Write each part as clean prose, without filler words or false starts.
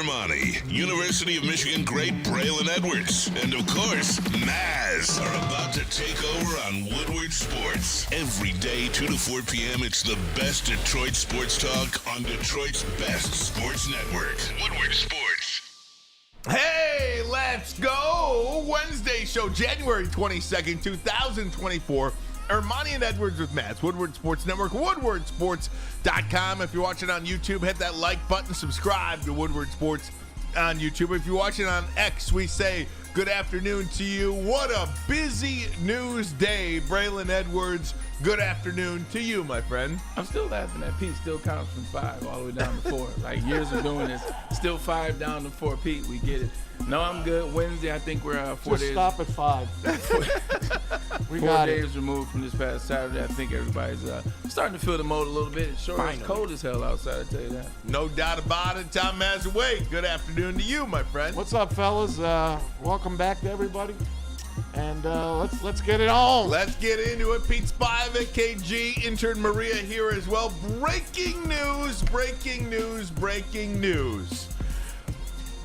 Ermanni, University of Michigan great Braylon Edwards, and of course, Maz are about to take over on Woodward Sports. Every day, 2 to 4 p.m., it's the best Detroit sports talk on Detroit's best sports network, Woodward Sports. Hey, let's go! Wednesday show, January 22nd, 2024. Ermanni and Edwards with Maz, Woodward Sports Network, woodwardsports.com. If you're watching on YouTube, hit that like button, subscribe to Woodward Sports on YouTube. If you're watching on X, we say good afternoon to you. What a busy news day, Braylon Edwards. Good afternoon to you, my friend. I'm still laughing at Pete still counts from 5 all the way down to 4. Like years of doing this, still 5 down to 4. Pete, we get it. No, I'm good. Wednesday, I think we're 4 Just days. stop at 5. We 4 got days it. removed from this past Saturday. I think everybody's starting to feel the mode a little bit. It's sure it's cold as hell outside, I tell you that. No doubt about it. Tom Mazaway, good afternoon to you, my friend. What's up, fellas? Welcome back to everybody. And let's get it on. Let's get into it. Pete Spivak, KG, intern Maria here as well. Breaking news.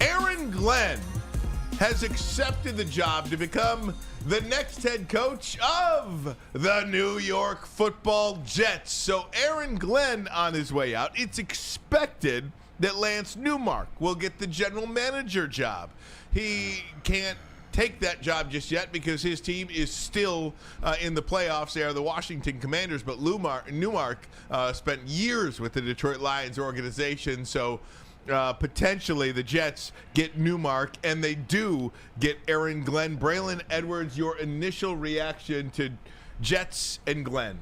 Aaron Glenn has accepted the job to become the next head coach of the New York Football Jets. So Aaron Glenn on his way out. It's expected that Lance Newmark will get the general manager job. He can't take that job just yet because his team is still in the playoffs. They are the Washington Commanders, but Newmark spent years with the Detroit Lions organization, so potentially the Jets get Newmark, and they do get Aaron Glenn. Braylon Edwards, your initial reaction to Jets and Glenn?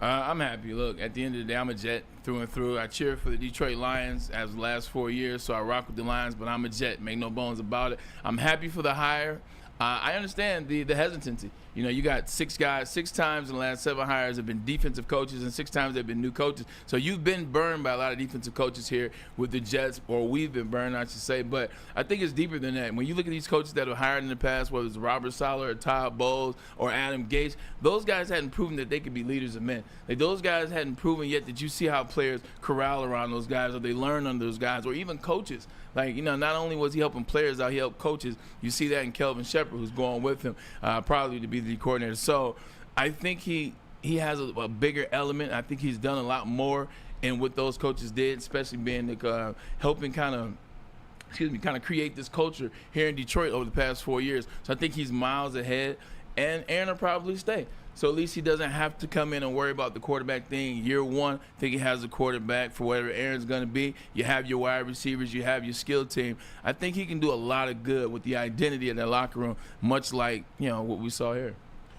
I'm happy. Look, at the end of the day, I'm a Jet through and through. I cheer for the Detroit Lions as the last 4 years, so I rock with the Lions, but I'm a Jet. Make no bones about it. I'm happy for the hire. I understand the hesitancy. You know, you got 6 guys, 6 times in the last 7 hires have been defensive coaches, and 6 times they've been new coaches. So you've been burned by a lot of defensive coaches here with the Jets, or we've been burned, I should say. But I think it's deeper than that. When you look at these coaches that were hired in the past, whether it's Robert Saleh or Todd Bowles or Adam Gase, those guys hadn't proven that they could be leaders of men. Like, those guys hadn't proven yet that you see how players corral around those guys, or they learn under those guys, or even coaches. Like, you know, not only was he helping players out, he helped coaches. You see that in Kelvin Shepard, who's going with him, probably to be the coordinator. So I think he has a bigger element. I think he's done a lot more in what those coaches did, especially being the, helping kind of create this culture here in Detroit over the past 4 years. So I think he's miles ahead, and Aaron will probably stay. So at least he doesn't have to come in and worry about the quarterback thing. Year one, I think he has a quarterback for whatever Aaron's going to be. You have your wide receivers. You have your skill team. I think he can do a lot of good with the identity in that locker room, much like, you know, what we saw here.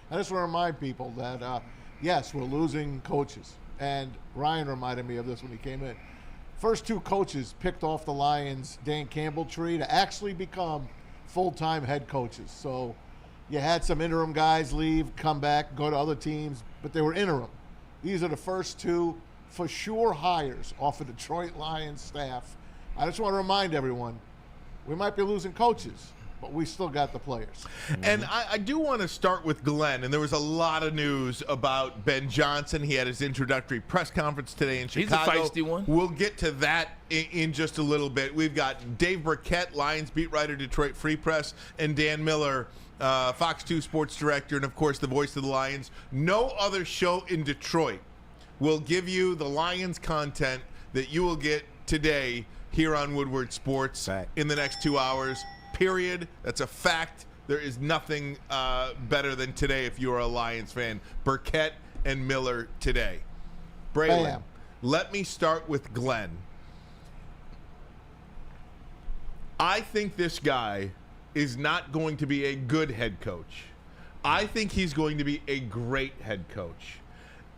I just want to remind people that, yes, we're losing coaches. And Ryan reminded me of this when he came in. First 2 coaches picked off the Lions' Dan Campbell tree to actually become full-time head coaches. So you had some interim guys leave, come back, go to other teams, but they were interim. These are the first 2 for sure hires off of Detroit Lions staff. I just want to remind everyone, we might be losing coaches, but we still got the players. And I do want to start with Glenn, and there was a lot of news about Ben Johnson. He had his introductory press conference today in Chicago. He's a feisty one. We'll get to that in just a little bit. We've got Dave Birkett, Lions beat writer, Detroit Free Press, and Dan Miller, Fox 2 sports director, and of course the voice of the Lions. No other show in Detroit will give you the Lions content that you will get today here on Woodward Sports in the next 2 hours. Period. That's a fact. There is nothing better than today if you are a Lions fan. Birkett and Miller today. Braylon, Bam. let me start with Glenn. I think this guy is not going to be a good head coach. I think he's going to be a great head coach.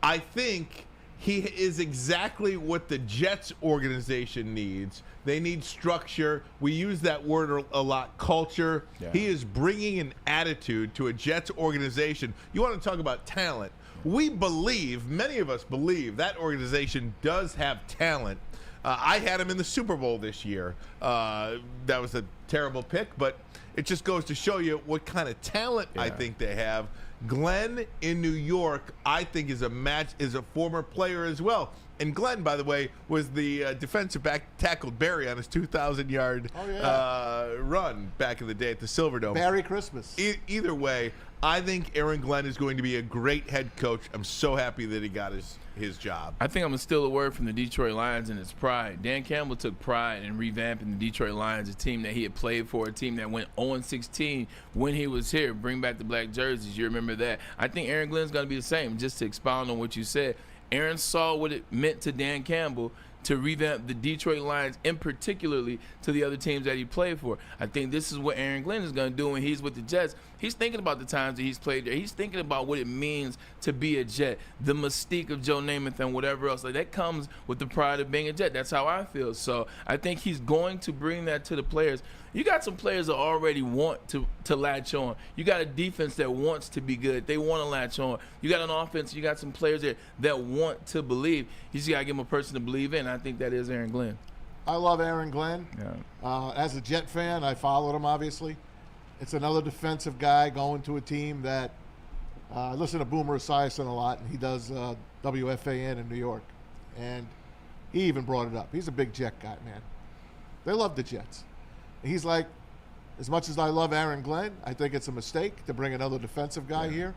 I think he is exactly what the Jets organization needs. They need structure. We use that word a lot, culture. Yeah. He is bringing an attitude to a Jets organization. You want to talk about talent. We believe, many of us believe, that organization does have talent. I had him in the Super Bowl this year. That was a terrible pick, but it just goes to show you what kind of talent I think they have. Glenn in New York, I think, is a former player as well. And Glenn, by the way, was the defensive back tackled Barry on his 2,000-yard run back in the day at the Silverdome. Merry Christmas. Either way, I think Aaron Glenn is going to be a great head coach. I'm so happy that he got his job. I think I'm going to steal a word from the Detroit Lions, and it's pride. Dan Campbell took pride in revamping the Detroit Lions, a team that he had played for, a team that went 0-16 when he was here. Bring back the black jerseys. You remember that. I think Aaron Glenn's going to be the same. Just to expound on what you said, Aaron saw what it meant to Dan Campbell to revamp the Detroit Lions, and particularly to the other teams that he played for. I think this is what Aaron Glenn is going to do when he's with the Jets. He's thinking about the times that he's played there. He's thinking about what it means to be a Jet, the mystique of Joe Namath and whatever else. Like, that comes with the pride of being a Jet. That's how I feel. So I think he's going to bring that to the players. You got some players that already want to latch on. You got a defense that wants to be good. They want to latch on. You got an offense. You got some players that want to believe. You just got to give them a person to believe in. I think that is Aaron Glenn. I love Aaron Glenn. Yeah. As a Jet fan, I followed him, obviously. It's another defensive guy going to a team that I listen to Boomer Esiason a lot, and he does WFAN in New York. And he even brought it up. He's a big Jet guy, man. They love the Jets. And he's like, as much as I love Aaron Glenn, I think it's a mistake to bring another defensive guy here.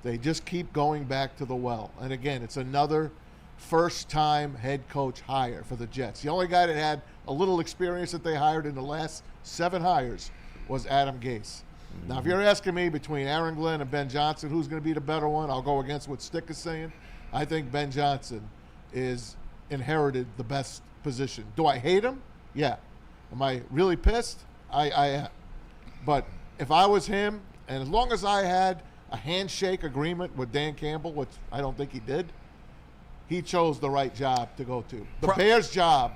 They just keep going back to the well. And again, it's another first-time head coach hire for the Jets. The only guy that had a little experience that they hired in the last 7 hires was Adam Gase. Now, if you're asking me between Aaron Glenn and Ben Johnson, who's going to be the better one, I'll go against what Stick is saying. I think Ben Johnson is inherited the best position. Do I hate him? Yeah. Am I really pissed? I am. But if I was him, and as long as I had a handshake agreement with Dan Campbell, which I don't think he did, he chose the right job to go to. The Bears' job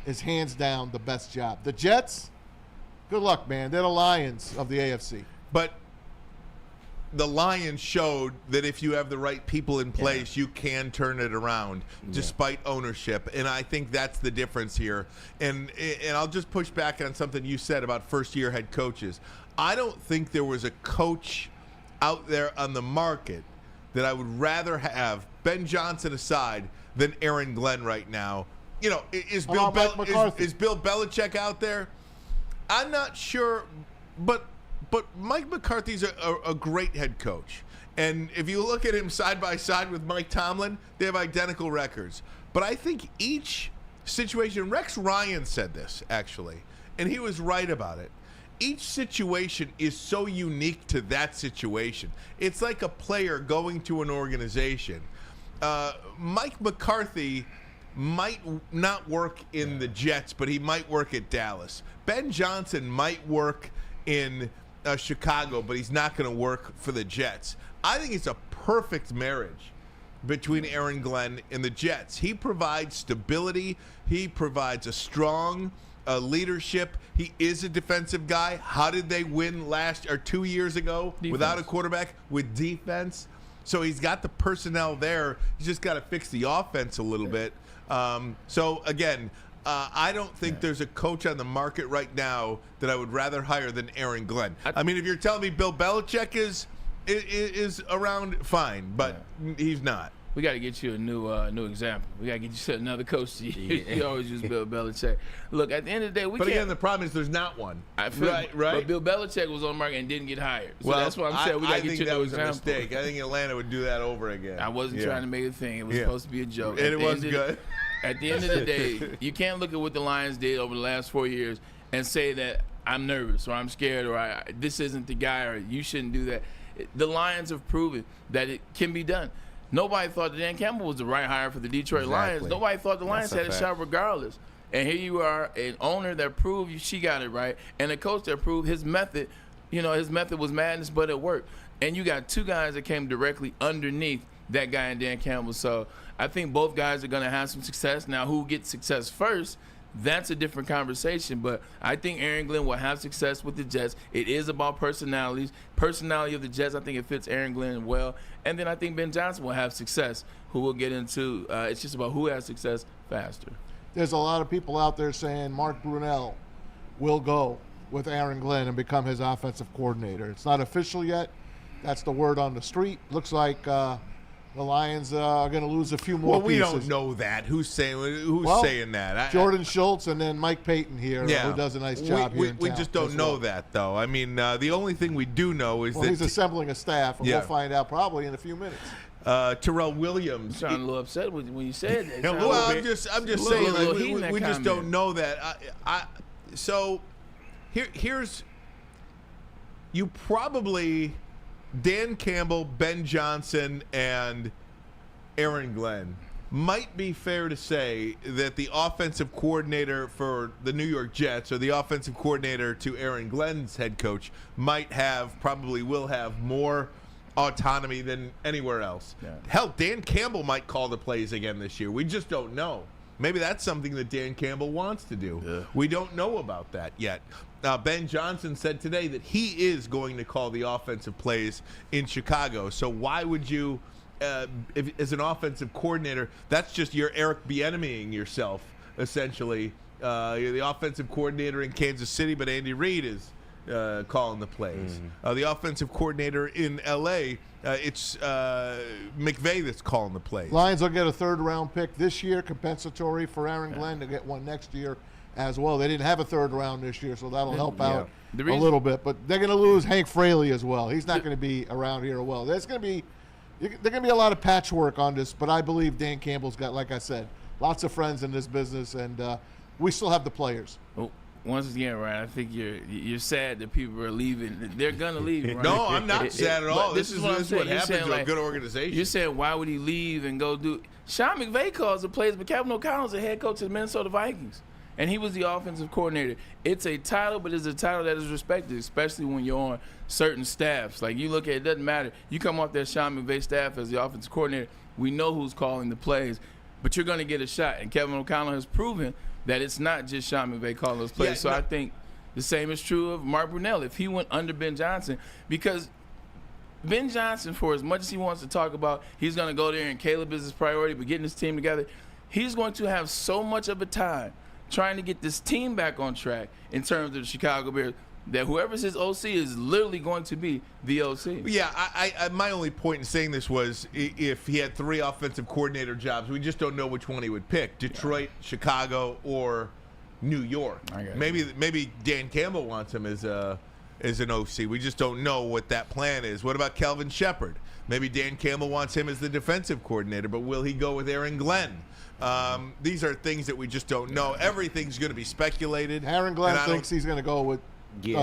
is hands down the best job. The Jets, good luck, man. They're the Lions of the AFC. But the Lions showed that if you have the right people in place, you can turn it around despite ownership. And I think that's the difference here. And I'll just push back on something you said about first-year head coaches. I don't think there was a coach out there on the market that I would rather have, Ben Johnson aside, than Aaron Glenn right now. You know, is Bill Belichick out there? I'm not sure, but Mike McCarthy's a great head coach. And if you look at him side by side with Mike Tomlin, they have identical records. But I think each situation, Rex Ryan said this, actually, and he was right about it. Each situation is so unique to that situation. It's like a player going to an organization. Mike McCarthy might not work in the Jets, but he might work at Dallas. Ben Johnson might work in Chicago, but he's not going to work for the Jets. I think it's a perfect marriage between Aaron Glenn and the Jets. He provides stability. He provides a strong leadership. He is a defensive guy. How did they win 2 years ago without a quarterback? With defense. So he's got the personnel there. He's just got to fix the offense a little bit. So again, I don't think there's a coach on the market right now that I would rather hire than Aaron Glenn. I mean, if you're telling me Bill Belichick is around, fine, but he's not. We got to get you a new example. We got to get you another coach. You always use Bill Belichick. Look, at the end of the day, we can't. But again, the problem is there's not one. Right. But Bill Belichick was on the market and didn't get hired. So that's what I'm saying. We got to get you a new example. I think that was a mistake. I think Atlanta would do that over again. I wasn't trying to make a thing. It was supposed to be a joke. And it was good. At the end of the day, you can't look at what the Lions did over the last 4 years and say that I'm nervous or I'm scared or this isn't the guy or you shouldn't do that. The Lions have proven that it can be done. Nobody thought that Dan Campbell was the right hire for the Detroit Lions. Nobody thought the Lions had a shot regardless. And here you are, an owner that proved she got it right, and a coach that proved his method, his method was madness, but it worked. And you got 2 guys that came directly underneath that guy and Dan Campbell. So I think both guys are going to have some success. Now, who gets success first, that's a different conversation. But I think Aaron Glenn will have success with the Jets. It is about personalities. Personality of the Jets, I think it fits Aaron Glenn well. And then I think Ben Johnson will have success, who we'll get into. It's just about who has success faster. There's a lot of people out there saying Mark Brunell will go with Aaron Glenn and become his offensive coordinator. It's not official yet, That's the word on the street. Looks like the Lions are going to lose a few more Well, we pieces. don't know that. Who's saying that? Jordan Schultz and then Mike Payton here, who does a nice job here in We town just don't know that, though. I mean, the only thing we do know is that he's assembling a staff, and we'll find out probably in a few minutes. Terrell Williams. I'm sounding a little upset when you said that. Well, I'm just saying, like, we just don't know that. So here's you probably Dan Campbell, Ben Johnson, and Aaron Glenn. Might be fair to say that the offensive coordinator for the New York Jets, or the offensive coordinator to Aaron Glenn's head coach, probably will have more autonomy than anywhere else. Yeah. Hell, Dan Campbell might call the plays again this year. We just don't know. Maybe that's something that Dan Campbell wants to do. Yeah. We don't know about that yet. Ben Johnson said today that he is going to call the offensive plays in Chicago. So why would you, as an offensive coordinator, that's just you're Eric Bieniemying yourself, essentially. You're the offensive coordinator in Kansas City, but Andy Reid is calling the plays. The offensive coordinator in L.A., it's McVay that's calling the plays. Lions will get a third-round pick this year, compensatory for Aaron Glenn to get one next year as well. They didn't have a third round this year, so that'll help out a little bit. But they're going to lose Hank Fraley as well. He's not going to be around here well. There's going to be a lot of patchwork on this, but I believe Dan Campbell's got, like I said, lots of friends in this business, and we still have the players. Well, once again, Ryan, I think you're sad that people are leaving. They're gonna leave. Ryan. No, I'm not sad at all. This is what happens to like, a good organization. You're saying, why would he leave and go do? Sean McVay calls the plays, but Kevin O'Connell's the head coach of the Minnesota Vikings, and he was the offensive coordinator. It's a title, but it's a title that is respected, especially when you're on certain staffs. Like, you look at it, doesn't matter. You come off that Sean McVay staff as the offensive coordinator, we know who's calling the plays, but you're going to get a shot. And Kevin O'Connell has proven that it's not just Sean McVay calling those plays. I think the same is true of Mark Brunell. If he went under Ben Johnson, because Ben Johnson, for as much as he wants to talk about, he's going to go there and Caleb is his priority, but getting his team together, he's going to have so much of a time trying to get this team back on track in terms of the Chicago Bears that whoever's his OC is literally going to be the OC. Yeah, I my only point in saying this was if he had 3 offensive coordinator jobs, we just don't know which one he would pick: Detroit, Chicago, or New York. Maybe Dan Campbell wants him as an OC. We just don't know what that plan is. What about Kelvin Shepard? Maybe Dan Campbell wants him as the defensive coordinator, but will he go with Aaron Glenn? These are things that we just don't know. Everything's going to be speculated. Aaron Glenn thinks he's going to go with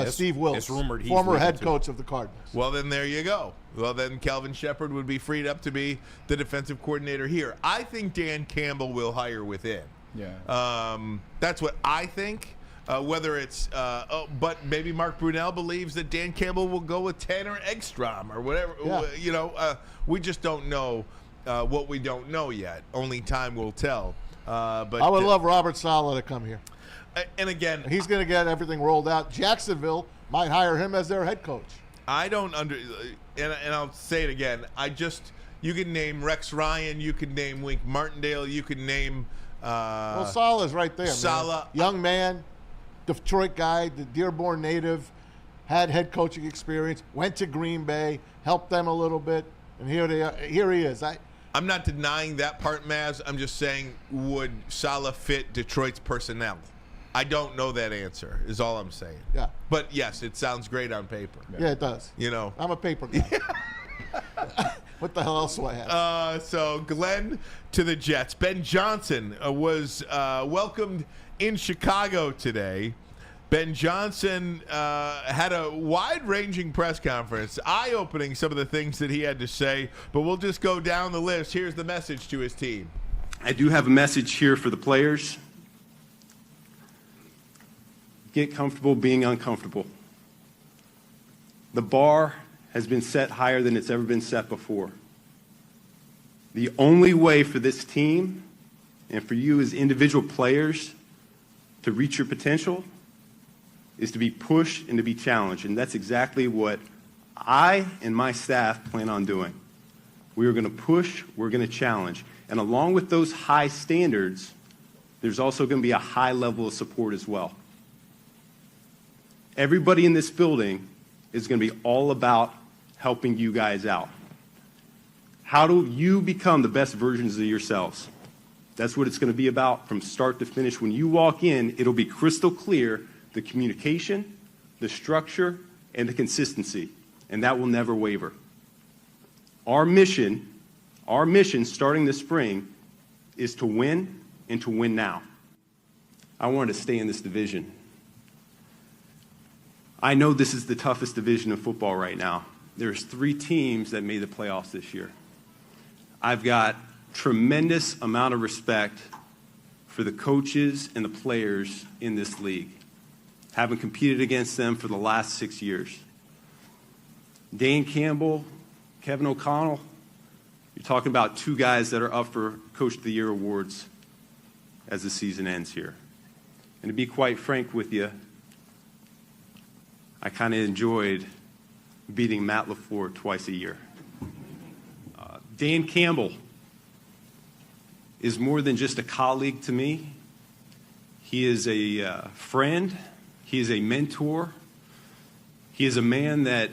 Steve Wilks, it's rumored he's former head coach of the Cardinals. Well, then there you go. Well, then Kelvin Shepard would be freed up to be the defensive coordinator here. I think Dan Campbell will hire within. Yeah. That's what I think. Whether it's, but maybe Mark Brunell believes that Dan Campbell will go with Tanner Ekstrom or whatever. Yeah. We just don't know what we don't know yet. Only time will tell. But I would love Robert Saleh to come here. And again, he's going to get everything rolled out. Jacksonville might hire him as their head coach. I don't and I'll say it again. You can name Rex Ryan, you can name Wink Martindale, you can name. Well, Saleh's right there. Saleh, man. Young man, Detroit guy, the Dearborn native, had head coaching experience, went to Green Bay, helped them a little bit, and here he is. I'm not denying that part, Maz. I'm just saying, would Saleh fit Detroit's personnel? I don't know that answer, is all I'm saying. Yeah. But, yes, it sounds great on paper. Yeah, it does. I'm a paper guy. What the hell else do I have? So, Glenn to the Jets. Ben Johnson was welcomed in Chicago today. Ben Johnson had a wide-ranging press conference, eye-opening some of the things that he had to say, but we'll just go down the list. Here's the message to his team. I do have a message here for the players. Get comfortable being uncomfortable. The bar has been set higher than it's ever been set before. The only way for this team and for you as individual players to reach your potential is to be pushed and to be challenged. And that's exactly what I and my staff plan on doing. We are going to push, we're going to challenge. And along with those high standards, there's also going to be a high level of support as well. Everybody in this building is going to be all about helping you guys out. How do you become the best versions of yourselves? That's what it's going to be about from start to finish. When you walk in, it'll be crystal clear, the communication, the structure, and the consistency, and that will never waver. Our mission starting this spring is to win and to win now. I wanted to stay in this division. I know this is the toughest division of football right now. There's 3 teams that made the playoffs this year. I've got tremendous amount of respect for the coaches and the players in this league, having competed against them for the last 6 years. Dan Campbell, Kevin O'Connell, you're talking about 2 guys that are up for Coach of the Year awards as the season ends here. And to be quite frank with you, I kind of enjoyed beating Matt LaFleur twice a year. Dan Campbell is more than just a colleague to me. He is a friend. He is a mentor. He is a man that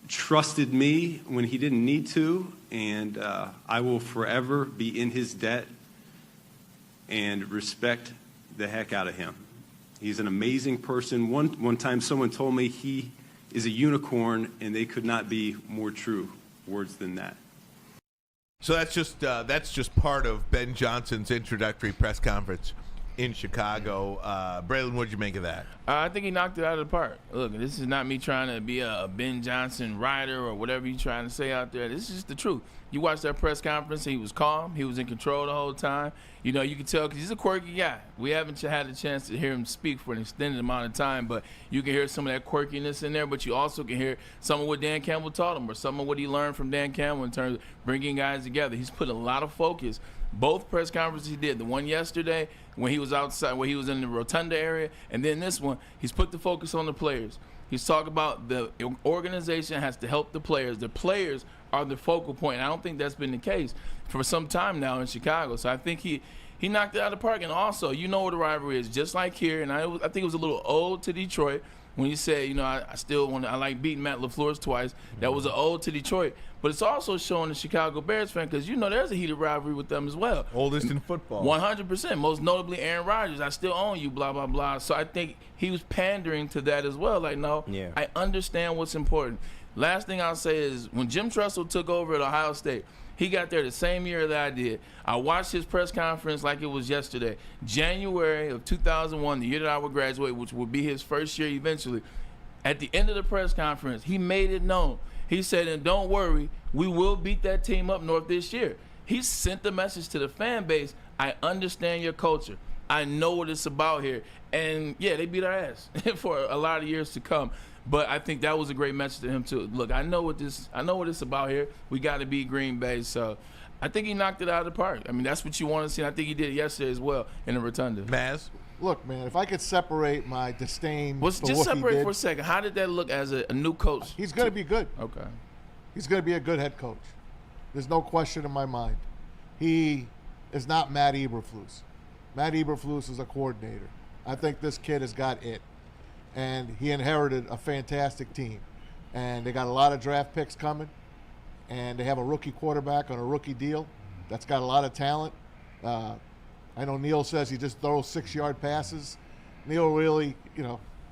trusted me when he didn't need to, and I will forever be in his debt and respect the heck out of him. He's an amazing person. One time someone told me he is a unicorn, and they could not be more true words than that. So that's just part of Ben Johnson's introductory press conference in Chicago. Braylon, what did you make of that? I think he knocked it out of the park. Look, this is not me trying to be a Ben Johnson writer or whatever you're trying to say out there. This is just the truth. You watched that press conference, he was calm. He was in control the whole time. You know, you can tell because he's a quirky guy. We haven't had a chance to hear him speak for an extended amount of time, but you can hear some of that quirkiness in there, but you also can hear some of what Dan Campbell taught him or some of what he learned from Dan Campbell in terms of bringing guys together. He's put a lot of focus. Both press conferences he did, the one yesterday when he was outside, where he was in the rotunda area, and then this one, he's put the focus on the players. He's talking about the organization has to help the players. The players are the focal point. And I don't think that's been the case for some time now in Chicago. So I think he knocked it out of the park. And also, you know what the rivalry is, just like here. And I think it was a little ode to Detroit when you said, you know, I like beating Matt LaFleur's twice. That was an ode to Detroit. But it's also showing the Chicago Bears fan because, you know, there's a heated rivalry with them as well. Oldest in football. 100%. Most notably Aaron Rodgers. I still own you, blah, blah, blah. So I think he was pandering to that as well. Like, no, yeah. I understand what's important. Last thing I'll say is when Jim Tressel took over at Ohio State, he got there the same year that I did. I watched his press conference like it was yesterday. January of 2001, the year that I would graduate, which would be his first year eventually. At the end of the press conference, he made it known. He said, and don't worry, we will beat that team up north this year. He sent the message to the fan base, I understand your culture. I know what it's about here. And, yeah, they beat our ass for a lot of years to come. But I think that was a great message to him, too. Look, I know what it's about here. We got to beat Green Bay. So I think he knocked it out of the park. I mean, that's what you want to see. And I think he did it yesterday as well in the rotunda. Maz? Look, man, if I could separate my disdain for just what separate he did, for a second. How did that look as a new coach? He's going to be good. Okay. He's going to be a good head coach. There's no question in my mind. He is not Matt Eberflus. Matt Eberflus is a coordinator. I think this kid has got it. And he inherited a fantastic team. And they got a lot of draft picks coming. And they have a rookie quarterback on a rookie deal that's got a lot of talent. I know Neil says he just throws 6-yard passes. Neil really,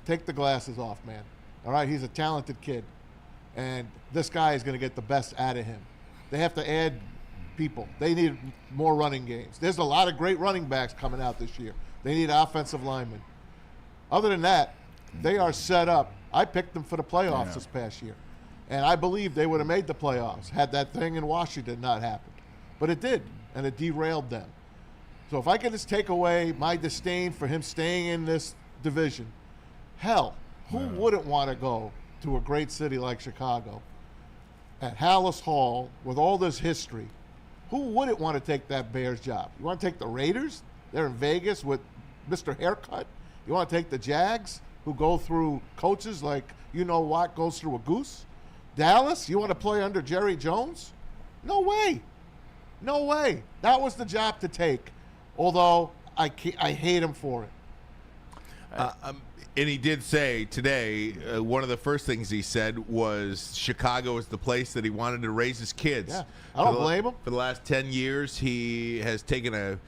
take the glasses off, man. All right, he's a talented kid. And this guy is going to get the best out of him. They have to add people. They need more running games. There's a lot of great running backs coming out this year. They need offensive linemen. Other than that, they are set up. I picked them for the playoffs this past year. And I believe they would have made the playoffs had that thing in Washington not happened. But it did, and it derailed them. So if I could just take away my disdain for him staying in this division, hell, who wouldn't want to go to a great city like Chicago at Hallis Hall with all this history? Who wouldn't want to take that Bears job? You want to take the Raiders? They're in Vegas with Mr. Haircut. You want to take the Jags, who go through coaches like you-know-what goes through a goose? Dallas, you want to play under Jerry Jones? No way. No way. That was the job to take, although I hate him for it. And he did say today, one of the first things he said was Chicago is the place that he wanted to raise his kids. Yeah, I don't blame him. For the last 10 years, he has taken a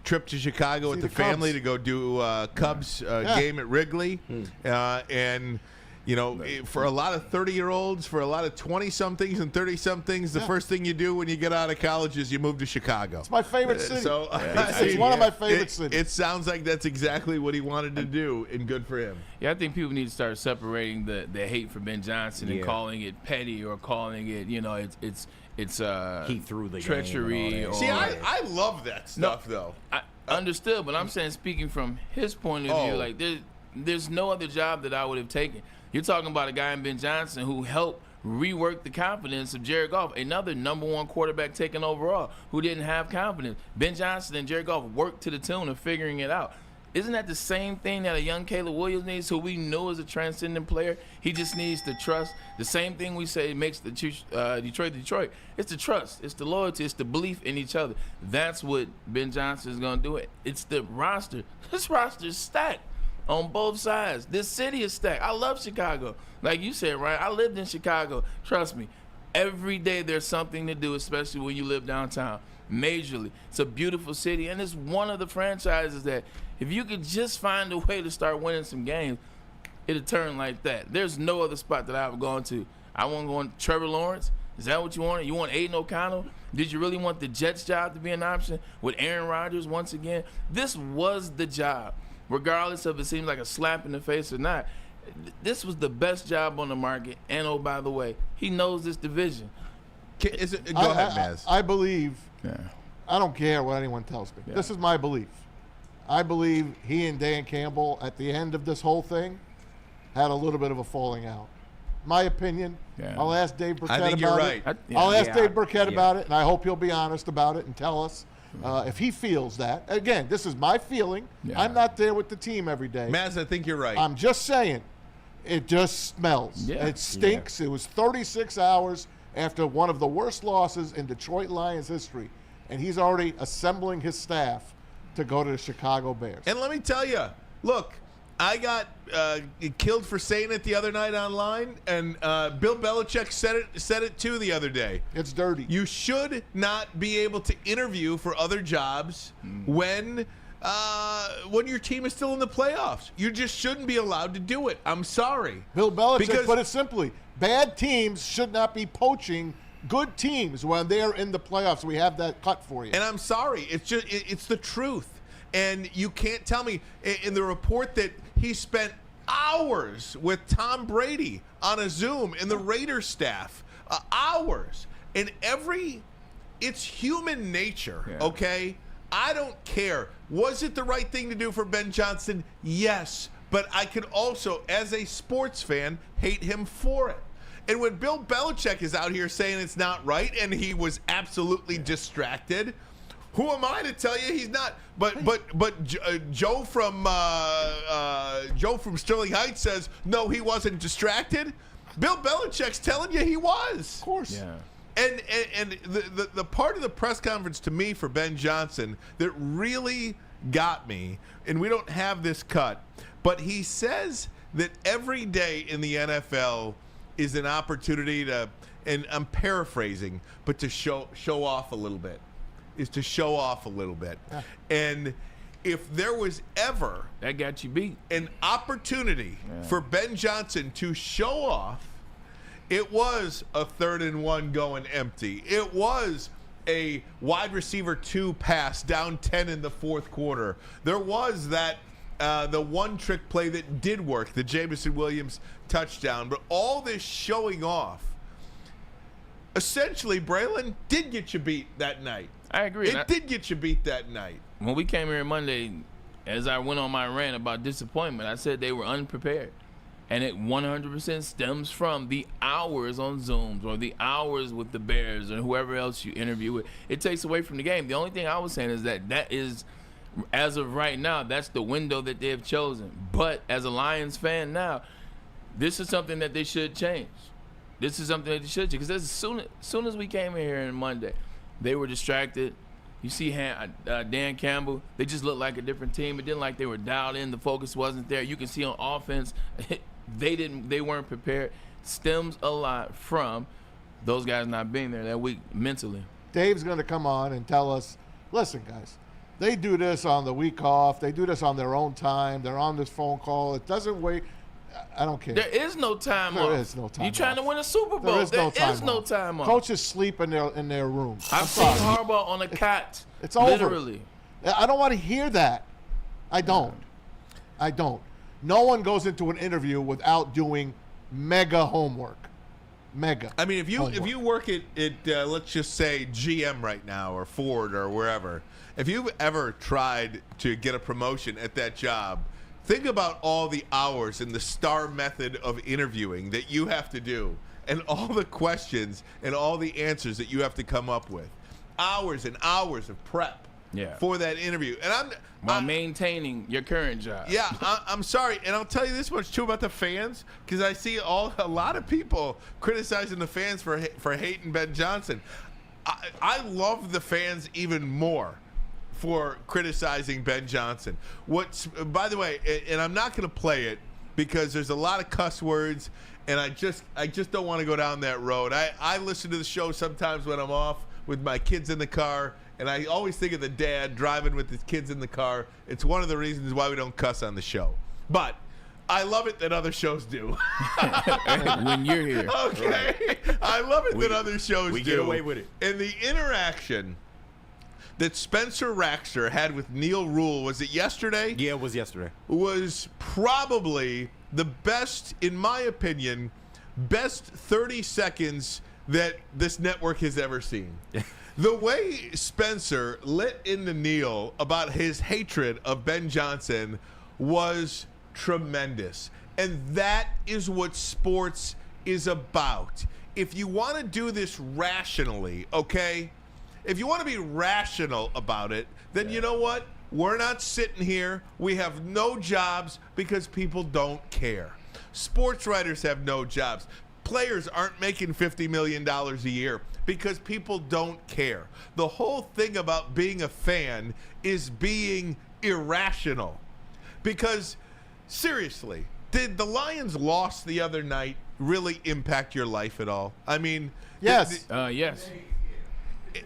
trip to Chicago with the family to go do Cubs game at Wrigley. And, you know, for a lot of 30-year-olds, for a lot of 20-somethings and 30-somethings, the first thing you do when you get out of college is you move to Chicago. It's my favorite city. So it's one of my favorite cities. It sounds like that's exactly what he wanted to do, and good for him. Yeah, I think people need to start separating the hate for Ben Johnson and calling it petty or calling it, you know, it's he threw the treachery. game and all that. See, I love that stuff, though. I understood, but I'm saying, speaking from his point of view, like there's no other job that I would have taken. You're talking about a guy in Ben Johnson who helped rework the confidence of Jared Goff, another number one quarterback taken overall who didn't have confidence. Ben Johnson and Jared Goff worked to the tune of figuring it out. Isn't that the same thing that a young Caleb Williams needs, who we know is a transcendent player? He just needs the trust. The same thing we say makes the Detroit. It's the trust. It's the loyalty. It's the belief in each other. That's what Ben Johnson is going to do. It's the roster. This roster is stacked on both sides. This city is stacked. I love Chicago. Like you said, Ryan, I lived in Chicago. Trust me, every day there's something to do, especially when you live downtown. Majorly. It's a beautiful city, and it's one of the franchises that if you could just find a way to start winning some games, it'll turn like that. There's no other spot that I've gone to. I want to go on Trevor Lawrence. Is that what you wanted? You want Aiden O'Connell? Did you really want the Jets job to be an option with Aaron Rodgers once again? This was the job. Regardless of it seems like a slap in the face or not, this was the best job on the market. And, oh, by the way, he knows this division. Go ahead, Maz. I believe, I don't care what anyone tells me. This is my belief. I believe he and Dan Campbell, at the end of this whole thing, had a little bit of a falling out. My opinion. I'll ask Dave Birkett about it. I think you're right. I'll ask Dave Birkett about it, and I hope he'll be honest about it and tell us if he feels that. Again, this is my feeling. I'm not there with the team every day. Maz, I think you're right. I'm just saying, it just smells. It stinks. It was 36 hours after one of the worst losses in Detroit Lions history, and he's already assembling his staff to go to the Chicago Bears. And let me tell you, look, I got killed for saying it the other night online, and Bill Belichick said it too the other day. It's dirty. You should not be able to interview for other jobs when your team is still in the playoffs. You just shouldn't be allowed to do it. I'm sorry. Bill Belichick put it simply: bad teams should not be poaching good teams when they're in the playoffs. We have that cut for you. And I'm sorry. It's just it's the truth. And you can't tell me in the report that he spent hours with Tom Brady on a Zoom and the Raiders staff. Hours. And it's human nature, okay? I don't care. Was it the right thing to do for Ben Johnson? Yes. But I could also, as a sports fan, hate him for it. And when Bill Belichick is out here saying it's not right and he was absolutely distracted, who am I to tell you he's not? But Joe from Sterling Heights says no, he wasn't distracted. Bill Belichick's telling you he was. Of course. Yeah. And the part of the press conference to me for Ben Johnson that really got me, and we don't have this cut, but he says that every day in the NFL is an opportunity to, and I'm paraphrasing, but to show off a little bit. Is to show off a little bit. And if there was ever That got you beat. an opportunity for Ben Johnson to show off, it was a 3rd and 1 going empty. It was a wide receiver 2 pass down 10 in the 4th quarter. There was that the one trick play that did work, the Jameson Williams touchdown. But all this showing off, essentially, Braylon did get you beat that night. I agree. It did get you beat that night. When we came here Monday, as I went on my rant about disappointment, I said they were unprepared. And it 100% stems from the hours on Zooms or the hours with the Bears or whoever else you interview with. It takes away from the game. The only thing I was saying is that is, as of right now, that's the window that they have chosen. But as a Lions fan now, this is something that they should change. This is something that they should change. Because as soon as we came in here on Monday, they were distracted. You see Dan Campbell, they just looked like a different team. It didn't like they were dialed in. The focus wasn't there. You can see on offense, they weren't prepared. Stems a lot from those guys not being there that week mentally. Dave's going to come on and tell us, listen, guys, they do this on the week off. They do this on their own time. They're on this phone call. It doesn't wait. I don't care. There is no time off. There is no time You're trying off. to win a Super Bowl. There is no time off. Coaches sleep in their rooms. I've seen Harbaugh on a cot. It's over. Literally. I don't want to hear that. I don't. No one goes into an interview without doing mega homework. Mega. I mean, if you work at let's just say GM right now or Ford or wherever, if you've ever tried to get a promotion at that job, think about all the hours and the STAR method of interviewing that you have to do and all the questions and all the answers that you have to come up with. Hours and hours of prep for that interview. And While maintaining your current job. Yeah, I'm sorry. And I'll tell you this much, too, about the fans, because I see a lot of people criticizing the fans for hating Ben Johnson. I love the fans even more for criticizing Ben Johnson. By the way, and I'm not going to play it because there's a lot of cuss words, and I just don't want to go down that road. I listen to the show sometimes when I'm off with my kids in the car, and I always think of the dad driving with his kids in the car. It's one of the reasons why we don't cuss on the show. But I love it that other shows do. When you're here. Okay. Right. I love it that other shows do. We get away with it. And the interaction that Spencer Raxter had with Neil Rule, was it yesterday? Yeah, it was yesterday. Was probably the best, in my opinion, best 30 seconds that this network has ever seen. The way Spencer lit into Neil about his hatred of Ben Johnson was tremendous. And that is what sports is about. If you want to do this rationally, okay? If you want to be rational about it, then you know what? We're not sitting here. We have no jobs because people don't care. Sports writers have no jobs. Players aren't making $50 million a year because people don't care. The whole thing about being a fan is being irrational. Because, seriously, did the Lions' loss the other night really impact your life at all? I mean, yes. Yes.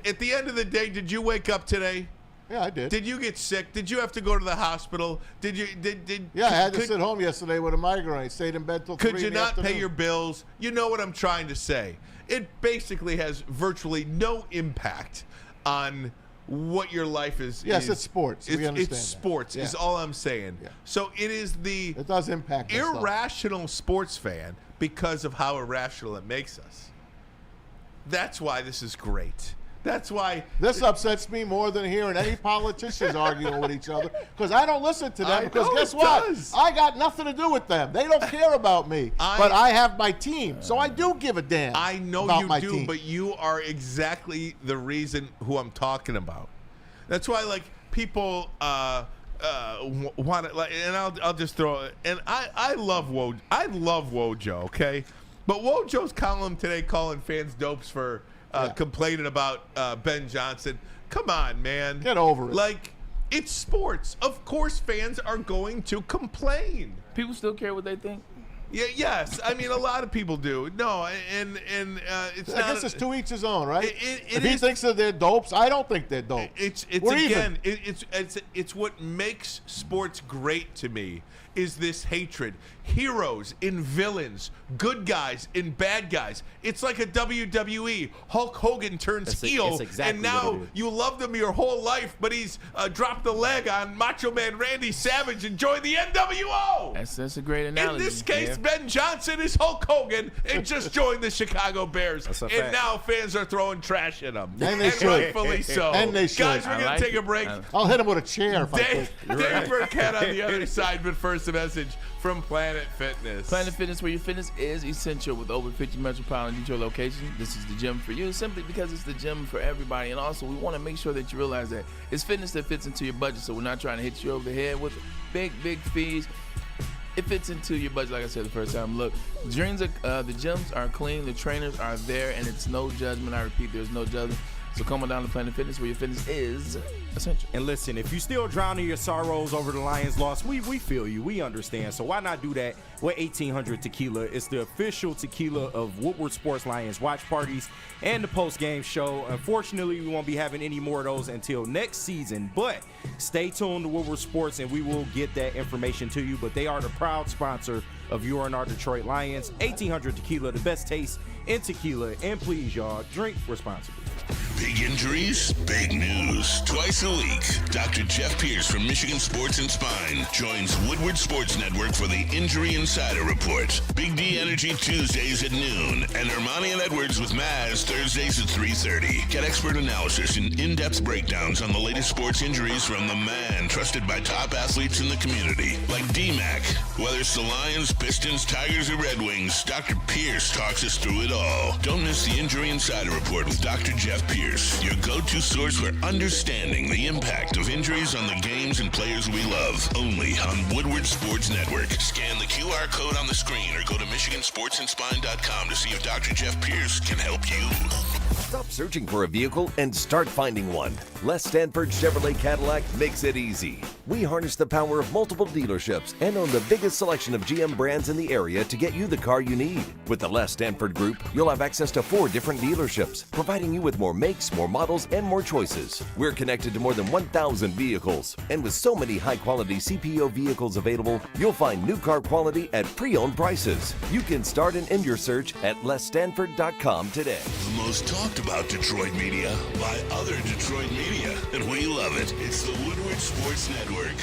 At the end of the day, did you wake up today? Yeah, I did. Did you get sick? Did you have to go to the hospital? Yeah, I had to sit home yesterday with a migraine. I stayed in bed till 3 Could you not pay your bills? You know what I'm trying to say. It basically has virtually no impact on what your life is. Yes, it's sports. We understand it's sports is all I'm saying. Yeah. So it does impact irrational sports fan because of how irrational it makes us. That's why this is great. That's why this upsets me more than hearing any politicians arguing with each other, because I don't listen to them. Because guess what? I got nothing to do with them. They don't care about me. But I have my team, so I do give a damn. I know about you my do, team. but you are exactly the reason who I'm talking about. That's why, like, people want it. Like, and I'll just throw it. And I love Woj. I love Wojo. Okay, but Wojo's column today calling fans dopes for. Complaining about Ben Johnson. Come on, man. Get over it. Like, it's sports. Of course fans are going to complain. People still care what they think? Yeah, yes. I mean, a lot of people do. No, and it's not. I guess it's to each his own, right? If he thinks that they're dopes, I don't think they're dopes. It's what makes sports great to me is this hatred. Heroes in villains, good guys in bad guys. It's like a WWE. Hulk Hogan turns heel, and now you loved him your whole life, but he's dropped the leg on Macho Man Randy Savage and joined the NWO. That's a great analogy. In this case, Ben Johnson is Hulk Hogan and just joined the Chicago Bears. And now fans are throwing trash at him. And they should. Rightfully so. And they should. Guys, we're going to take a break. I'll hit him with a chair if I Dave Birkett on the other side, but first a message from Planet Fitness. Planet Fitness, where your fitness is essential. With over 50 metropolitan Detroit locations, this is the gym for you, simply because it's the gym for everybody. And also, we want to make sure that you realize that it's fitness that fits into your budget, so we're not trying to hit you over the head with big fees. It fits into your budget, like I said the first time. Look, the gyms are clean, the trainers are there, and it's no judgment. I repeat, there's no judgment. So come on down to Planet Fitness, where your fitness is essential. And listen, if you still drowning your sorrows over the Lions loss, we feel you. We understand. So why not do that with 1800 Tequila? It's the official tequila of Woodward Sports Lions watch parties and the post-game show. Unfortunately, we won't be having any more of those until next season. But stay tuned to Woodward Sports, and we will get that information to you. But they are the proud sponsor of URNR Detroit Lions. 1800 Tequila, the best taste in tequila. And please, y'all, drink responsibly. Big injuries, big news. Twice a week, Dr. Jeff Pierce from Michigan Sports and Spine joins Woodward Sports Network for the Injury Insider Report. Big D Energy Tuesdays at noon, and Ermanni and Edwards with Maz Thursdays at 3:30. Get expert analysis and in-depth breakdowns on the latest sports injuries from the man trusted by top athletes in the community, like D-Mac. Whether it's the Lions, Pistons, Tigers, or Red Wings, Dr. Pierce talks us through it all. Don't miss the Injury Insider Report with Dr. Jeff Pierce, your go-to source for understanding the impact of injuries on the games and players we love. Only on Woodward Sports Network. Scan the QR code on the screen or go to MichiganSportsandSpine.com to see if Dr. Jeff Pierce can help you. Stop searching for a vehicle and start finding one. Les Stanford Chevrolet Cadillac makes it easy. We harness the power of multiple dealerships and own the biggest selection of GM brands in the area to get you the car you need. With the Les Stanford Group, you'll have access to 4 different dealerships, providing you with more makes, more models, and more choices. We're connected to more than 1,000 vehicles, and with so many high-quality CPO vehicles available, you'll find new car quality at pre-owned prices. You can start and end your search at lesstanford.com today. The most talked about Detroit media by other Detroit media, and we love it. It's the Woodward Sports Network.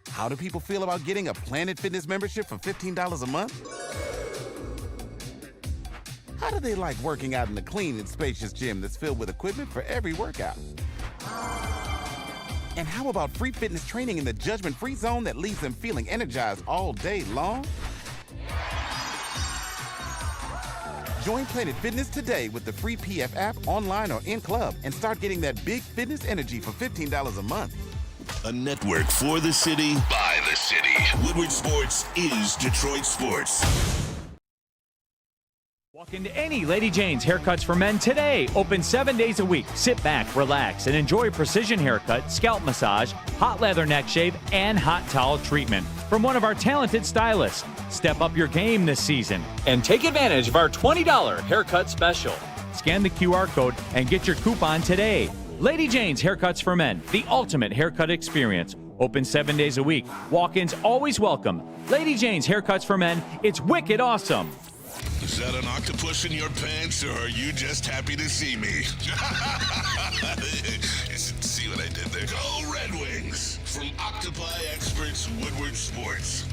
How do people feel about getting a Planet Fitness membership for $15 a month? How do they like working out in a clean and spacious gym that's filled with equipment for every workout? And how about free fitness training in the judgment-free zone that leaves them feeling energized all day long? Join Planet Fitness today with the free PF app, online or in club, and start getting that big fitness energy for $15 a month. A network for the city, by the city. Woodward Sports is Detroit sports. Walk into any Lady Jane's Haircuts for Men today. Open 7 days a week. Sit back, relax, and enjoy precision haircut, scalp massage, hot leather neck shave, and hot towel treatment from one of our talented stylists. Step up your game this season and take advantage of our $20 haircut special. Scan the QR code and get your coupon today. Lady Jane's Haircuts for Men, the ultimate haircut experience. Open 7 days a week. Walk-ins always welcome. Lady Jane's Haircuts for Men. It's wicked awesome. Is that an octopus in your pants, or are you just happy to see me? See what I did there? Go Red Wings! From Octopi Experts, Woodward Sports.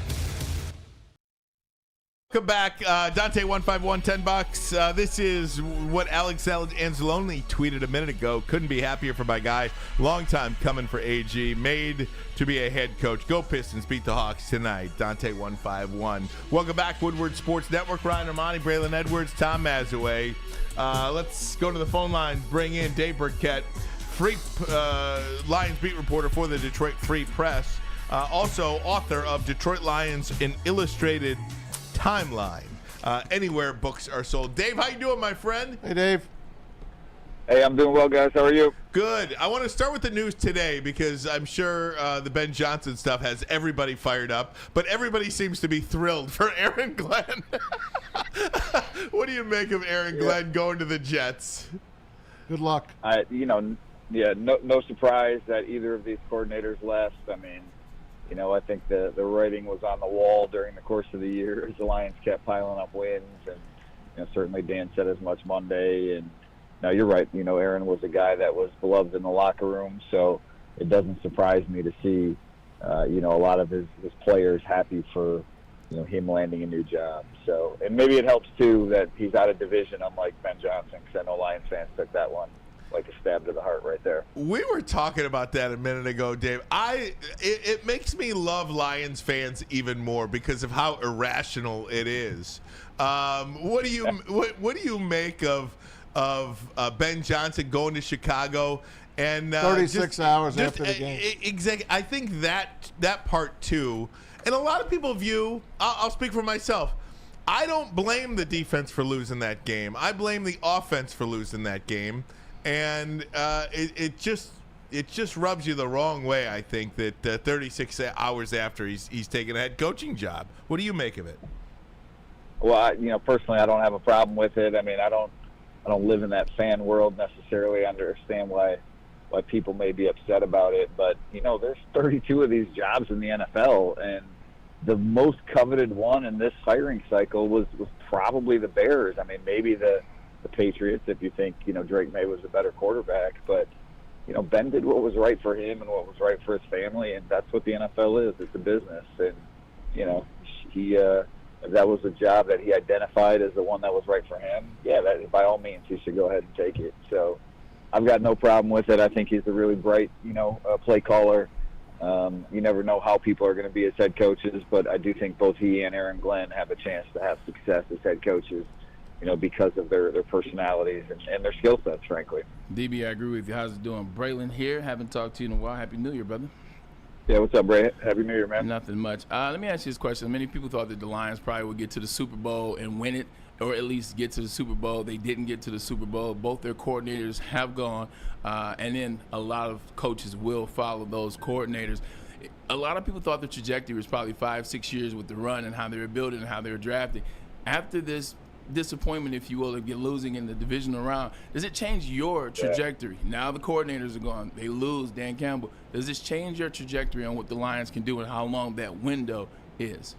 Welcome back. Dante151, $10. This is what Alex Anzalone tweeted a minute ago. Couldn't be happier for my guy. Long time coming for AG. Made to be a head coach. Go Pistons. Beat the Hawks tonight. Dante151. Welcome back, Woodward Sports Network. Ryan Ermanni, Braylon Edwards, Tom Mazaway. Let's go to the phone lines. Bring in Dave Birkett, Freep, Lions beat reporter for the Detroit Free Press. Also author of Detroit Lions, an illustrated timeline, anywhere books are sold. Dave, how you doing, my friend? Hey, Dave. Hey, I'm doing well, guys. How are you? Good. I want to start with the news today because I'm sure the Ben Johnson stuff has everybody fired up, but everybody seems to be thrilled for Aaron Glenn. What do you make of Aaron Glenn going to the Jets? Good luck. No surprise that either of these coordinators left. I mean, I think the writing was on the wall during the course of the year as the Lions kept piling up wins, and certainly Dan said as much Monday. And now you're right. Aaron was a guy that was beloved in the locker room, so it doesn't surprise me to see a lot of his players happy for him landing a new job. So, and maybe it helps too that he's out of division, unlike Ben Johnson, because I know Lions fans took that one like a stab to the heart right there. We were talking about that a minute ago, Dave. It makes me love Lions fans even more because of how irrational it is. What do you make of Ben Johnson going to Chicago and 36 hours after the game? Exactly. I think that part too, and a lot of people view. I'll speak for myself. I don't blame the defense for losing that game. I blame the offense for losing that game, and it just rubs you the wrong way. I think that 36 hours after he's taken a head coaching job. What do you make of it? Well, personally, I don't have a problem with it. I mean, I don't live in that fan world necessarily. I understand why people may be upset about it, but there's 32 of these jobs in the NFL, and the most coveted one in this hiring cycle was probably the Bears. I mean, maybe the Patriots, if you think Drake May was a better quarterback, but Ben did what was right for him and what was right for his family, and that's what the NFL is. It's a business, and he if that was a job that he identified as the one that was right for him, yeah, that by all means he should go ahead and take it. So I've got no problem with it. I think he's a really bright, play caller. You never know how people are going to be as head coaches, but I do think both he and Aaron Glenn have a chance to have success as head coaches, because of their personalities and their skill sets, frankly. DB, I agree with you. How's it doing? Braylon here. Haven't talked to you in a while. Happy New Year, brother. Yeah, what's up, Bray? Happy New Year, man. Nothing much. Let me ask you this question. Many people thought that the Lions probably would get to the Super Bowl and win it, or at least get to the Super Bowl. They didn't get to the Super Bowl. Both their coordinators have gone, and then a lot of coaches will follow those coordinators. A lot of people thought the trajectory was probably 5-6 years with the run and how they were building and how they were drafting. After this disappointment, if you will, of losing in the divisional round, does it change your trajectory? Yeah. Now the coordinators are gone. They lose Dan Campbell. Does this change your trajectory on what the Lions can do and how long that window is?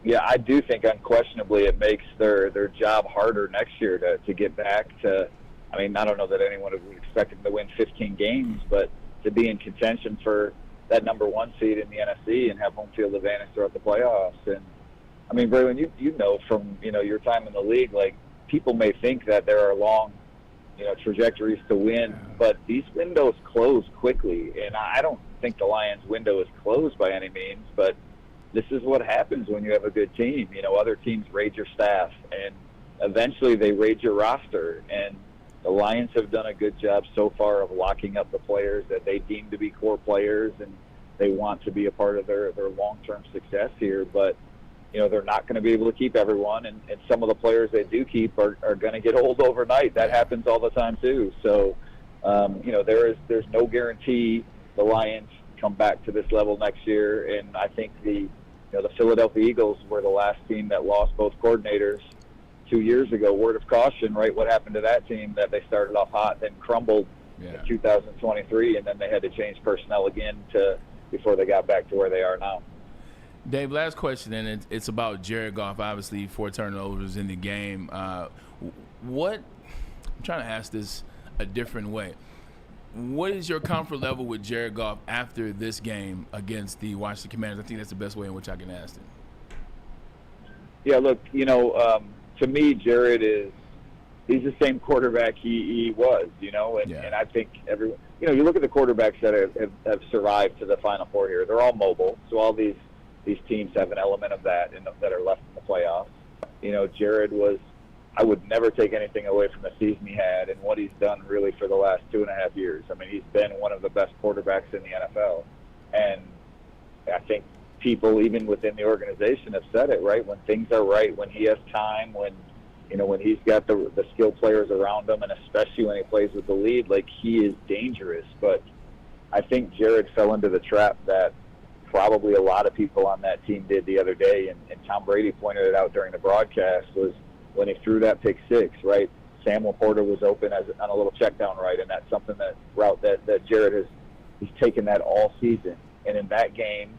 Yeah, I do think unquestionably it makes their job harder next year to get back to, I mean, I don't know that anyone would expect them to win 15 games, but to be in contention for that number one seed in the NFC and have home field advantage throughout the playoffs. And I mean, Braylon, you know from your time in the league, like people may think that there are long trajectories to win, but these windows close quickly, and I don't think the Lions window is closed by any means, but this is what happens when you have a good team. Other teams raid your staff, and eventually they raid your roster, and the Lions have done a good job so far of locking up the players that they deem to be core players, and they want to be a part of their long-term success here, but they're not going to be able to keep everyone, and some of the players they do keep are going to get old overnight. That happens all the time too. So, there's no guarantee the Lions come back to this level next year. And I think the Philadelphia Eagles were the last team that lost both coordinators 2 years ago. Word of caution, right? What happened to that team? That they started off hot, then crumbled in 2023, and then they had to change personnel again before they got back to where they are now. Dave, last question, and it's about Jared Goff. Obviously, 4 turnovers in the game. I'm trying to ask this a different way. What is your comfort level with Jared Goff after this game against the Washington Commanders? I think that's the best way in which I can ask it. Yeah, look, to me, Jared he's the same quarterback he was, and I think everyone, you look at the quarterbacks that have survived to the Final Four here. They're all mobile, so all these teams have an element of that that are left in the playoffs. Jared I would never take anything away from the season he had and what he's done really for the last 2.5 years. I mean, he's been one of the best quarterbacks in the NFL. And I think people, even within the organization, have said it, right? When things are right, when he has time, when he's got the skilled players around him, and especially when he plays with the lead, like, he is dangerous. But I think Jared fell into the trap that probably a lot of people on that team did the other day, and Tom Brady pointed it out during the broadcast, was when he threw that pick six, right? Sam Laporta was open on a little check down right, and that's something that Jared he's taken that all season. And in that game,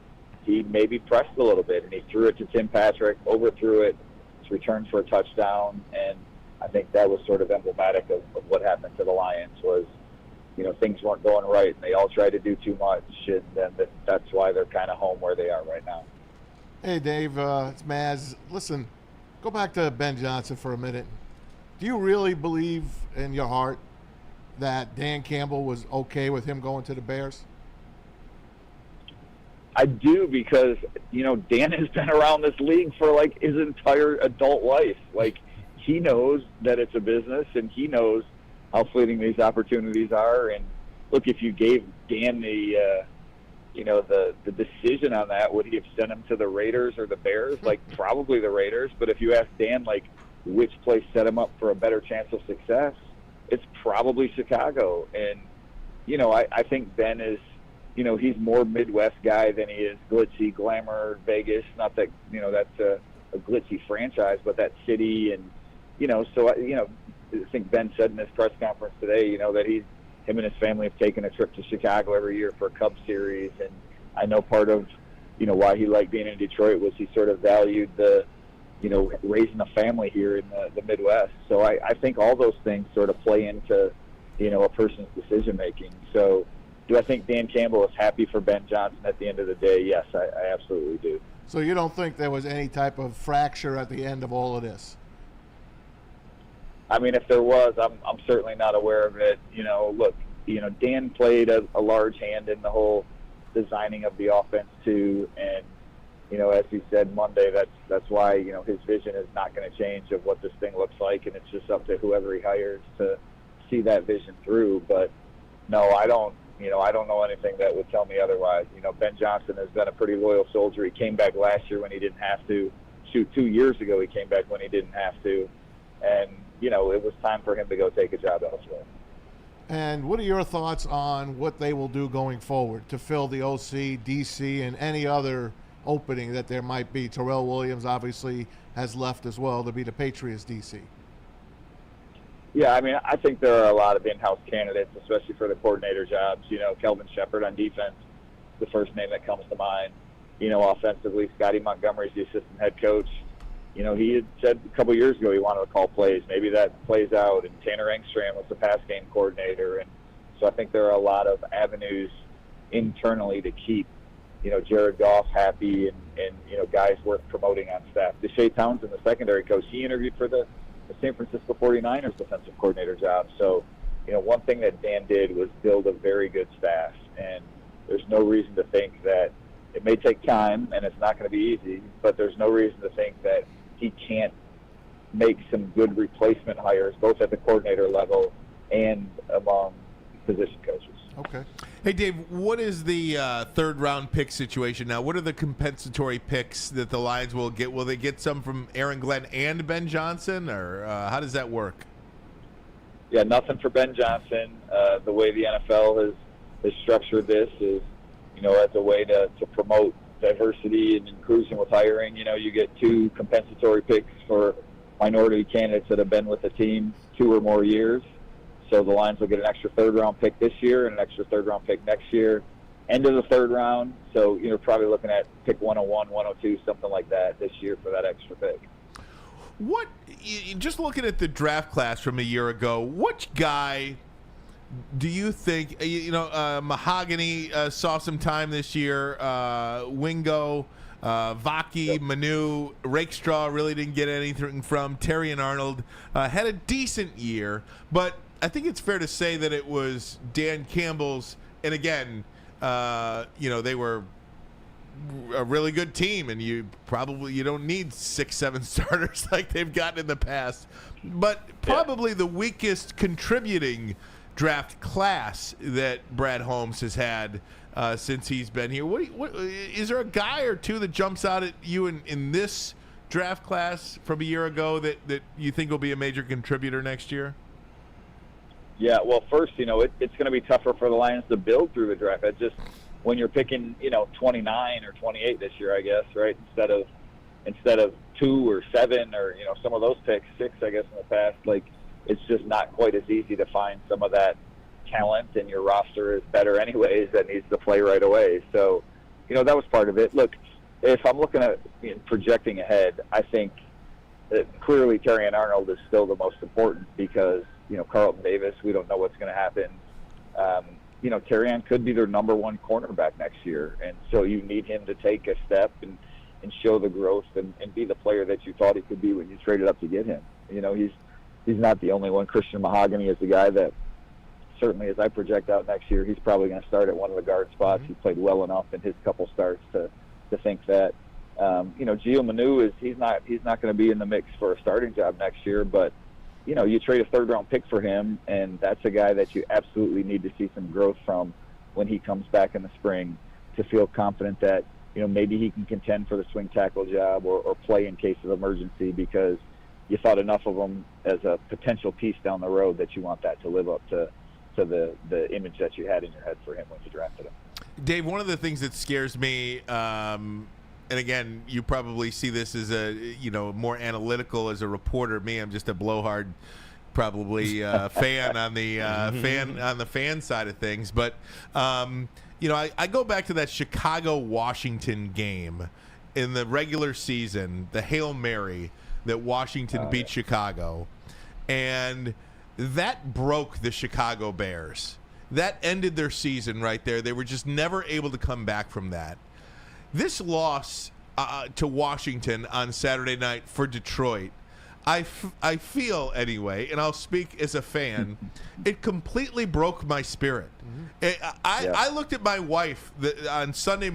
he maybe pressed a little bit, and he threw it to Tim Patrick, overthrew it, it's returned for a touchdown, and I think that was sort of emblematic of what happened to the Lions was, things weren't going right, and they all tried to do too much, and then that's why they're kind of home where they are right now. Hey, Dave, it's Maz. Listen, go back to Ben Johnson for a minute. Do you really believe in your heart that Dan Campbell was okay with him going to the Bears? I do, because, Dan has been around this league for, like, his entire adult life. Like, he knows that it's a business, and he knows how fleeting these opportunities are. And, look, if you gave Dan the the decision on that, would he have sent him to the Raiders or the Bears? Like, probably the Raiders. But if you ask Dan, like, which place set him up for a better chance of success, it's probably Chicago. And, I think Ben is, he's more Midwest guy than he is glitzy, glamour, Vegas. Not that, that's a glitzy franchise, but that city. And, so, I think Ben said in his press conference today, that him and his family have taken a trip to Chicago every year for a Cubs series. And I know part of, why he liked being in Detroit was he sort of valued the, raising a family here in the Midwest. So I think all those things sort of play into, a person's decision-making. So do I think Dan Campbell is happy for Ben Johnson at the end of the day? Yes, I absolutely do. So you don't think there was any type of fracture at the end of all of this? I mean, if there was, I'm certainly not aware of it. Look, Dan played a large hand in the whole designing of the offense too, and as he said Monday, that's why his vision is not going to change of what this thing looks like, and it's just up to whoever he hires to see that vision through. But no, I don't know anything that would tell me otherwise. Ben Johnson has been a pretty loyal soldier. He came back last year when he didn't have to. Shoot, 2 years ago he came back when he didn't have to, and it was time for him to go take a job elsewhere. And what are your thoughts on what they will do going forward to fill the OC, DC, and any other opening that there might be? Terrell Williams obviously has left as well to be the Patriots DC. Yeah, I mean, I think there are a lot of in-house candidates, especially for the coordinator jobs. Kelvin Shepard on defense, the first name that comes to mind. Offensively, Scotty Montgomery's the assistant head coach. He had said a couple years ago he wanted to call plays. Maybe that plays out. And Tanner Engstrand was the pass game coordinator. And so I think there are a lot of avenues internally to keep, Jared Goff happy and guys worth promoting on staff. Deshae Townsend, the secondary coach, he interviewed for the San Francisco 49ers defensive coordinator job. So, one thing that Dan did was build a very good staff. And there's no reason to think that it may take time and it's not going to be easy, but there's no reason to think that he can't make some good replacement hires, both at the coordinator level and among position coaches. Okay. Hey, Dave, what is the third-round pick situation now? What are the compensatory picks that the Lions will get? Will they get some from Aaron Glenn and Ben Johnson, or how does that work? Yeah, nothing for Ben Johnson. The way the NFL has structured this is, as a way to promote diversity and inclusion with hiring. You get 2 compensatory picks for minority candidates that have been with the team 2 or more years. So the Lions will get an extra third-round pick this year and an extra third-round pick next year. End of the third round, so you're probably looking at pick 101, 102, something like that this year for that extra pick. What, just looking at the draft class from a year ago, which guy do you think, Mahogany saw some time this year, Wingo, Vaki, Manu, Rakestraw really didn't get anything from, Terry and Arnold had a decent year, but I think it's fair to say that it was Dan Campbell's, and again, they were a really good team, and you don't need 6-7 starters like they've gotten in the past, but probably the weakest contributing draft class that Brad Holmes has had since he's been here. What is there a guy or two that jumps out at you in this draft class from a year ago that you think will be a major contributor next year? Yeah, well, first, it's going to be tougher for the Lions to build through the draft. It just, when you're picking, 29 or 28 this year, I guess, right? Instead of 2 or 7 or, some of those picks, 6, I guess, in the past, like, it's just not quite as easy to find some of that talent, and your roster is better anyways that needs to play right away. So, that was part of it. Look, if I'm looking at projecting ahead, I think that clearly Terry and Arnold is still the most important because, Carlton Davis, we don't know what's going to happen. Terrion could be their number 1 cornerback next year, and so you need him to take a step and show the growth and be the player that you thought he could be when you traded up to get him. He's not the only one. Christian Mahogany is the guy that certainly, as I project out next year, he's probably going to start at one of the guard spots. He played well enough in his couple starts to think that. Gio Manu he's not going to be in the mix for a starting job next year, but you trade a third-round pick for him, and that's a guy that you absolutely need to see some growth from when he comes back in the spring. to feel confident that, maybe he can contend for the swing tackle job or play in case of emergency because you thought enough of him as a potential piece down the road that you want that to live up to the image that you had in your head for him when you drafted him. Dave, one of the things that scares me, and again, you probably see this as more analytical as a reporter. Me, I'm just a blowhard, probably fan on the fan side of things. But I go back to that Chicago-Washington game in the regular season, the Hail Mary that Washington beat Chicago, and that broke the Chicago Bears. That ended their season right there. They were just never able to come back from that. This loss to Washington on Saturday night for Detroit, I feel anyway, and I'll speak as a fan, it completely broke my spirit. I looked at my wife on Sunday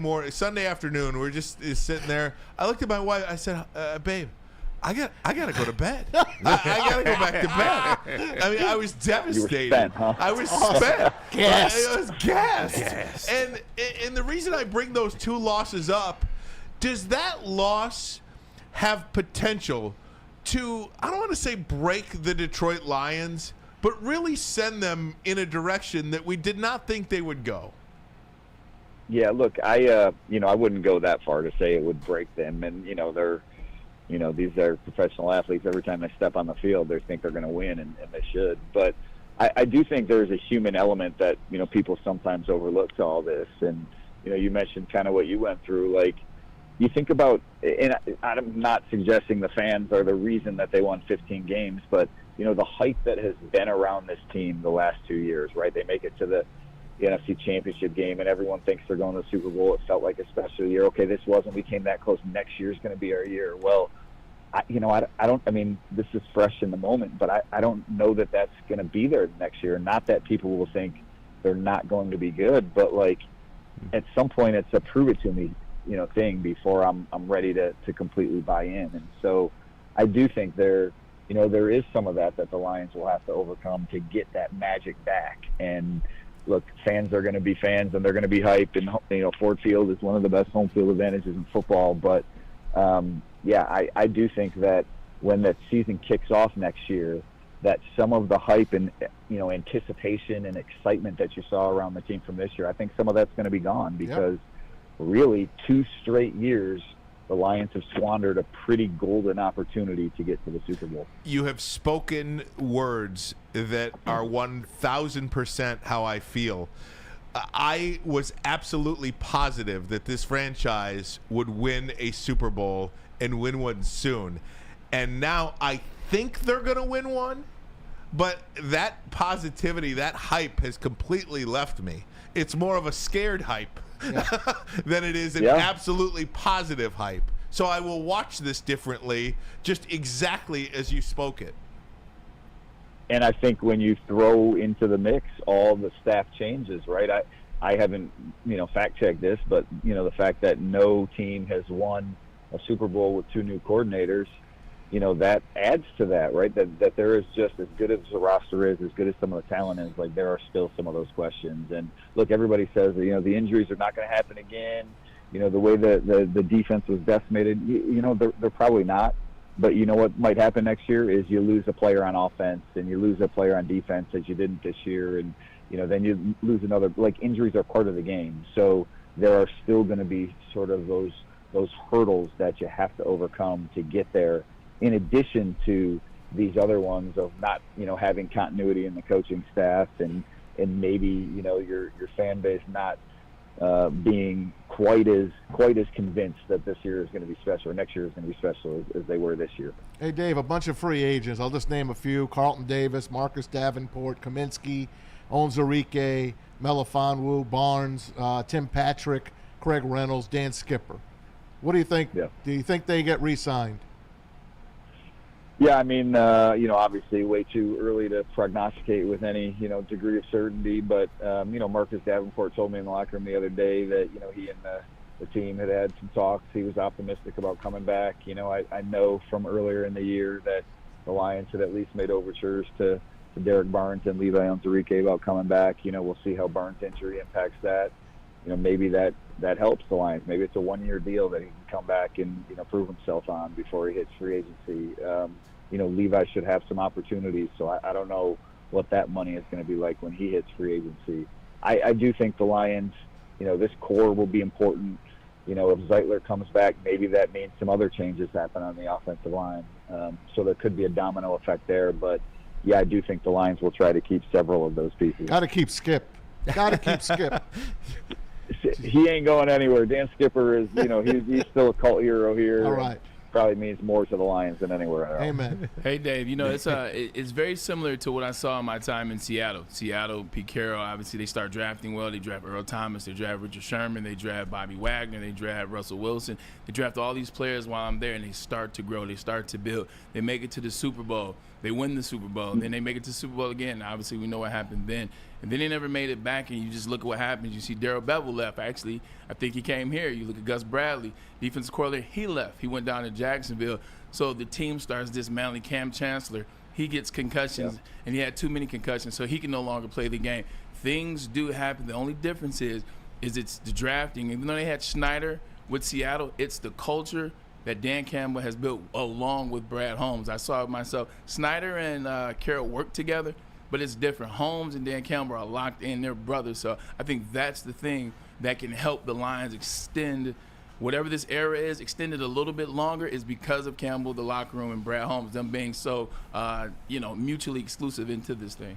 afternoon. We're just sitting there. I looked at my wife. I said, "Babe, I gotta go to bed. I gotta go back to bed." I mean, I was devastated. You were spent, huh? I was spent. Gassed. I was gassed. And the reason I bring those two losses up, does that loss have potential to, I don't want to say break the Detroit Lions, but really send them in a direction that we did not think they would go? Yeah, look, I wouldn't go that far to say it would break them, and these are professional athletes. Every time they step on the field, they think they're going to win, and they should. But I do think there's a human element that, people sometimes overlook to all this. And, you mentioned kind of what you went through. Like, you think about, and I'm not suggesting the fans are the reason that they won 15 games, but, the hype that has been around this team the last 2 years, right? They make it to the NFC Championship game, and everyone thinks they're going to the Super Bowl. It felt like a special year. Okay, this wasn't. We came that close. Next year's going to be our year. Well, this is fresh in the moment, but I don't know that that's going to be there next year. Not that people will think they're not going to be good, but like at some point it's a prove it to me, thing before I'm ready to completely buy in. And so I do think there is some of that the Lions will have to overcome to get that magic back. And look, fans are going to be fans and they're going to be hyped, and Ford Field is one of the best home field advantages in football, but I do think that when that season kicks off next year, that some of the hype and anticipation and excitement that you saw around the team from this year, I think some of that's going to be gone because really 2 straight years the Lions have squandered a pretty golden opportunity to get to the Super Bowl. You have spoken words that are 1,000% how I feel. I was absolutely positive that this franchise would win a Super Bowl and win one soon. And now I think they're going to win one, but that positivity, that hype has completely left me. It's more of a scared hype than it is an absolutely positive hype. So I will watch this differently, just exactly as you spoke it. And I think when you throw into the mix all the staff changes, right? I haven't, fact-checked this, but, the fact that no team has won a Super Bowl with 2 new coordinators, that adds to that, right? That there is just as good as the roster is, as good as some of the talent is, like there are still some of those questions. And look, everybody says that, the injuries are not going to happen again. The way the defense was decimated, they're probably not. But what might happen next year is you lose a player on offense and you lose a player on defense as you didn't this year. And, then you lose another, like injuries are part of the game. So there are still going to be sort of those hurdles that you have to overcome to get there, in addition to these other ones of not, having continuity in the coaching staff and maybe, your fan base not being quite as convinced that this year is going to be special or next year is going to be special as they were this year. Hey, Dave, a bunch of free agents. I'll just name a few: Carlton Davis, Marcus Davenport, Kaminsky, Onwuzurike, Melifonwu, Barnes, Tim Patrick, Craig Reynolds, Dan Skipper. What do you think? Yeah. Do you think they get re-signed? Yeah, I mean, obviously way too early to prognosticate with any, degree of certainty. But, Marcus Davenport told me in the locker room the other day that, he and the team had some talks. He was optimistic about coming back. I know from earlier in the year that the Lions had at least made overtures to Derek Barnes and Levi Onwuzurike about coming back. We'll see how Barnes' injury impacts that. maybe that helps the Lions. Maybe it's a 1-year deal that he can come back and prove himself on before he hits free agency. Levi should have some opportunities, so I don't know what that money is going to be like when he hits free agency. I do think the Lions, this core will be important. If Zeitler comes back, maybe that means some other changes happen on the offensive line. So there could be a domino effect there. But, yeah, I do think the Lions will try to keep several of those pieces. Got to keep Skip. He ain't going anywhere. Dan Skipper is, he's still a cult hero here. All right. Probably means more to the Lions than anywhere else. Amen. Hey, Dave, it's very similar to what I saw in my time in Seattle. Seattle, Pete Carroll, obviously they start drafting well. They draft Earl Thomas. They draft Richard Sherman. They draft Bobby Wagner. They draft Russell Wilson. They draft all these players while I'm there, and they start to grow. They start to build. They make it to the Super Bowl. They win the Super Bowl. Then they make it to the Super Bowl again. Obviously, we know what happened then. And then they never made it back, and you just look at what happens. You see Darrell Bevel left. Actually, I think he came here. You look at Gus Bradley, defensive coordinator, he left. He went down to Jacksonville. So the team starts dismantling. Cam Chancellor, he gets concussions, and he had too many concussions, so he can no longer play the game. Things do happen. The only difference is it's the drafting. Even though they had Schneider with Seattle, it's the culture that Dan Campbell has built along with Brad Holmes. I saw it myself. Snyder and Carroll work together, but it's different. Holmes and Dan Campbell are locked in. They're brothers. So I think that's the thing that can help the Lions extend whatever this era is, extend it a little bit longer, is because of Campbell, the locker room, and Brad Holmes, them being so, mutually exclusive into this thing.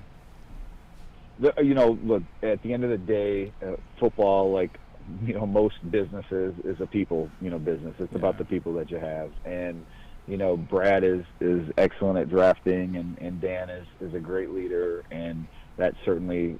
Look, at the end of the day, football, like, most businesses is a people, business. It's about the people that you have. And, Brad is excellent at drafting, and Dan is a great leader, and that certainly,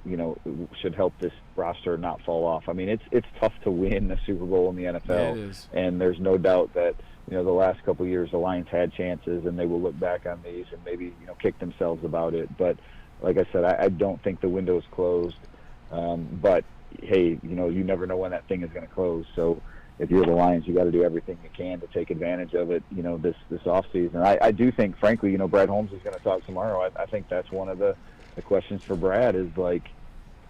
should help this roster not fall off. I mean, it's tough to win a Super Bowl in the NFL. Yeah, it is. And there's no doubt that, the last couple of years the Lions had chances, and they will look back on these and maybe, kick themselves about it. But like I said, I don't think the window's closed. But hey, you never know when that thing is going to close. So if you're the Lions, you got to do everything you can to take advantage of it, this offseason. I do think, frankly, Brad Holmes is going to talk tomorrow. I think that's one of the questions for Brad is, like,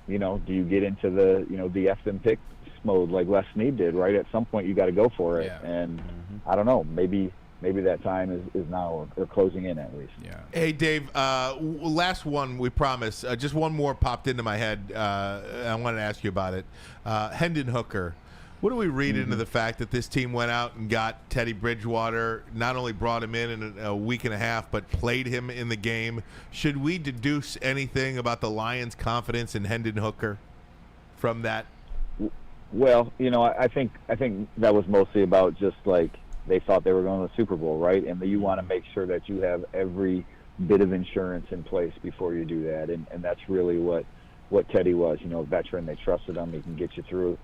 do you get into the F them pick mode like Les Snead did, right? At some point you got to go for it. Yeah. And I don't know, maybe that time is now or closing in at least. Yeah. Hey, Dave, last one, we promise. Just one more popped into my head. I wanted to ask you about it. Hendon Hooker. What do we read into the fact that this team went out and got Teddy Bridgewater, not only brought him in a week and a half, but played him in the game? Should we deduce anything about the Lions' confidence in Hendon Hooker from that? Well, I think that was mostly about just like they thought they were going to the Super Bowl, right? And you want to make sure that you have every bit of insurance in place before you do that. And that's really what Teddy was, a veteran. They trusted him. He can get you through,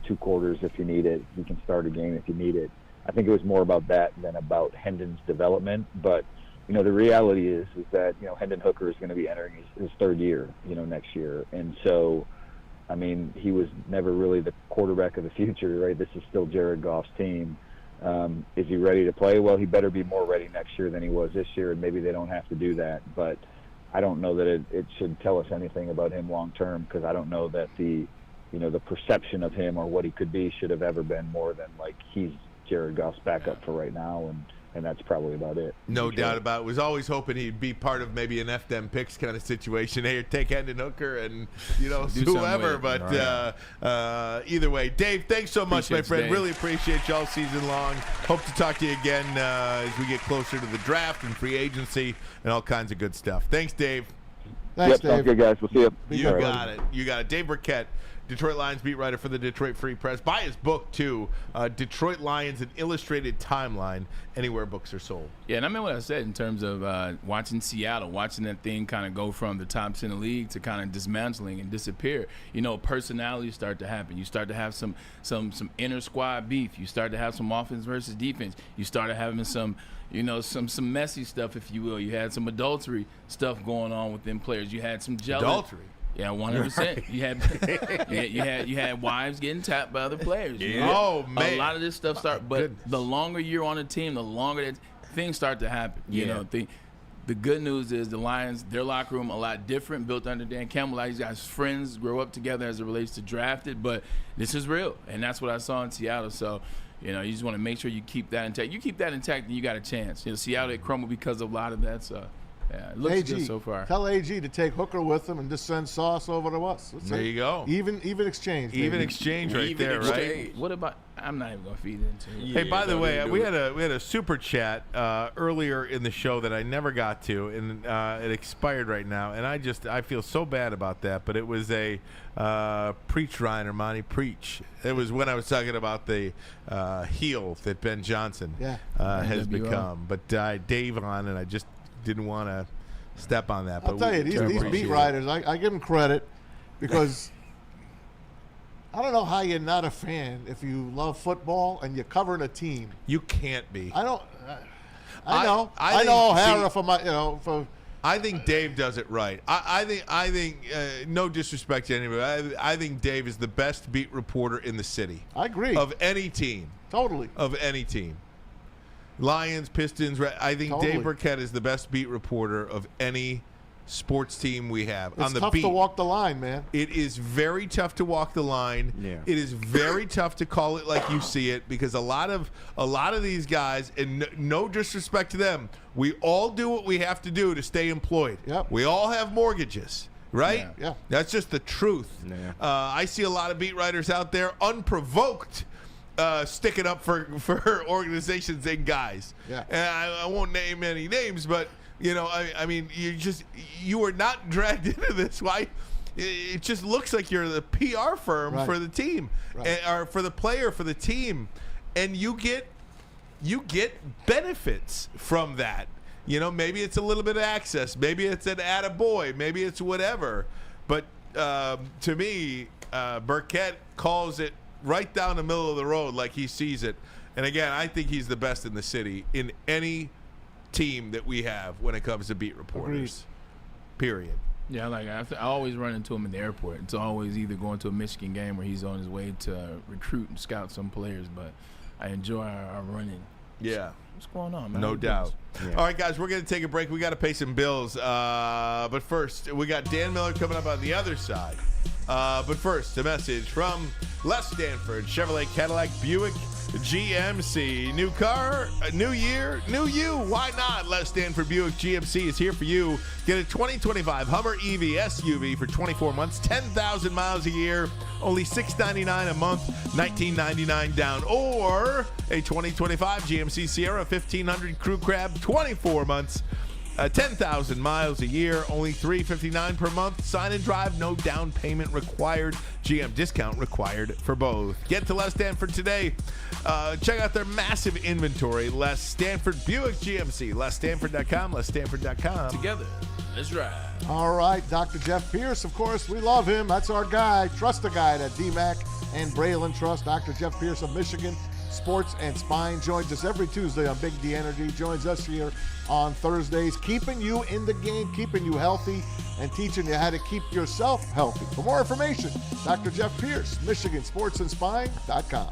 2 quarters if you need it. He can start a game if you need it. I think it was more about that than about Hendon's development. But, the reality is that, Hendon Hooker is going to be entering his 3rd year, next year. And so, I mean, he was never really the quarterback of the future, right? This is still Jared Goff's team. Is he ready to play? Well, he better be more ready next year than he was this year, and maybe they don't have to do that. But I don't know that it should tell us anything about him long term, because I don't know that the perception of him or what he could be should have ever been more than like he's Jared Goff's backup for right now, and that's probably about it. No doubt about it. Was always hoping he'd be part of maybe an F them picks kind of situation. Hey, take Hendon Hooker and whoever. But either way, Dave, thanks so much, my friend. Really appreciate you all season long. Hope to talk to you again as we get closer to the draft and free agency and all kinds of good stuff. Thanks, Dave. Thanks, Dave. Sounds good, guys. We'll see you. You got it. You got it. Dave Birkett, Detroit Lions beat writer for the Detroit Free Press. Buy his book, too, Detroit Lions, an illustrated timeline, anywhere books are sold. Yeah, and I mean what I said in terms of watching Seattle, watching that thing kind of go from the top 10 of the league to kind of dismantling and disappear. Personalities start to happen. You start to have some inner squad beef. You start to have some offense versus defense. You start to having some messy stuff, if you will. You had some adultery stuff going on with them players. You had some jealousy. Adultery? Yeah, 100%. Right. You had wives getting tapped by other players. Yeah. Oh, man. A lot of this stuff the longer you're on a team, the longer that things start to happen. The good news is the Lions, their locker room a lot different, built under Dan Campbell. These guys' friends grow up together as it relates to drafted, but this is real, and that's what I saw in Seattle. So, you just want to make sure you keep that intact. You keep that intact, and you got a chance. Seattle, it crumbled because of a lot of that. So, yeah, it looks good so far. Tell AG to take Hooker with him and just send Sauce over to us. There you go. Even exchange. Even exchange right there, right? What about? I'm not even gonna feed into it. Hey, by the way, we had a super chat earlier in the show that I never got to, and it expired right now, and I feel so bad about that. But it was a preach, Ryan Ermanni, preach. It was when I was talking about the heel that Ben Johnson has become. But Dave on, and I just didn't want to step on that. I'll tell you, these beat writers, I give them credit because. I don't know how you're not a fan if you love football and you're covering a team. You can't be. I know. I know O'Hara for my, for. I think Dave does it right. I think no disrespect to anybody. I think Dave is the best beat reporter in the city. I agree. Of any team. Totally. Of any team. Lions, Pistons. I think Dave Birkett is the best beat reporter of any sports team we have on the beat. It's tough to walk the line, man. It is very tough to walk the line. Yeah. It is very tough to call it like you see it because a lot of these guys, and no disrespect to them, we all do what we have to do to stay employed. Yep. We all have mortgages, right? Yeah. That's just the truth. Yeah. I see a lot of beat writers out there unprovoked sticking up for organizations and guys. Yeah. And I won't name any names, but I mean, you are not dragged into this. Why? It just looks like you're the PR firm for the team, or for the player, for the team, and you get benefits from that. Maybe it's a little bit of access, maybe it's an attaboy, maybe it's whatever. But to me, Birkett calls it right down the middle of the road, like he sees it. And again, I think he's the best in the city in any team that we have when it comes to beat reporters. Period. Yeah, I always run into him in the airport. It's always either going to a Michigan game or he's on his way to recruit and scout some players. But I enjoy our running. Yeah. What's going on, man? No doubt. Yeah. All right, guys, we're going to take a break. We got to pay some bills. But first, we got Dan Miller coming up on the other side. But first, a message from Les Stanford Chevrolet Cadillac Buick GMC. New car, new year, new you. Why not? Les Stanford Buick GMC is here for you. Get a 2025 Hummer EV SUV for 24 months, 10,000 miles a year, only $699 a month, $1999 down. Or a 2025 GMC Sierra 1500 Crew Cab, 24 months, 10,000 miles a year, only $359 per month. Sign and drive, no down payment required. GM discount required for both. Get to Les Stanford today. Check out their massive inventory. Les Stanford Buick GMC. LesStanford.com. LesStanford.com. Together, let's ride. All right, Dr. Jeff Pierce, of course, we love him. That's our guy. Trust the guy at DMAC and Braylon Trust. Dr. Jeff Pierce of Michigan Sports and Spine joins us every Tuesday on Big D Energy. Joins us here on Thursdays, keeping you in the game, keeping you healthy, and teaching you how to keep yourself healthy. For more information, Dr. Jeff Pierce, MichiganSportsAndSpine.com.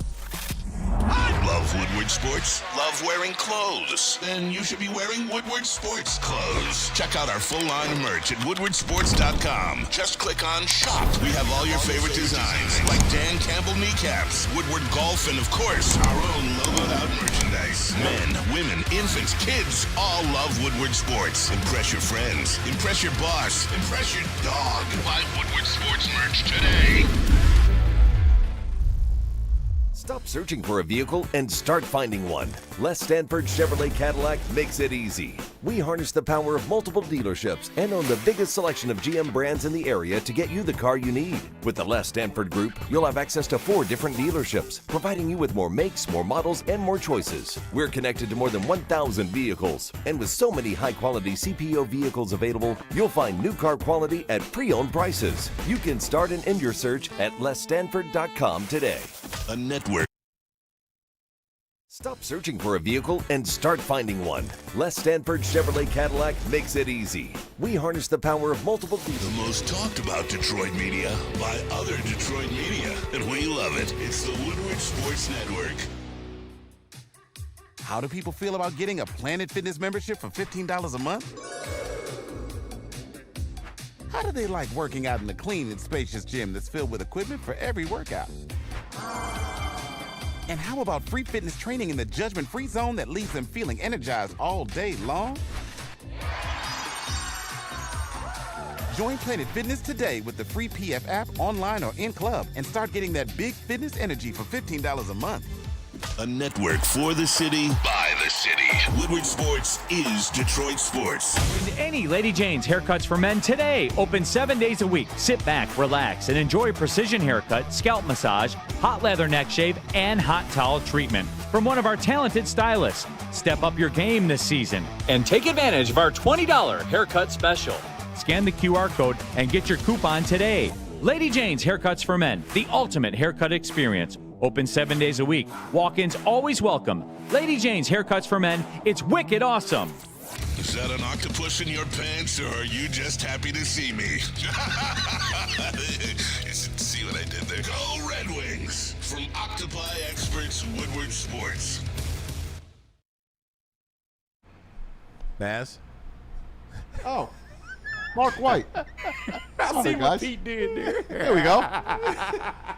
Love Woodward Sports? Love wearing clothes? Then you should be wearing Woodward Sports clothes. Check out our full line of merch at woodwardsports.com. Just click on Shop. We have all your favorite designs, like Dan Campbell kneecaps, Woodward Golf, and of course, our own logoed out merchandise. Men, women, infants, kids, all love Woodward Sports. Impress your friends. Impress your boss. Impress your dog. Buy Woodward Sports merch today. Stop searching for a vehicle and start finding one. Les Stanford Chevrolet Cadillac makes it easy. We harness the power of multiple dealerships and own the biggest selection of GM brands in the area to get you the car you need. With the Les Stanford Group, you'll have access to 4 different dealerships, providing you with more makes, more models, and more choices. We're connected to more than 1,000 vehicles. And with so many high-quality CPO vehicles available, you'll find new car quality at pre-owned prices. You can start and end your search at lesstanford.com today. A network. Stop searching for a vehicle and start finding one. Les Stanford Chevrolet Cadillac makes it easy. We harness the power of multiple The dealers. most talked about Detroit media by other Detroit media, and we love it. It's the Woodward Sports Network. How do people feel about getting a Planet Fitness membership for $15 a month? How do they like working out in a clean and spacious gym that's filled with equipment for every workout? And how about free fitness training in the judgment-free zone that leaves them feeling energized all day long? Join Planet Fitness today with the free PF app online or in club and start getting that big fitness energy for $15 a month. A network for the city, by the city. Woodward Sports is Detroit Sports. Any Lady Jane's Haircuts for Men today. Open 7 days a week. Sit back, relax, and enjoy precision haircut, scalp massage, hot leather neck shave, and hot towel treatment from one of our talented stylists. Step up your game this season and take advantage of our $20 haircut special. Scan the QR code and get your coupon today. Lady Jane's Haircuts for Men, the ultimate haircut experience. Open 7 days a week. Walk-ins always welcome. Lady Jane's Haircuts for Men. It's wicked awesome. Is that an octopus in your pants, or are you just happy to see me? See what I did there? Go Red Wings! From Octopi Experts, Woodward Sports. Maz? Oh, Mark White. See guys. what Pete did there. There we go.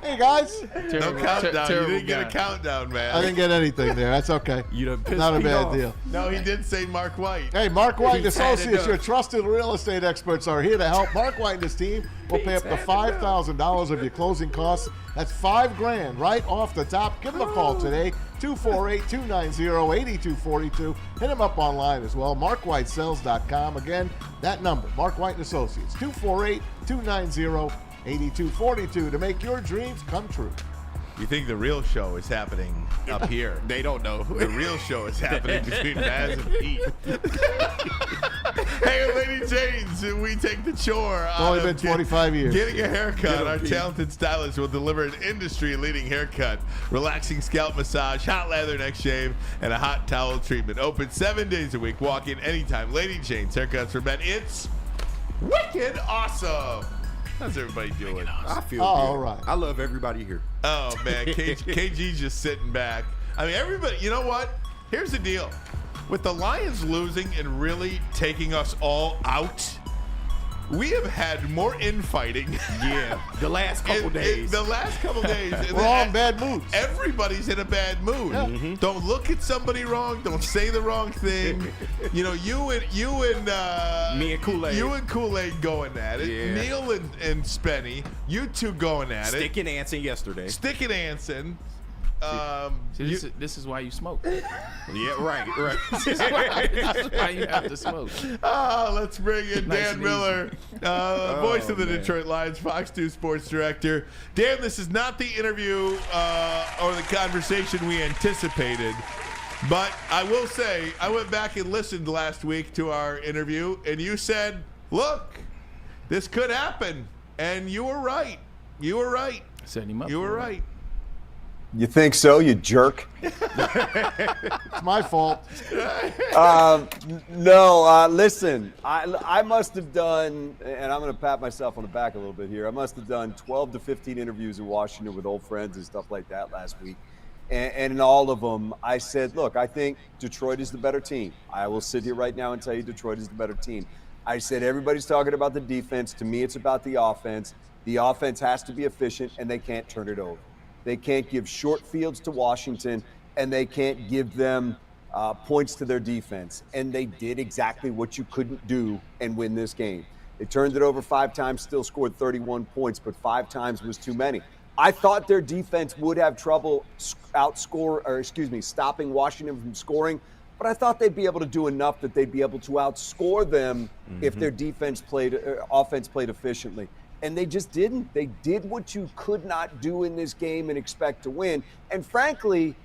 Hey, guys. No countdown. You didn't get a countdown, man. I didn't get anything there. That's okay. You done pissed Not a Pete bad off. deal. No, he did say Mark White. Hey, Mark White and Pete's had it Associates, up. your trusted real estate experts, are here to help. Mark White and his team will pay up to $5,000 of your closing costs. That's $5,000 right off the top. Give them a call today, 248-290-8242. Hit him up online as well, markwhitesells.com. Again, that number, Mark White and Associates, 248-290-8242 to make your dreams come true. You think the real show is happening up here? They don't know. The real show is happening between Maz and Pete. Hey, Lady Jane's, we take the chore. It's only been 25 years. Getting a haircut. Our talented stylist will deliver an industry-leading haircut, relaxing scalp massage, hot leather neck shave, and a hot towel treatment. Open 7 days a week. Walk in anytime. Lady Jane's Haircuts for Men. It's wicked awesome. How's everybody doing? I feel Oh, good. all right. I love everybody here. Oh, man. KG's just sitting back. I mean, everybody, you know what? Here's the deal. With the Lions losing and really taking us all out, we have had more infighting. Yeah, the last couple days. The last couple days. We're all in bad moods. Everybody's in a bad mood. Yeah. Don't look at somebody wrong. Don't say the wrong thing. You know, you and Me and Kool-Aid. You and Kool-Aid going at it. Yeah. Neil and Spenny, you two going at it. Stick and Anson yesterday. Stick and Anson. See, this is why you smoke. Yeah, right. This is why you have to smoke. Let's bring in Nice Dan and Miller, voice of the man. Detroit Lions, Fox 2 sports director. Dan, this is not the interview or the conversation we anticipated, but I will say I went back and listened last week to our interview, and you said, look, this could happen, and you were right. You were right. Setting him up. You were for it. right. You think so, you jerk? It's my fault. No, listen, I must have done, and I'm going to pat myself on the back a little bit here. I must have done 12 to 15 interviews in Washington with old friends and stuff like that last week. And in all of them, I said, look, I think Detroit is the better team. I will sit here right now and tell you Detroit is the better team. I said, everybody's talking about the defense. To me, it's about the offense. The offense has to be efficient, and they can't turn it over. They can't give short fields to Washington, and they can't give them points to their defense. And they did exactly what you couldn't do and win this game. They turned it over 5 times, still scored 31 points, but 5 times was too many. I thought their defense would have trouble stopping Washington from scoring, but I thought they'd be able to do enough that they'd be able to outscore them if their offense played efficiently. And they just didn't. They did what you could not do in this game and expect to win. And frankly,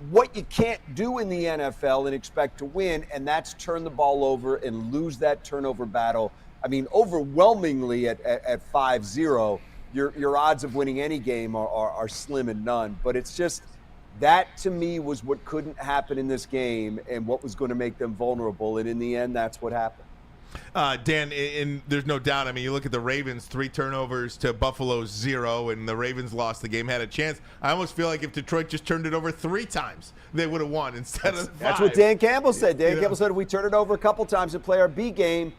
what you can't do in the NFL and expect to win, and that's turn the ball over and lose that turnover battle. I mean, overwhelmingly at 5-0, your odds of winning any game are slim and none. But it's just that, to me, was what couldn't happen in this game and what was going to make them vulnerable. And in the end, that's what happened. Dan, and there's no doubt. I mean, you look at the Ravens, 3 turnovers to Buffalo's 0, and the Ravens lost the game, had a chance. I almost feel like if Detroit just turned it over 3 times, they would have won instead of 5. That's what Dan Campbell said. Dan Campbell said if we turn it over a couple times and play our B game,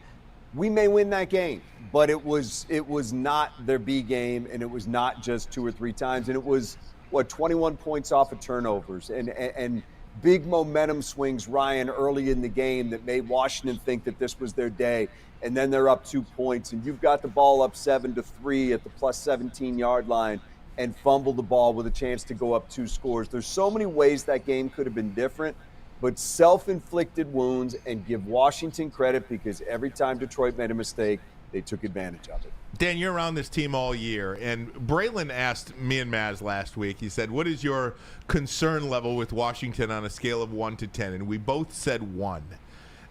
we may win that game. But it was not their B game, and it was not just 2 or 3 times. And it was, 21 points off of turnovers. And big momentum swings, Ryan, early in the game that made Washington think that this was their day. And then they're up 2 points, and you've got the ball up 7-3 at the plus 17-yard line and fumble the ball with a chance to go up 2 scores. There's so many ways that game could have been different, but self-inflicted wounds, and give Washington credit because every time Detroit made a mistake, they took advantage of it. Dan, you're around this team all year, and Braylon asked me and Maz last week, he said, what is your concern level with Washington on a scale of 1 to 10? And we both said 1.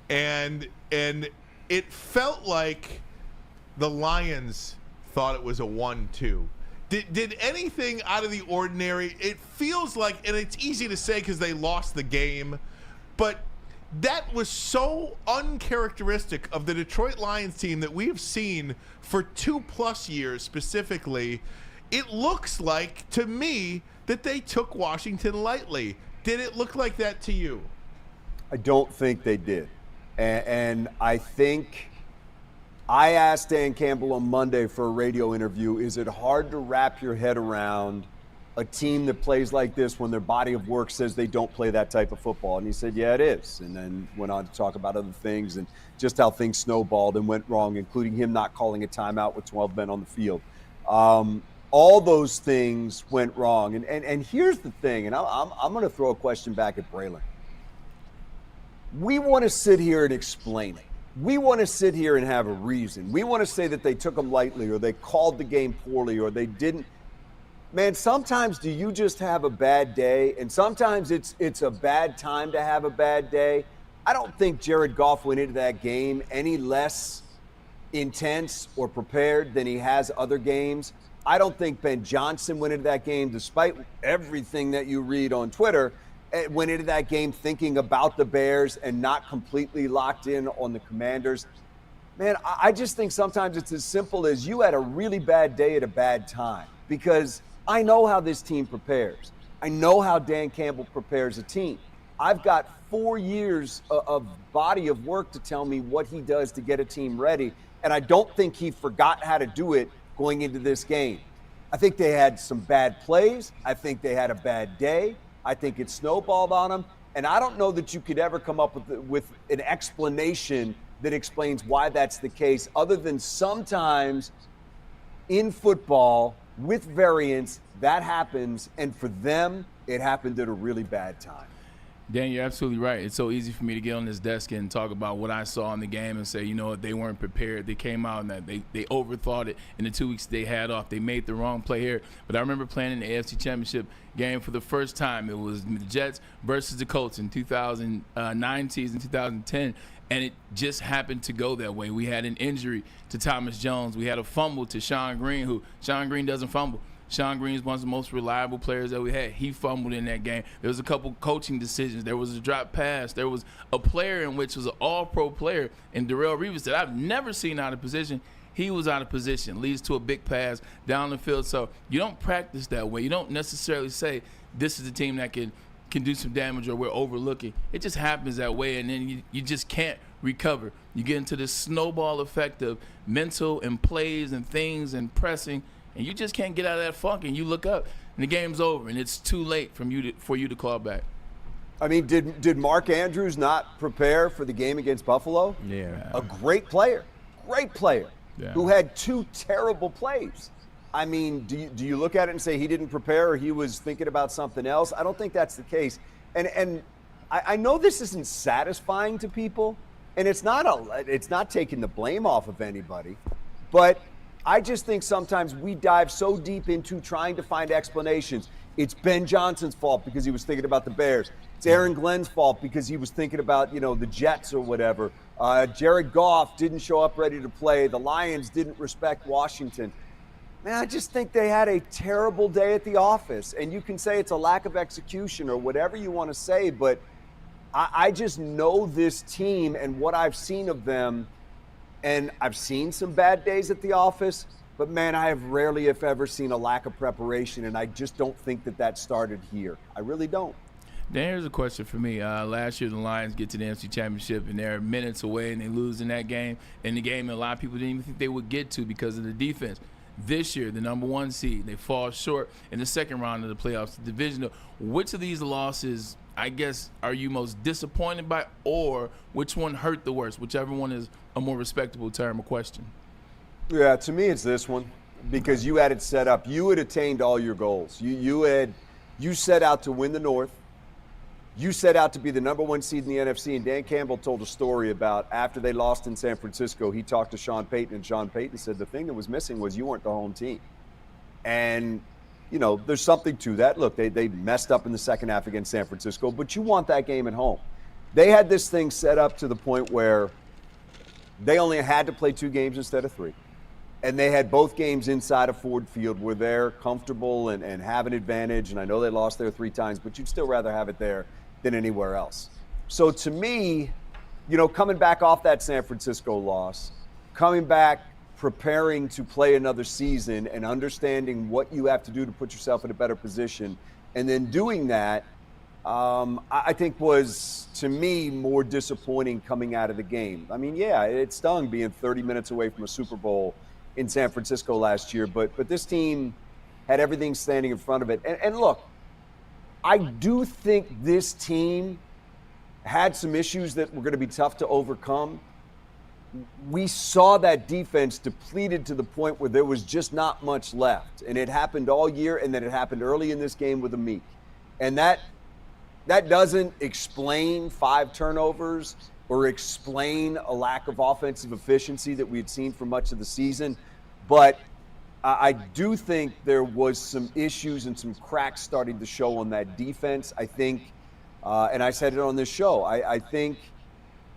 And it felt like the Lions thought it was a 1-2. Did anything out of the ordinary? It feels like, and it's easy to say because they lost the game, but that was so uncharacteristic of the Detroit Lions team that we've seen for 2+ years specifically. It looks like, to me, that they took Washington lightly. Did it look like that to you? I don't think they did. And I think I asked Dan Campbell on Monday for a radio interview, is it hard to wrap your head around a team that plays like this when their body of work says they don't play that type of football? And he said, yeah, it is. And then went on to talk about other things and just how things snowballed and went wrong, including him not calling a timeout with 12 men on the field. All those things went wrong. And here's the thing, and I'm going to throw a question back at Braylon. We want to sit here and explain it. We want to sit here and have a reason. We want to say that they took them lightly or they called the game poorly or they didn't. Man, sometimes do you just have a bad day? And sometimes it's a bad time to have a bad day. I don't think Jared Goff went into that game any less intense or prepared than he has other games. I don't think Ben Johnson went into that game, despite everything that you read on Twitter, went into that game thinking about the Bears and not completely locked in on the Commanders. Man, I just think sometimes it's as simple as you had a really bad day at a bad time, because I know how this team prepares. I know how Dan Campbell prepares a team. I've got 4 years of body of work to tell me what he does to get a team ready, and I don't think he forgot how to do it going into this game. I think they had some bad plays. I think they had a bad day. I think it snowballed on them, and I don't know that you could ever come up with an explanation that explains why that's the case, other than sometimes in football, with variance, that happens, and for them, it happened at a really bad time. Dan, you're absolutely right. It's so easy for me to get on this desk and talk about what I saw in the game and say, you know what, they weren't prepared. They came out and that they overthought it in the 2 weeks they had off. They made the wrong play here. But I remember playing in the AFC Championship game for the first time. It was the Jets versus the Colts in 2009 season, 2010. And it just happened to go that way. We had an injury to Thomas Jones. We had a fumble to Sean Green, Sean Green doesn't fumble. Sean Green is one of the most reliable players that we had. He fumbled in that game. There was a couple coaching decisions. There was a drop pass. There was a player in which was an all-pro player in Darrelle Revis that I've never seen out of position. He was out of position. Leads to a big pass down the field. So you don't practice that way. You don't necessarily say this is the team that can do some damage or we're overlooking. It just happens that way, and then you just can't recover. You get into this snowball effect of mental and plays and things and pressing, and you just can't get out of that funk, and you look up, and the game's over, and it's too late for you to call back. I mean, did Mark Andrews not prepare for the game against Buffalo? Yeah. A great player, Yeah. who had 2 terrible plays. I mean, do you look at it and say he didn't prepare or he was thinking about something else? I don't think that's the case. And I know this isn't satisfying to people, and it's not taking the blame off of anybody, but I just think sometimes we dive so deep into trying to find explanations. It's Ben Johnson's fault because he was thinking about the Bears. It's Aaron Glenn's fault because he was thinking about, the Jets or whatever. Jared Goff didn't show up ready to play. The Lions didn't respect Washington. Man, I just think they had a terrible day at the office. And you can say it's a lack of execution or whatever you want to say, but I just know this team and what I've seen of them. And I've seen some bad days at the office, but man, I have rarely, if ever, seen a lack of preparation, and I just don't think that started here. I really don't. Dan, here's a question for me. Last year, the Lions get to the NFC Championship, and they're minutes away, and they lose in that game. In the game, a lot of people didn't even think they would get to because of the defense. This year, the number 1 seed, they fall short in the second round of the playoffs, the divisional. Which of these losses, I guess, are you most disappointed by, or which one hurt the worst? Whichever one is a more respectable term or question. Yeah, to me, it's this one, because you had it set up. You had attained all your goals. You set out to win the North. You set out to be the number 1 seed in the NFC, and Dan Campbell told a story about after they lost in San Francisco, he talked to Sean Payton, and Sean Payton said the thing that was missing was you weren't the home team. And, you know, there's something to that. Look, they messed up in the second half against San Francisco, but you want that game at home. They had this thing set up to the point where they only had to play 2 games instead of 3. And they had both games inside of Ford Field where they're comfortable and have an advantage. And I know they lost there 3 times, but you'd still rather have it there than anywhere else. So to me, you know, coming back off that San Francisco loss, coming back, preparing to play another season and understanding what you have to do to put yourself in a better position, and then doing that, I think was, to me, more disappointing coming out of the game. I mean, yeah, it stung being 30 minutes away from a Super Bowl in San Francisco last year, but this team had everything standing in front of it. And look, I do think this team had some issues that were going to be tough to overcome. We saw that defense depleted to the point where there was just not much left. And it happened all year, and then it happened early in this game with Meek. And that doesn't explain 5 turnovers or explain a lack of offensive efficiency that we had seen for much of the season. But I do think there was some issues and some cracks starting to show on that defense. I think, and I said it on this show, I think,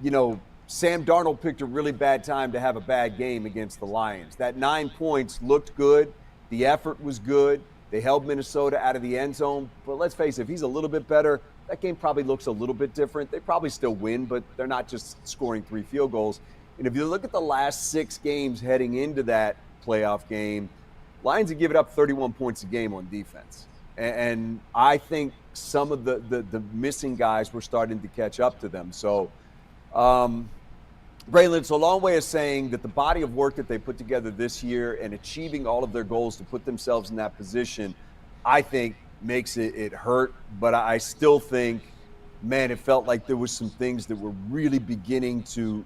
you know, Sam Darnold picked a really bad time to have a bad game against the Lions. That 9 points looked good. The effort was good. They held Minnesota out of the end zone. But let's face it, if he's a little bit better, that game probably looks a little bit different. They probably still win, but they're not just scoring 3 field goals. And if you look at the last 6 games heading into that playoff game, Lions have given up 31 points a game on defense. And I think some of the missing guys were starting to catch up to them. So, Braylon, it's a long way of saying that the body of work that they put together this year and achieving all of their goals to put themselves in that position, I think makes it hurt. But I still think, man, it felt like there was some things that were really beginning to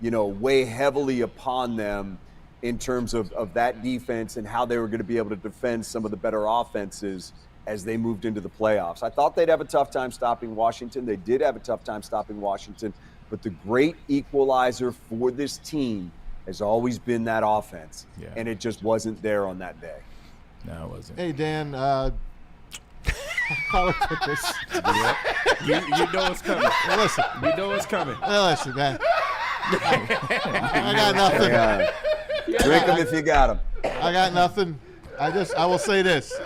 you know, weigh heavily upon them in terms of that defense and how they were going to be able to defend some of the better offenses as they moved into the playoffs. I thought they'd have a tough time stopping Washington. They did have a tough time stopping Washington. But the great equalizer for this team has always been that offense. Yeah. And it just wasn't there on that day. No, it wasn't. Hey, Dan, how about this? You know it's coming. Listen. You know it's coming. Listen, man. I got nothing. Drink them if you got them. I got nothing. I will say this.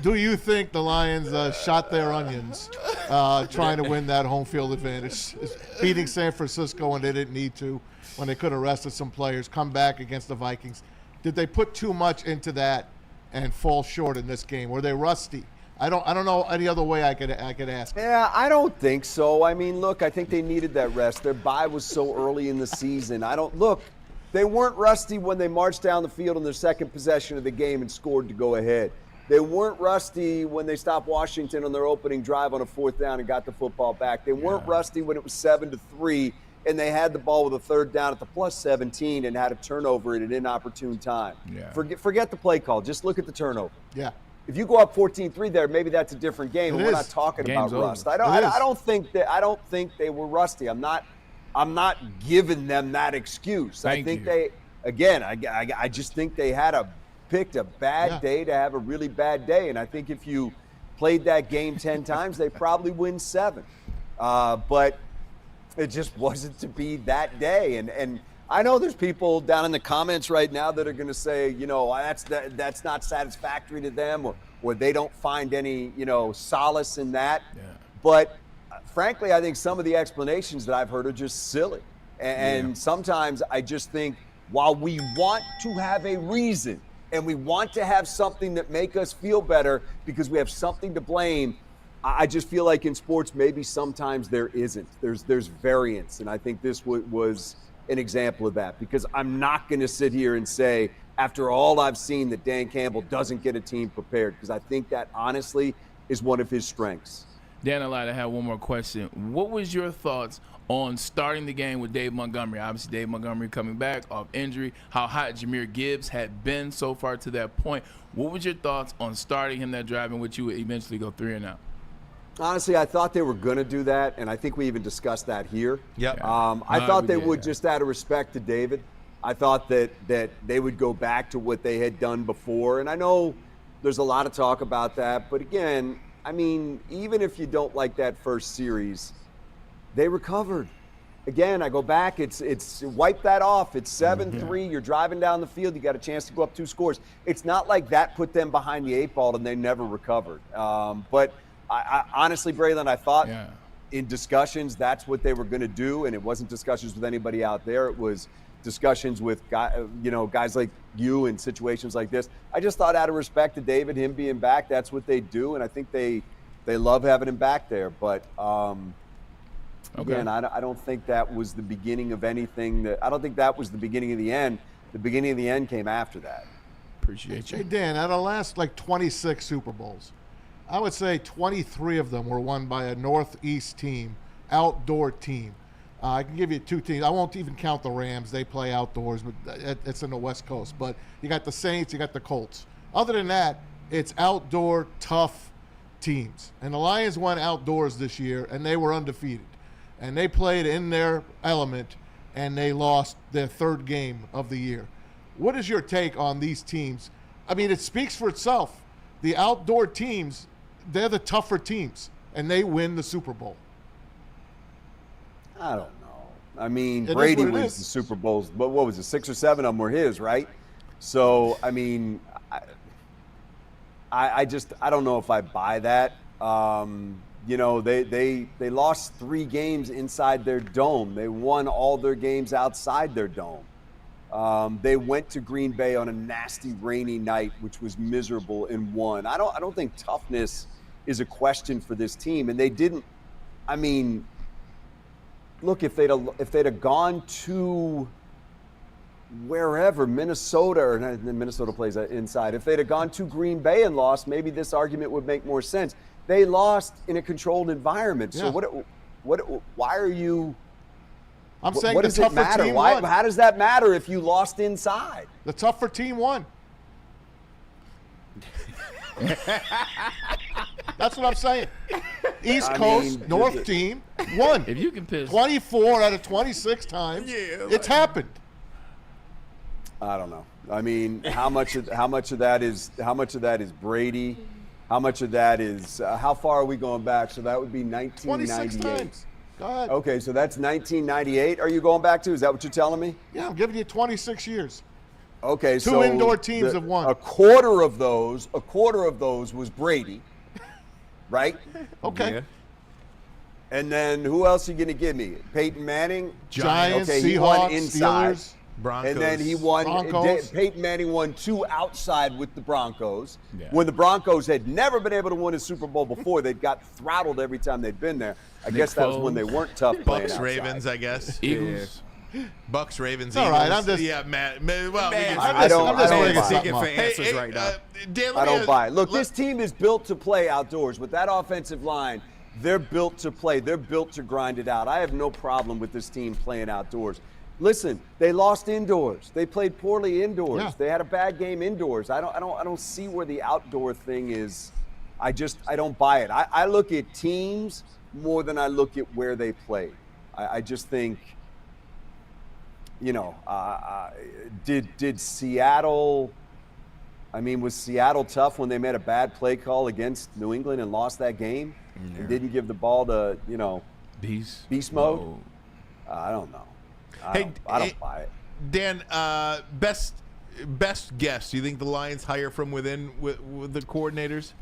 Do you think the Lions shot their onions trying to win that home field advantage? Beating San Francisco when they didn't need to, when they could have rested some players, come back against the Vikings. Did they put too much into that and fall short in this game? Were they rusty? I don't know any other way I could ask. Yeah, I don't think so. I mean, look, I think they needed that rest. Their bye was so early in the season. They weren't rusty when they marched down the field on their second possession of the game and scored to go ahead. They weren't rusty when they stopped Washington on their opening drive on a 4th down and got the football back. They weren't rusty when it was 7-3 and they had the ball with a 3rd down at the +17 and had a turnover at an inopportune time. Yeah. Forget the play call. Just look at the turnover. Yeah. If you go up 14-3 there, maybe that's a different game. We're not talking about rust. I don't think they were rusty. I'm not giving them that excuse. I think I just think they had picked a bad day to have a really bad day. And I think if you played that game 10 times, they probably win 7. But it just wasn't to be that day. And I know there's people down in the comments right now that are going to say, you know, that's not satisfactory to them or they don't find any, you know, solace in that. Yeah. But frankly, I think some of the explanations that I've heard are just silly. And sometimes I just think while we want to have a reason and we want to have something that make us feel better because we have something to blame, I just feel like in sports maybe sometimes there isn't. There's variance, and I think this was an example of that, because I'm not going to sit here and say after all I've seen that Dan Campbell doesn't get a team prepared, because I think that honestly is one of his strengths. Dan, I lied. I have one more question. What was your thoughts on starting the game with Dave Montgomery? Obviously, Dave Montgomery coming back off injury, how hot Jahmyr Gibbs had been so far to that point. What was your thoughts on starting him that drive in which you would eventually go 3-0? Honestly, I thought they were going to do that, and I think we even discussed that here. Yep. I thought they would, just out of respect to David. I thought that they would go back to what they had done before, and I know there's a lot of talk about that, but again, I mean, even if you don't like that first series, they recovered. Again, I go back, it's wipe that off. It's 7-3, you're driving down the field, you got a chance to go up 2 scores. It's not like that put them behind the 8 ball and they never recovered. But I honestly, Braylon, I thought in discussions that's what they were going to do, and it wasn't discussions with anybody out there. It was discussions with guys like you in situations like this. I just thought out of respect to David, him being back, that's what they do, and I think they love having him back there. But again, I don't think that was the beginning of anything. I don't think that was the beginning of the end. The beginning of the end came after that. Appreciate you. Hey, Dan, out of the last 26 Super Bowls, I would say 23 of them were won by a Northeast team, outdoor team. I can give you 2 teams. I won't even count the Rams. They play outdoors, but it's in the West Coast. But you got the Saints, you got the Colts. Other than that, it's outdoor, tough teams. And the Lions went outdoors this year, and they were undefeated. And they played in their element, and they lost their 3rd game of the year. What is your take on these teams? I mean, it speaks for itself. The outdoor teams, they're the tougher teams, and they win the Super Bowl. I don't know. I mean, Brady wins the Super Bowls, but what was it, 6 or 7 of them were his, right? So, I mean, I don't know if I buy that. They lost 3 games inside their dome. They won all their games outside their dome. They went to Green Bay on a nasty rainy night, which was miserable, and won. I don't think toughness is a question for this team, and they didn't. I mean, look, if they'd have gone to wherever, Minnesota, or Minnesota plays inside. If they'd have gone to Green Bay and lost, maybe this argument would make more sense. They lost in a controlled environment. So why are you? I'm saying what the does it tougher matter? team Why? won. How does that matter if you lost inside? The tougher team won. That's what I'm saying. East Coast, North team won. If you can piss 24 out of 26 times, it's happened. I don't know. I mean, how much of that is Brady? How much of that is how far are we going back? So that would be 1998. 26 times. Go ahead. Okay, so that's 1998. Are you going back to? Is that what you're telling me? Yeah, I'm giving you 26 years. Okay, 2 indoor teams have won. A quarter of those was Brady, right? Okay. Yeah. And then who else are you going to give me? Peyton Manning? Giants, okay, he Seahawks, won inside. Steelers. Broncos. And then he won. Broncos. Peyton Manning won 2 outside with the Broncos. Yeah. When the Broncos had never been able to win a Super Bowl before, they'd got throttled every time they'd been there. I guess that was when they weren't tough playing Bucks, outside. Ravens, I guess. Eagles. Bucks, Ravens, All Eagles. right, I'm just- Yeah, Matt. Well, I don't buy seeking it. for answers right now. Dan, I don't buy it. Look, this team is built to play outdoors. With that offensive line, they're built to play. They're built to grind it out. I have no problem with this team playing outdoors. Listen, they lost indoors. They played poorly indoors. Yeah. They had a bad game indoors. I don't see where the outdoor thing is. I don't buy it. I look at teams more than I look at where they play. I just think, did Seattle? I mean, was Seattle tough when they made a bad play call against New England and lost that game and didn't give the ball to beast mode? Whoa. I don't know. I don't buy it. Dan, best guess. Do you think the Lions hire from within with the coordinators?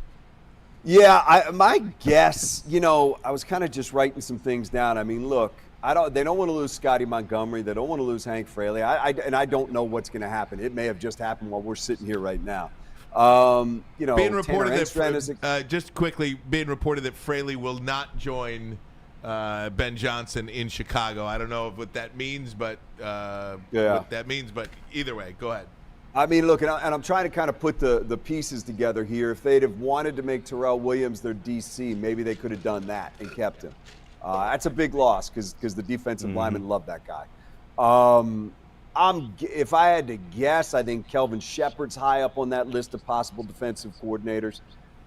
Yeah, my guess, I was kind of just writing some things down. I mean, look, They don't want to lose Scotty Montgomery. They don't want to lose Hank Fraley. I don't know what's going to happen. It may have just happened while we're sitting here right now. Being reported that just quickly, being reported that Fraley will not join Ben Johnson in Chicago. I don't know what that means, but what that means. But either way, go ahead. I mean, look, and I'm trying to kind of put the pieces together here. If they'd have wanted to make Terrell Williams their DC, maybe they could have done that and kept him. That's a big loss because the defensive linemen love that guy. If I had to guess, I think Kelvin Shepard's high up on that list of possible defensive coordinators.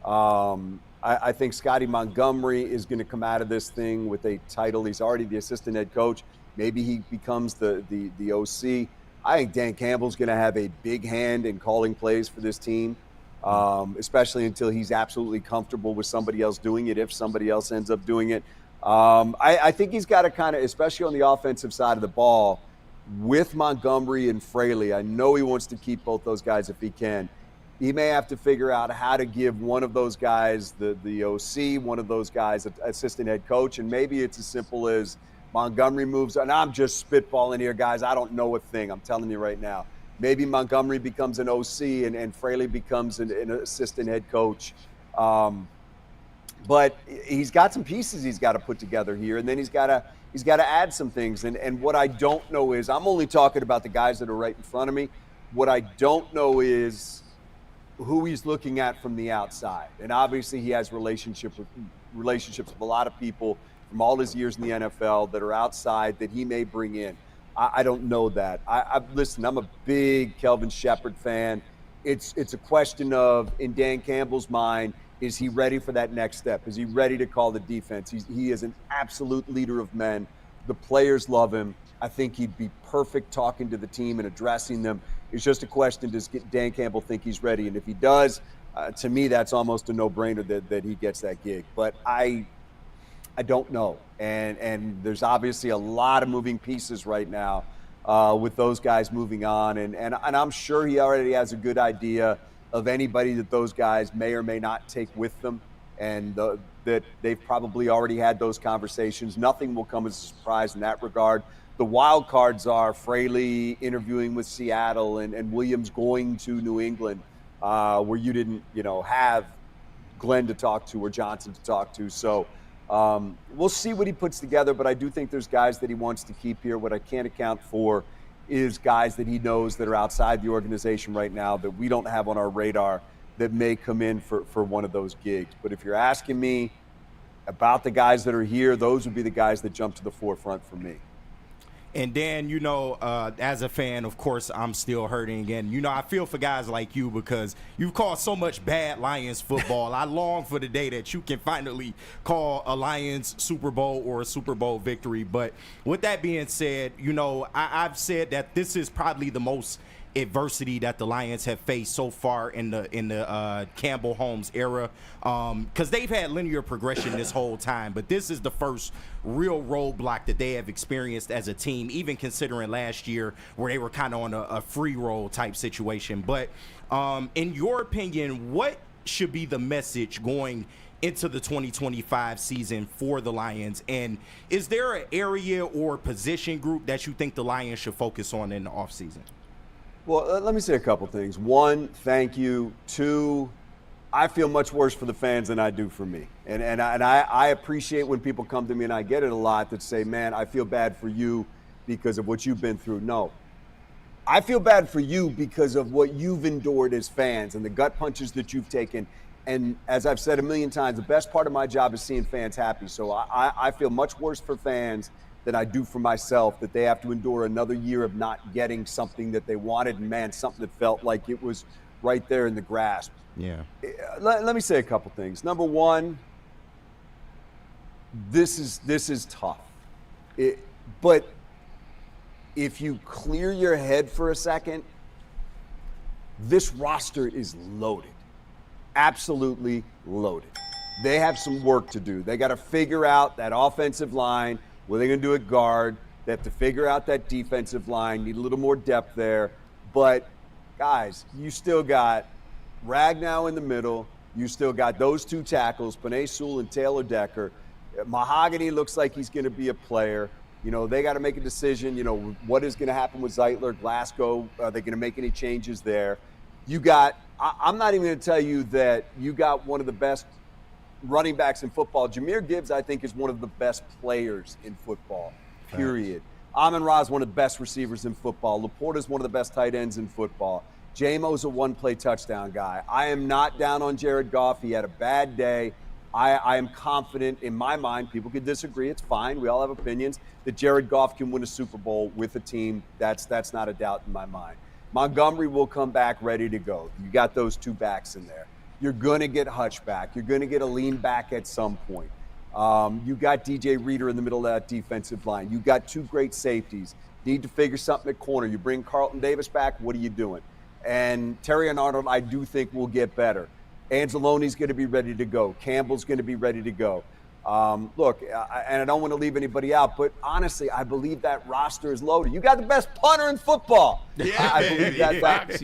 I think Scotty Montgomery is going to come out of this thing with a title. He's already the assistant head coach. Maybe he becomes the OC. I think Dan Campbell's going to have a big hand in calling plays for this team, especially until he's absolutely comfortable with somebody else doing it, if somebody else ends up doing it. I think he's got to kind of, especially on the offensive side of the ball, with Montgomery and Fraley, I know he wants to keep both those guys if he can. He may have to figure out how to give one of those guys the OC, one of those guys assistant head coach, and maybe it's as simple as Montgomery moves on. I'm just spitballing here, guys. I don't know a thing. I'm telling you right now. Maybe Montgomery becomes an OC and Fraley becomes an assistant head coach. But he's got some pieces he's got to put together here, and then he's got to add some things. And what I don't know is, I'm only talking about the guys that are right in front of me. What I don't know is who he's looking at from the outside. And obviously he has relationships with a lot of people from all his years in the NFL that are outside that he may bring in. I don't know that. Listen, I'm a big Kelvin Shepard fan. It's a question of, in Dan Campbell's mind, is he ready for that next step? Is he ready to call the defense? He is an absolute leader of men. The players love him. I think he'd be perfect talking to the team and addressing them. It's just a question, does Dan Campbell think he's ready? And if he does, to me, that's almost a no-brainer that he gets that gig. But I don't know. And there's obviously a lot of moving pieces right now with those guys moving on. And I'm sure he already has a good idea of anybody that those guys may or may not take with them, and that they've probably already had those conversations. Nothing will come as a surprise in that regard. The wild cards are Fraley interviewing with Seattle and Williams going to New England, where you didn't, have Glenn to talk to or Johnson to talk to. So we'll see what he puts together, but I do think there's guys that he wants to keep here. What I can't account for is guys that he knows that are outside the organization right now that we don't have on our radar that may come in for one of those gigs. But if you're asking me about the guys that are here, those would be the guys that jump to the forefront for me. And Dan, as a fan, of course, I'm still hurting. And, I feel for guys like you because you've called so much bad Lions football. I long for the day that you can finally call a Lions Super Bowl or a Super Bowl victory. But with that being said, I've said that this is probably the most adversity that the Lions have faced so far in the Campbell Holmes era, because they've had linear progression this whole time, but this is the first real roadblock that they have experienced as a team, even considering last year where they were kind of on a free roll type situation. But in your opinion, what should be the message going into the 2025 season for the Lions? And is there an area or position group that you think the Lions should focus on in the offseason? Well, let me say a couple things. One, thank you. Two, I feel much worse for the fans than I do for me. And I appreciate when people come to me, and I get it a lot, that say, man, I feel bad for you because of what you've been through. No. I feel bad for you because of what you've endured as fans and the gut punches that you've taken. And as I've said a million times, the best part of my job is seeing fans happy. So I feel much worse for fans than I do for myself, that they have to endure another year of not getting something that they wanted, and man, something that felt like it was right there in the grasp. Yeah. Let me say a couple things. Number one, this is tough. But if you clear your head for a second, this roster is loaded. Absolutely loaded. They have some work to do. They got to figure out that offensive line. What are they going to do at guard? They have to figure out that defensive line, need a little more depth there. But, guys, you still got Ragnow in the middle. You still got those two tackles, Penei Sewell and Taylor Decker. Mahogany looks like he's going to be a player. They got to make a decision. What is going to happen with Zeitler, Glasgow? Are they going to make any changes there? I'm not even going to tell you that you got one of the best running backs in football. Jahmyr Gibbs, I think, is one of the best players in football, period. Amon-Ra is one of the best receivers in football. Laporta is one of the best tight ends in football. J-Mo's a one-play touchdown guy. I am not down on Jared Goff. He had a bad day. I am confident in my mind. People could disagree. It's fine. We all have opinions that Jared Goff can win a Super Bowl with a team. That's not a doubt in my mind. Montgomery will come back ready to go. You got those two backs in there. You're going to get Hutch back. You're going to get a lean back at some point. You got DJ Reader in the middle of that defensive line. You got two great safeties. Need to figure something at corner. You bring Carlton Davis back. What are you doing? And Terry and Arnold, I do think, will get better. Anzalone's going to be ready to go. Campbell's going to be ready to go. Look, and I don't want to leave anybody out, but honestly, I believe that roster is loaded. You got the best punter in football. Yeah, I believe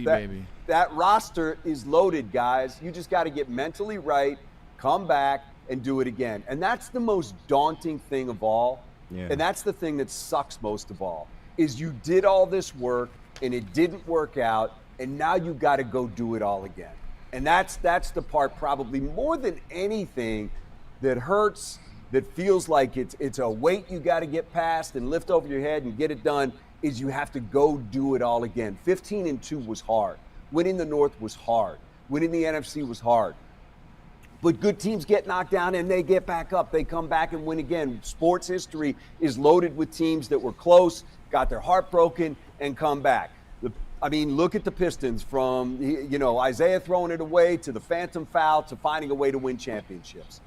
baby. that roster is loaded, guys. You just got to get mentally right, come back, and do it again. And that's the most daunting thing of all. Yeah. And that's the thing that sucks most of all, is you did all this work, and it didn't work out, and now you got to go do it all again. And that's the part probably more than anything that hurts, that feels like it's a weight you got to get past and lift over your head and get it done, is you have to go do it all again. 15-2 was hard. Winning the North was hard. Winning the NFC was hard. But good teams get knocked down and they get back up. They come back and win again. Sports history is loaded with teams that were close, got their heart broken, and come back. Look at the Pistons, from Isaiah throwing it away to the phantom foul to finding a way to win championships.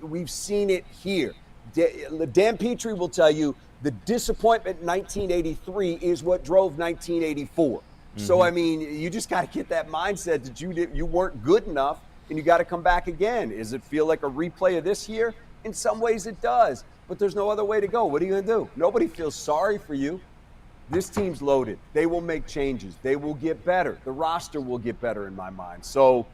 We've seen it here. Dan Petrie will tell you the disappointment in 1983 is what drove 1984. Mm-hmm. So, you just got to get that mindset that you weren't good enough and you got to come back again. Does it feel like a replay of this year? In some ways it does, but there's no other way to go. What are you going to do? Nobody feels sorry for you. This team's loaded. They will make changes. They will get better. The roster will get better in my mind. So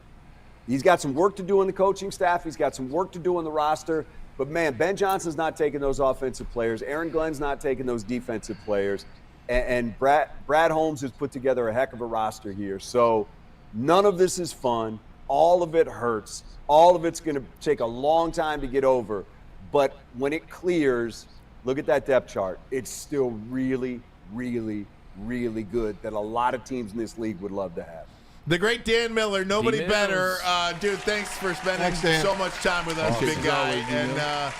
he's got some work to do in the coaching staff. He's got some work to do in the roster. But, man, Ben Johnson's not taking those offensive players. Aaron Glenn's not taking those defensive players. And Brad Holmes has put together a heck of a roster here. So none of this is fun. All of it hurts. All of it's going to take a long time to get over. But when it clears, look at that depth chart. It's still really, really, really good that a lot of teams in this league would love to have. The great Dan Miller, nobody better. Dude, thanks for spending so much time with us, big guy. And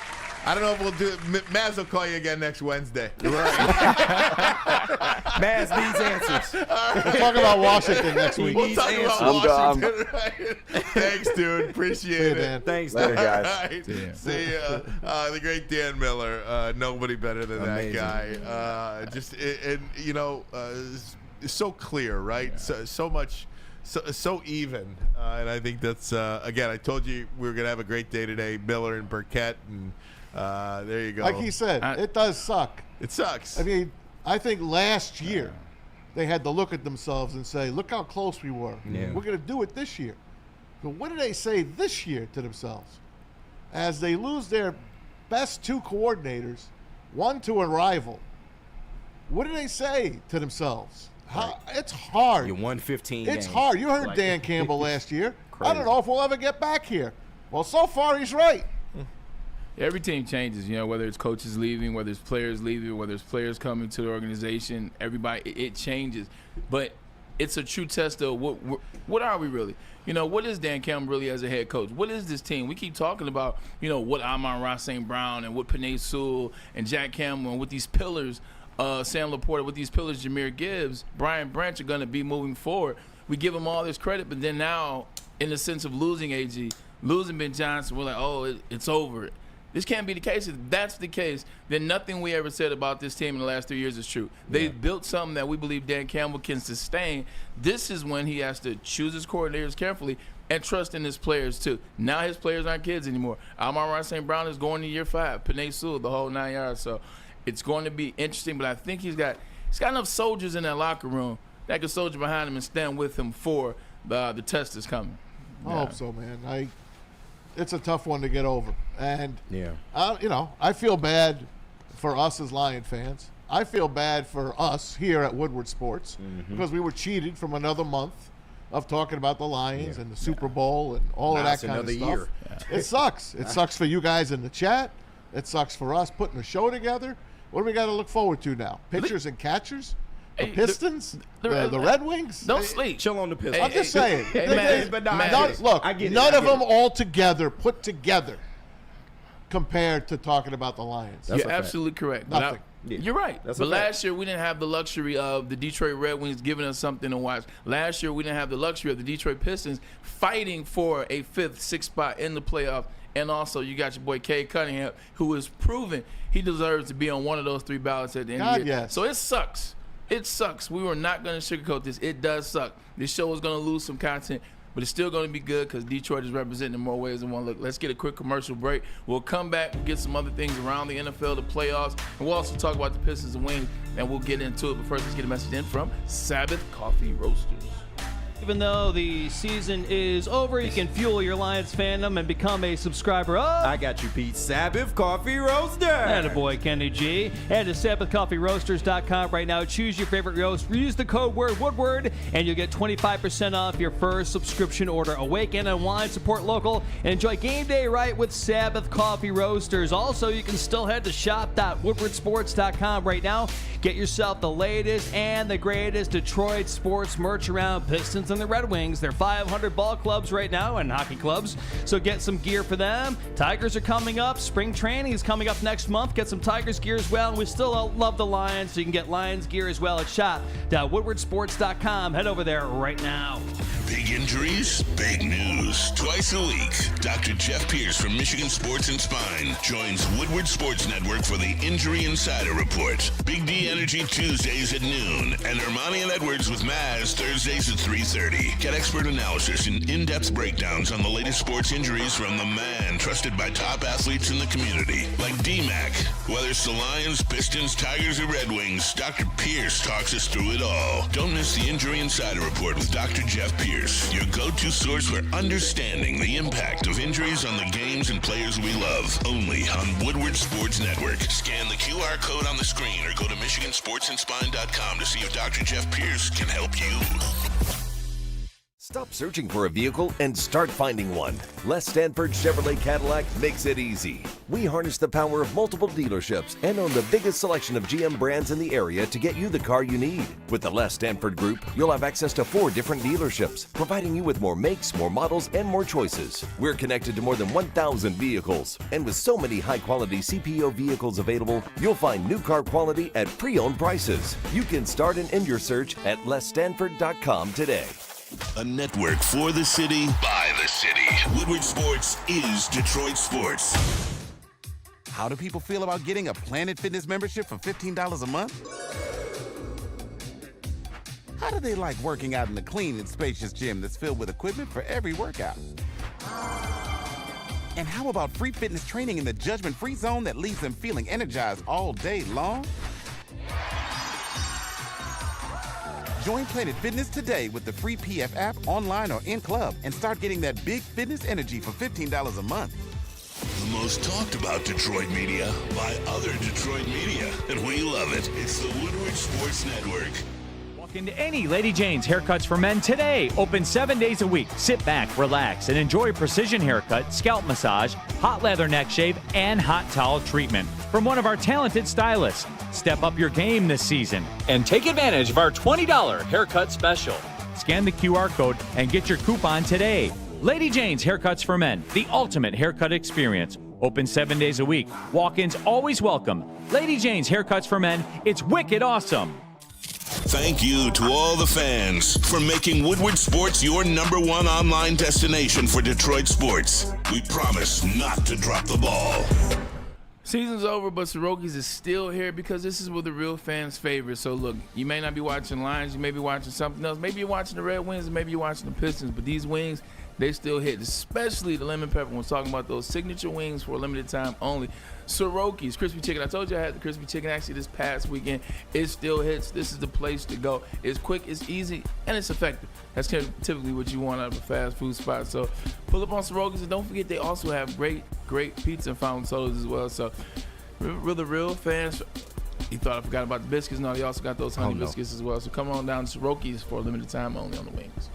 I don't know if we'll do it. Maz will call you again next Wednesday. Right. Maz needs answers. We'll talk about Washington next week. We'll talk about Washington. Right? Thanks, dude. Appreciate it. Dan. Thanks, Dan, guys. Right. See the great Dan Miller. Nobody better than that guy. It's so clear, right? Yeah. So much. So even, and I think that's again. I told you we were gonna have a great day today. Miller and Birkett, and there you go. Like he said, it does suck. It sucks. I think last year they had to look at themselves and say, "Look how close we were. Yeah. We're gonna do it this year." But what do they say this year to themselves as they lose their best two coordinators, one to a rival? What do they say to themselves? It's hard. You won 15 It's games. hard. You heard Dan Campbell last year. I don't know if we'll ever get back here. Well, so far he's right. Every team changes, whether it's coaches leaving, whether it's players leaving, whether it's players coming to the organization. Everybody, it changes. But it's a true test of what are we really? What is Dan Campbell really as a head coach? What is this team? We keep talking about, what Amon-Ra St. Brown and what Penei Sewell and Jack Campbell and what these pillars Sam Laporta, with these pillars, Jahmyr Gibbs, Brian Branch are going to be moving forward. We give them all this credit, but then now, in the sense of losing AG, losing Ben Johnson, we're like, it's over. This can't be the case. If that's the case, then nothing we ever said about this team in the last 3 years is true. They've built something that we believe Dan Campbell can sustain. This is when he has to choose his coordinators carefully and trust in his players, too. Now his players aren't kids anymore. Amon-Ra St. Brown is going to year 5. Penei Sewell, the whole 9 yards. So it's going to be interesting, but I think he's got enough soldiers in that locker room that can soldier behind him and stand with him for the test is coming. I hope so, man. It's a tough one to get over, and I feel bad for us as Lion fans. I feel bad for us here at Woodward Sports because we were cheated from another month of talking about the Lions and the Super Bowl and all of that kind of stuff. Year. It sucks. It sucks for you guys in the chat. It sucks for us putting a show together. What do we got to look forward to now? Pitchers and catchers? The Pistons? The Red Wings? Don't sleep. Chill on the Pistons. I'm just saying. Look, I get it. none of them all together, put together, compared to talking about the Lions. You're absolutely correct. Nothing. You're right. But last year, we didn't have the luxury of the Detroit Red Wings giving us something to watch. Last year, we didn't have the luxury of the Detroit Pistons fighting for a 5th, 6th spot in the playoff. And also, you got your boy Cade Cunningham, who is proven he deserves to be on one of those 3 ballots at the end of the year. Yes. So it sucks. It sucks. We were not going to sugarcoat this. It does suck. This show is going to lose some content, but it's still going to be good because Detroit is representing in more ways than one. Look, let's get a quick commercial break. We'll come back and get some other things around the NFL, the playoffs, and we'll also talk about the Pistons and Wings, and we'll get into it. But first, let's get a message in from Sabbath Coffee Roasters. Even though the season is over, you can fuel your Lions fandom and become a subscriber of... I got you, Pete. Sabbath Coffee Roaster. Attaboy, Kenny G. Head to SabbathCoffeeRoasters.com right now. Choose your favorite roast. Use the code word Woodward, and you'll get 25% off your first subscription order. Awaken and wine, support local, and enjoy game day right with Sabbath Coffee Roasters. Also, you can still head to shop.woodwardsports.com right now. Get yourself the latest and the greatest Detroit sports merch around Pistons and the Red Wings. They're 500 ball clubs right now and hockey clubs, so get some gear for them. Tigers are coming up. Spring training is coming up next month. Get some Tigers gear as well. And we still love the Lions, so you can get Lions gear as well at shop.woodwardsports.com. Head over there right now. Big injuries, big news. Twice a week, Dr. Jeff Pierce from Michigan Sports and Spine joins Woodward Sports Network for the Injury Insider Report. Big D Energy Tuesdays at noon, and Ermanni and Edwards with Maz Thursdays at 3:30. Get expert analysis and in-depth breakdowns on the latest sports injuries from the man trusted by top athletes in the community, like D-Mac. Whether it's the Lions, Pistons, Tigers, or Red Wings, Dr. Pierce talks us through it all. Don't miss the Injury Insider Report with Dr. Jeff Pierce, your go-to source for understanding the impact of injuries on the games and players we love. Only on Woodward Sports Network. Scan the QR code on the screen or go to MichiganSportsandSpine.com to see if Dr. Jeff Pierce can help you. Stop searching for a vehicle and start finding one. Les Stanford Chevrolet Cadillac makes it easy. We harness the power of multiple dealerships and own the biggest selection of GM brands in the area to get you the car you need. With the Les Stanford Group, you'll have access to 4 different dealerships, providing you with more makes, more models, and more choices. We're connected to more than 1,000 vehicles. And with so many high-quality CPO vehicles available, you'll find new car quality at pre-owned prices. You can start and end your search at lesstanford.com today. A network for the city, by the city. Woodward Sports is Detroit sports. How do people feel about getting a Planet Fitness membership for $15 a month? How do they like working out in the clean and spacious gym that's filled with equipment for every workout? And how about free fitness training in the judgment-free zone that leaves them feeling energized all day long? Join Planet Fitness today with the free PF app online or in club and start getting that big fitness energy for $15 a month. The most talked about Detroit media by other Detroit media, and we love it. It's the Woodward Sports Network. Walk into any Lady Jane's Haircuts for Men today. Open 7 days a week. Sit back, relax, and enjoy precision haircut, scalp massage, hot leather neck shave, and hot towel treatment from one of our talented stylists. Step up your game this season and take advantage of our $20 haircut special. Scan the QR code and get your coupon today. Lady Jane's Haircuts for Men, the ultimate haircut experience. Open 7 days a week. Walk-ins always welcome. Lady Jane's Haircuts for Men. It's wicked awesome. Thank you to all the fans for making Woodward Sports your #1 online destination for Detroit sports. We promise not to drop the ball. Season's over, but Soroki's is still here because this is what the real fans' favorite. So look, you may not be watching Lions, you may be watching something else. Maybe you're watching the Red Wings, and maybe you're watching the Pistons, but these wings, they still hit, especially the lemon pepper. When talking about those signature wings for a limited time only. Soroki's crispy chicken. I told you I had the crispy chicken actually this past weekend. It still hits. This is the place to go. It's quick, it's easy, and it's effective. That's typically what you want out of a fast food spot. So pull up on Soroki's, and don't forget they also have great pizza and fountain sodas as well. So real fans, he thought I forgot about the biscuits. No, he also got those honey biscuits as well. So come on down to Soroki's for a limited time only on the wings.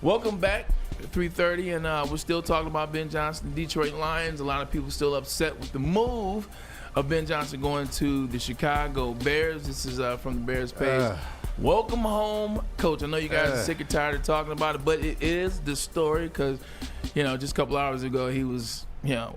Welcome back at 3:30, and we're still talking about Ben Johnson, the Detroit Lions. A lot of people still upset with the move of Ben Johnson going to the Chicago Bears. This is from the Bears page. Welcome home, Coach. I know you guys are sick and tired of talking about it, but it is the story because, just a couple hours ago he was,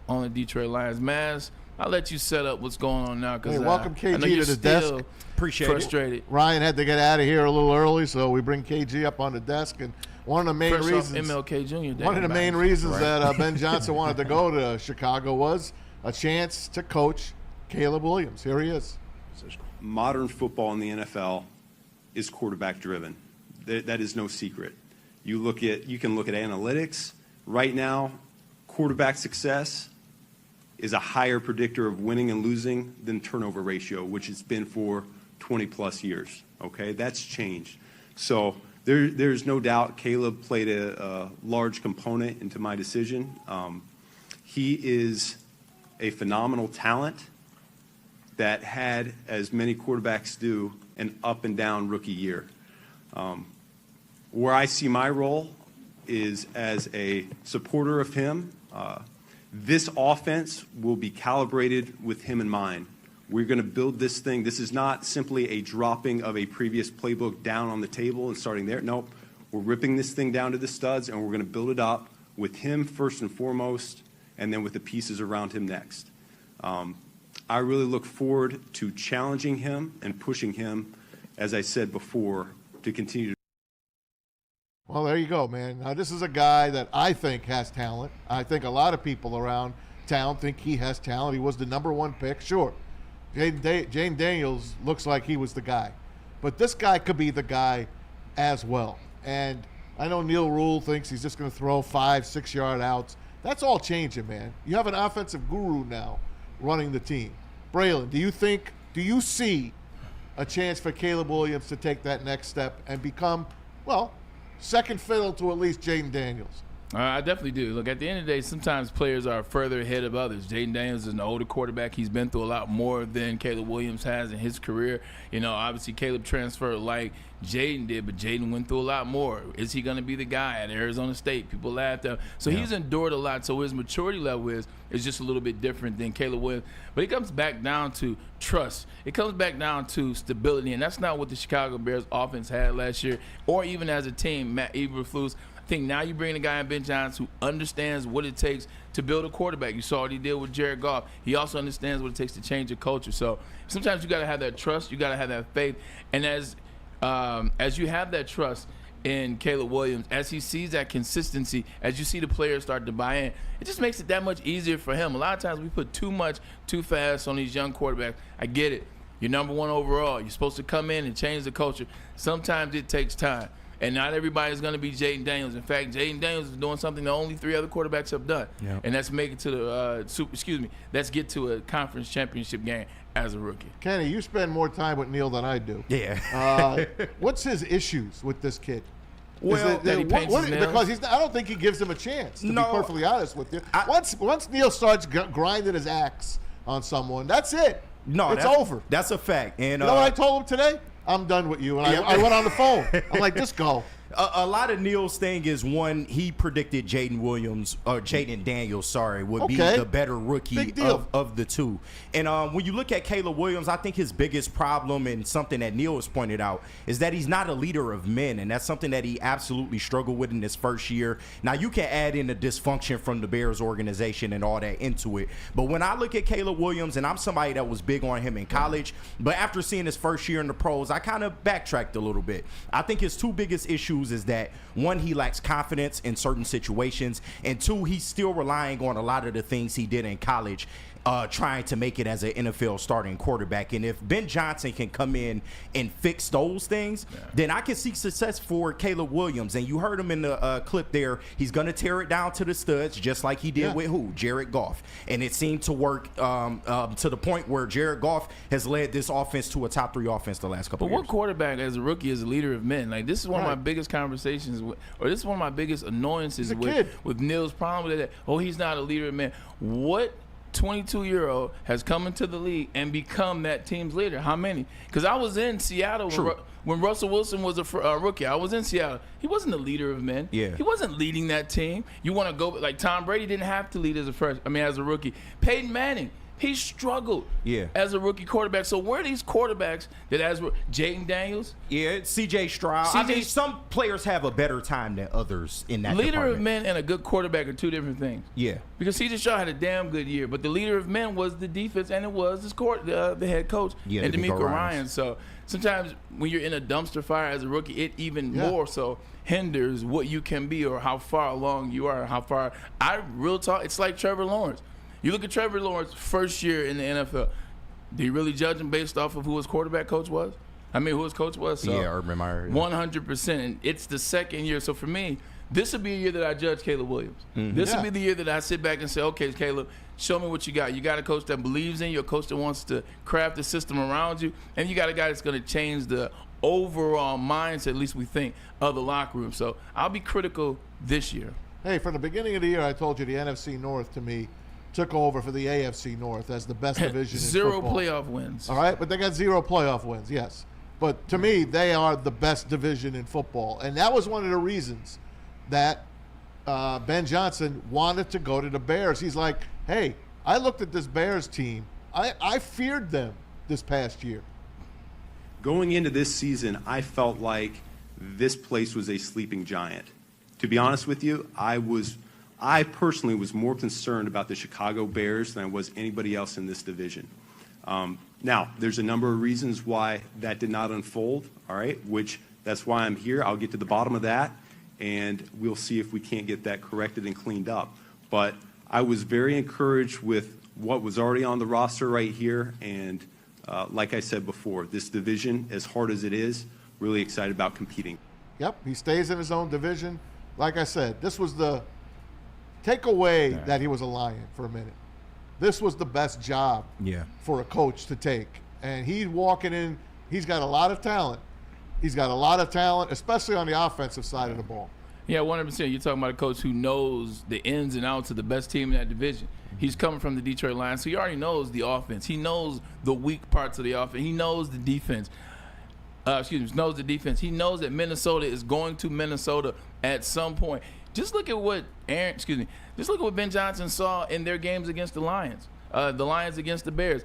on the Detroit Lions. Maz, I'll let you set up what's going on now because welcome KG I know you're to the still desk. Appreciate frustrated. Ryan had to get out of here a little early, so we bring KG up on the desk. And one of the main Fresh off reasons, MLK Jr. one of the main reasons that Ben Johnson wanted to go to Chicago was a chance to coach Caleb Williams. Here he is. Modern football in the NFL is quarterback driven. That is no secret. You can look at analytics. Right now, quarterback success is a higher predictor of winning and losing than turnover ratio, which it's been for 20 plus years. Okay, that's changed. So there's no doubt Caleb played a large component into my decision. He is a phenomenal talent that had, as many quarterbacks do, an up and down rookie year. Where I see my role is as a supporter of him. This offense will be calibrated with him in mind. We're going to build this thing. This is not simply a dropping of a previous playbook down on the table and starting there. Nope. We're ripping this thing down to the studs, and we're going to build it up with him first and foremost, and then with the pieces around him next. I really look forward to challenging him and pushing him, as I said before, to continue to. Well, there you go, man. Now, this is a guy that I think has talent. I think a lot of people around town think he has talent. He was the #1 pick, sure. Jane Daniels looks like he was the guy. But this guy could be the guy as well. And I know Neil Rule thinks he's just going to throw 5-6 yard outs. That's all changing, man. You have an offensive guru now running the team. Braylon, do you see a chance for Caleb Williams to take that next step and become, second fiddle to at least Jaden Daniels? I definitely do. Look, at the end of the day, sometimes players are further ahead of others. Jaden Daniels is an older quarterback. He's been through a lot more than Caleb Williams has in his career. Obviously Caleb transferred like Jaden did, but Jaden went through a lot more. Is he going to be the guy at Arizona State? People laughed at him. So he's endured a lot. So his maturity level is just a little bit different than Caleb Williams. But it comes back down to trust. It comes back down to stability, and that's not what the Chicago Bears offense had last year or even as a team. Matt Eberflus, I think now you bring a guy in Ben Johnson who understands what it takes to build a quarterback. You saw what he did with Jared Goff. He also understands what it takes to change a culture. So sometimes you got to have that trust. You got to have that faith. And as you have that trust in Caleb Williams, as he sees that consistency, as you see the players start to buy in, it just makes it that much easier for him. A lot of times we put too much too fast on these young quarterbacks. I get it. You're #1 overall. You're supposed to come in and change the culture. Sometimes it takes time. And not everybody's going to be Jaden Daniels. In fact, Jaden Daniels is doing something that only 3 other quarterbacks have done, and that's make it to the Let's get to a conference championship game as a rookie. Kenny, you spend more time with Neil than I do. Yeah. What's his issues with this kid? Well, because I don't think he gives him a chance. To be perfectly honest with you, once Neil starts grinding his axe on someone, that's it. It's over. That's a fact. And you know what I told him today? I'm done with you. And I went on the phone. I'm like, just go. A lot of Neil's thing is, one, he predicted Jaden Daniels, would be the better rookie of the two. And when you look at Caleb Williams, I think his biggest problem, and something that Neil has pointed out, is that he's not a leader of men, and that's something that he absolutely struggled with in his first year. Now, you can add in the dysfunction from the Bears organization and all that into it, but when I look at Caleb Williams, and I'm somebody that was big on him in college, but after seeing his first year in the pros, I kind of backtracked a little bit. I think his 2 biggest issues is that, one, he lacks confidence in certain situations, and 2, he's still relying on a lot of the things he did in college, trying to make it as an NFL starting quarterback. And if Ben Johnson can come in and fix those things, then I can see success for Caleb Williams. And you heard him in the clip there. He's going to tear it down to the studs, just like he did with Jared Goff. And it seemed to work to the point where Jared Goff has led this offense to a top 3 offense the last couple of years. But what quarterback as a rookie is a leader of men? Like, this is one of my biggest conversations, this is one of my biggest annoyances with Neil's problem with that. Oh, he's not a leader of men. What 22-year-old has come into the league and become that team's leader? How many? Because I was in Seattle when Russell Wilson was a rookie. I was in Seattle. He wasn't the leader of men. Yeah. He wasn't leading that team. You want to go like Tom Brady didn't have to lead as a rookie. Peyton Manning, he struggled as a rookie quarterback. So where are these quarterbacks that Jaden Daniels? Yeah, C.J. Stroud. I mean, some players have a better time than others in that leader department. of men and a good quarterback are two different things. Yeah. Because C.J. Stroud had a damn good year, but the leader of men was the defense, and it was the head coach and DeMeco Ryans. So sometimes when you're in a dumpster fire as a rookie, it even more so hinders what you can be or how far along you are, how far. It's like Trevor Lawrence. You look at Trevor Lawrence first year in the NFL. Do you really judge him based off of who his quarterback coach was? Who his coach was? So Urban Meyer. 100%. And it's the second year. So for me, this would be a year that I judge Caleb Williams. This would be the year that I sit back and say, okay, Caleb, show me what you got. You got a coach that believes in you, a coach that wants to craft the system around you, and you got a guy that's going to change the overall mindset, at least we think, of the locker room. So I'll be critical this year. Hey, from the beginning of the year, I told you the NFC North, to me, took over for the AFC North as the best division in Zero football. playoff wins. All right, but they got 0 playoff wins, yes. But to me, they are the best division in football. And that was one of the reasons that Ben Johnson wanted to go to the Bears. He's like, hey, I looked at this Bears team. I feared them this past year. Going into this season, I felt like this place was a sleeping giant. To be honest with you, I personally was more concerned about the Chicago Bears than I was anybody else in this division. Now, there's a number of reasons why that did not unfold, all right, that's why I'm here. I'll get to the bottom of that, and we'll see if we can't get that corrected and cleaned up. But I was very encouraged with what was already on the roster right here, and like I said before, this division, as hard as it is, really excited about competing. Yep, he stays in his own division. Like I said, this was the take away that he was a Lion for a minute. This was the best job for a coach to take. And he's walking in, he's got a lot of talent. He's got a lot of talent, especially on the offensive side of the ball. Yeah, 100%. You're talking about a coach who knows the ins and outs of the best team in that division. He's coming from the Detroit Lions, so he already knows the offense. He knows the weak parts of the offense. He knows the defense. Knows the defense. He knows that Minnesota is going to Minnesota at some point. Just look at what Ben Johnson saw in their games against the Lions. The Lions against the Bears.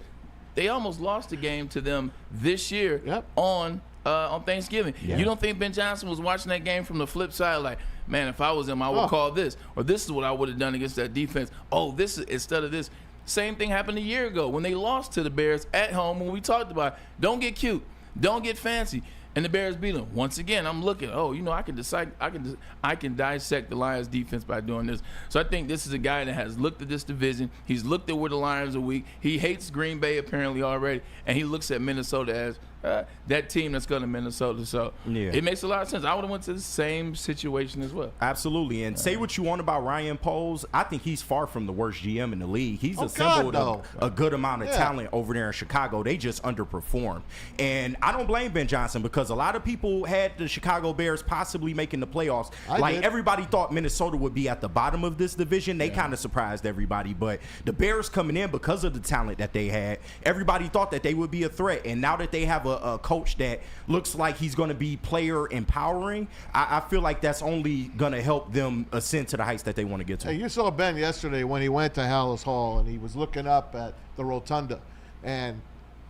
They almost lost the game to them this year on Thanksgiving. Yeah. You don't think Ben Johnson was watching that game from the flip side like, man, if I was him, I would call this. Or this is what I would have done against that defense. Oh, this is instead of this. Same thing happened a year ago when they lost to the Bears at home when we talked about, don't get cute, don't get fancy. And the Bears beat them. Once again, I'm looking, I can dissect the Lions defense by doing this. So I think this is a guy that has looked at this division. He's looked at where the Lions are weak. He hates Green Bay apparently already. And he looks at Minnesota as that team that's going to Minnesota. So it makes a lot of sense. I would have went to the same situation as well. Absolutely. And say what you want about Ryan Poles. I think he's far from the worst GM in the league. He's assembled a good amount of talent over there in Chicago. They just underperformed. And I don't blame Ben Johnson because a lot of people had the Chicago Bears possibly making the playoffs. Everybody thought Minnesota would be at the bottom of this division. They kind of surprised everybody. But the Bears coming in because of the talent that they had, everybody thought that they would be a threat. And now that they have a coach that looks like he's going to be player empowering, I feel like that's only going to help them ascend to the heights that they want to get to. Hey, you saw Ben yesterday when he went to Hallis Hall and he was looking up at the rotunda and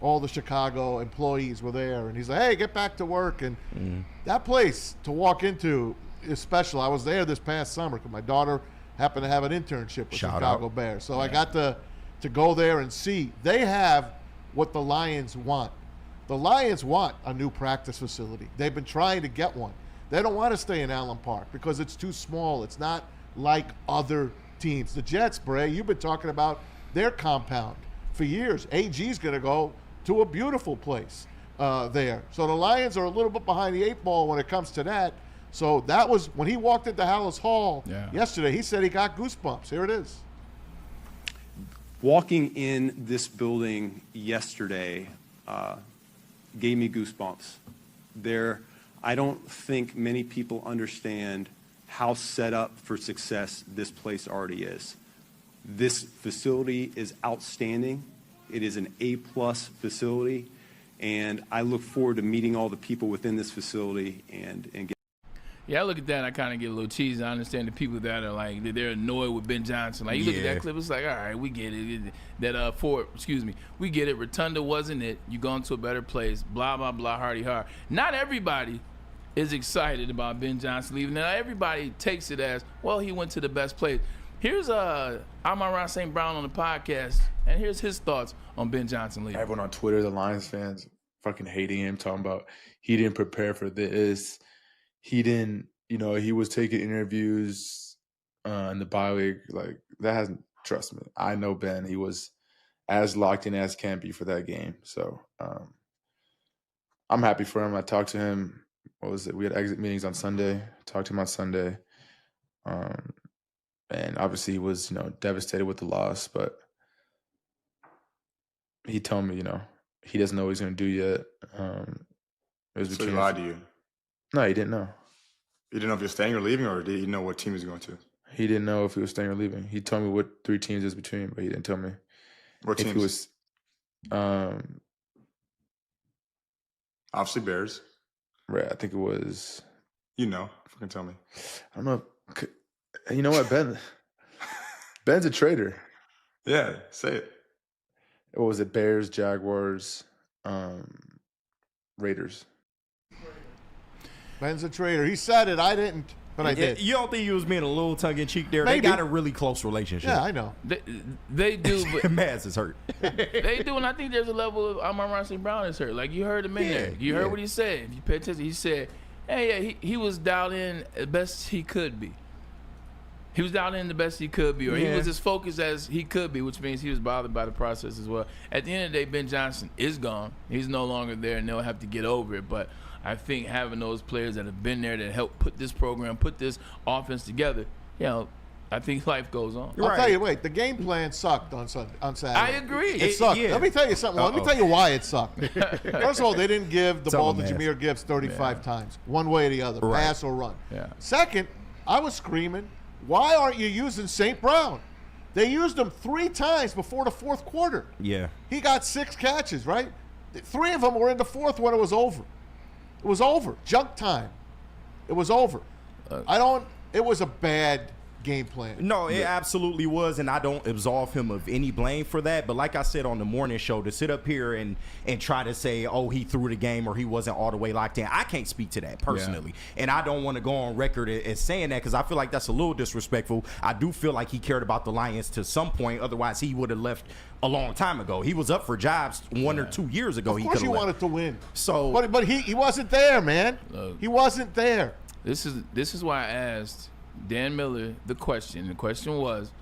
all the Chicago employees were there and he's like, hey, get back to work. And that place to walk into is special. I was there this past summer because my daughter happened to have an internship with Chicago Bears. So I got to go there and see. They have what the Lions want. The Lions want a new practice facility. They've been trying to get one. They don't want to stay in Allen Park because it's too small. It's not like other teams. The Jets, Bray, you've been talking about their compound for years. AG's going to go to a beautiful place there. So the Lions are a little bit behind the 8 ball when it comes to that. So that was when he walked into Hallis Hall yesterday. He said he got goosebumps. Here it is. Walking in this building yesterday gave me goosebumps. I don't think many people understand how set up for success this place already is. This facility is outstanding. It is an A-plus facility, and I look forward to meeting all the people within this facility and get. Yeah, I look at that and I kind of get a little cheesy. I understand the people that are like, they're annoyed with Ben Johnson. Like, you look at that clip, it's like, all right, we get it. We get it. Rotunda wasn't it. You gone to a better place, blah, blah, blah, hardy hard. Not everybody is excited about Ben Johnson leaving. Now, everybody takes it as, well, he went to the best place. Here's Amon-Ra St. Brown on the podcast, and here's his thoughts on Ben Johnson leaving. Everyone on Twitter, the Lions fans, fucking hating him, talking about he didn't prepare for this. He didn't, he was taking interviews in the bye week. Like, that hasn't, trust me. I know Ben. He was as locked in as can be for that game. So I'm happy for him. I talked to him. We had exit meetings on Sunday. Talked to him on Sunday. And obviously he was, devastated with the loss. But he told me, he doesn't know what he's going to do yet. So he lied to you? No, he didn't know. He didn't know if he was staying or leaving, or did he know what team he was going to? He didn't know if he was staying or leaving. He told me what 3 teams is between, but he didn't tell me. What if teams? He was, obviously Bears. Right, I think it was. Fucking tell me. I don't know. You know what, Ben's a traitor. Yeah, say it. What was it? Bears, Jaguars, Raiders. Ben's a traitor. He said it. I didn't, but I did. You don't think he was being a little tongue-in-cheek there? Maybe. They got a really close relationship. Yeah, I know. They do, but Maz is hurt. They do, and I think there's a level of Amon-Ra St. Brown is hurt. Like, you heard him in there. You heard what he said. If you pay attention, he said, he was dialed in the best he could be. He was dialed in the best he could be, or he was as focused as he could be, which means he was bothered by the process as well. At the end of the day, Ben Johnson is gone. He's no longer there, and they'll have to get over it. But I think having those players that have been there that help put this program, put this offense together, I think life goes on. I'll tell you, the game plan sucked on Saturday. I agree. It sucked. Let me tell you something. Let me tell you why it sucked. First of all, they didn't give the ball to Jahmyr Gibbs 35 times, one way or the other, pass or run. Yeah. Second, I was screaming, why aren't you using St. Brown? They used him 3 times before the fourth quarter. Yeah. He got 6 catches, right? 3 of them were in the fourth when it was over. It was over. Junk time. It was over. It was a bad game plan. No, it absolutely was, and I don't absolve him of any blame for that. But like I said on the morning show, to sit up here and try to say, oh, he threw the game or he wasn't all the way locked in, I can't speak to that personally. And I don't want to go on record as saying that because I feel like that's a little disrespectful. I do feel like he cared about the Lions to some point. Otherwise, he would have left a long time ago. He was up for jobs 1 or 2 years ago. Of course he wanted to win. So, but he wasn't there, man. He wasn't there. This is why I asked Dan Miller the question. The question was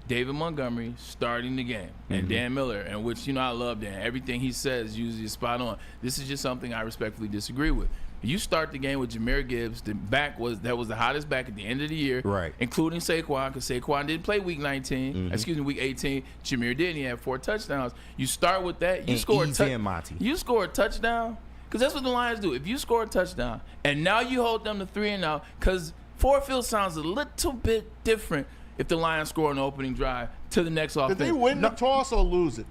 David Montgomery starting the game. And Dan Miller, and which, I love Dan. Everything he says usually is spot on. This is just something I respectfully disagree with. You start the game with Jahmyr Gibbs. The back was the hottest back at the end of the year, right? Including Saquon, because Saquon didn't play week 19. Week 18. Jahmyr did, and he had 4 touchdowns. You start with that. You score a touchdown, because that's what the Lions do. If you score a touchdown, and now you hold them to 3 and out, because Ford Field sounds a little bit different if the Lions score an opening drive to the next offense. Did they win the toss or lose it?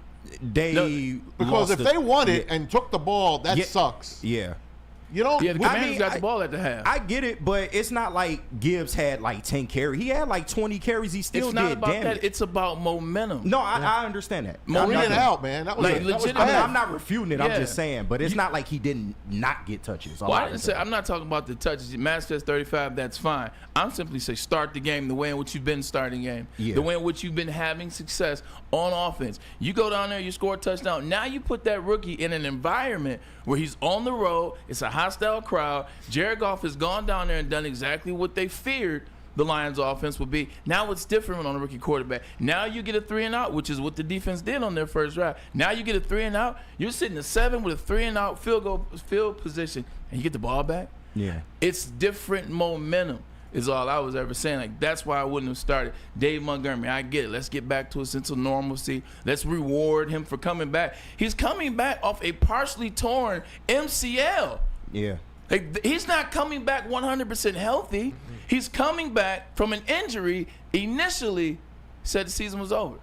Because if they won it and took the ball, that sucks. Yeah. The Commanders got the ball at the half. I get it, but it's not like Gibbs had like 10 carries. He had like 20 carries. He still did damage. It's not about that. It's about momentum. No, I understand that. 3 and out, man. That was bad. I'm not refuting it. I'm just saying. But it's not like he didn't not get touches. I'm not talking about the touches. Matt says 35. That's fine. I'm simply saying start the game the way in which you've been starting game. Yeah. The way in which you've been having success on offense. You go down there, you score a touchdown. Now you put that rookie in an environment where he's on the road. It's a hostile crowd. Jared Goff has gone down there and done exactly what they feared the Lions offense would be. Now it's different on a rookie quarterback. Now you get a 3 and out, which is what the defense did on their first drive. Now you get a 3 and out. You're sitting at 7 with a 3 and out field position, and you get the ball back. Yeah. It's different momentum is all I was ever saying. Like, that's why I wouldn't have started. Dave Montgomery, I get it. Let's get back to a sense of normalcy. Let's reward him for coming back. He's coming back off a partially torn MCL. Yeah. Like, he's not coming back 100% healthy. He's coming back from an injury initially said the season was over.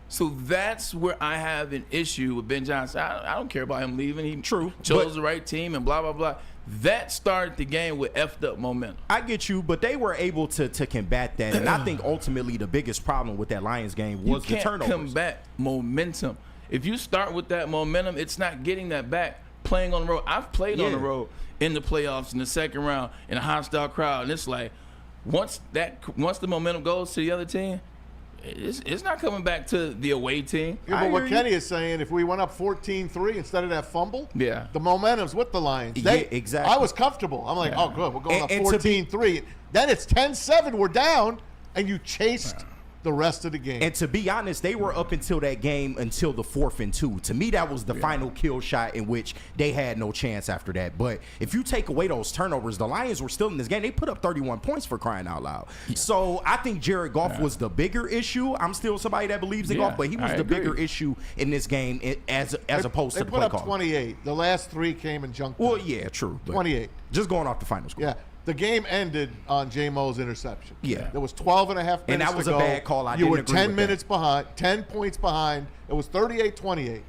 So that's where I have an issue with Ben Johnson. I don't care about him leaving. He chose the right team and blah, blah, blah. That started the game with effed up momentum. I get you, but they were able to combat that. And I think ultimately the biggest problem with that Lions game was the turnovers. You can't combat momentum. If you start with that momentum, it's not getting that back. Playing on the road. I've played on the road in the playoffs in the second round in a hostile crowd. And it's like, once the momentum goes to the other team, it's not coming back to the away team. Yeah, but what Kenny is saying, if we went up 14-3 instead of that fumble, the momentum's with the Lions. Exactly. I was comfortable. I'm like, oh, good, we're going up 14-3. Then it's 10-7, we're down, and you chased the rest of the game. And to be honest, they were up until that game until the 4th and 2. To me, that was the final kill shot in which they had no chance after that. But if you take away those turnovers, the Lions were still in this game. They put up 31 points for crying out loud. So I think Jared Goff was the bigger issue. I'm still somebody that believes in Goff, but he was the bigger issue in this game as opposed to the play call. They put up 28. The last 3 came in junk. Well, yeah, true. 28. Just going off the final score. Yeah. The game ended on J-Mo's interception. Yeah. There was 12 and a half minutes to go. And that was a bad call. You were 10 minutes behind, 10 points behind. It was 38-28.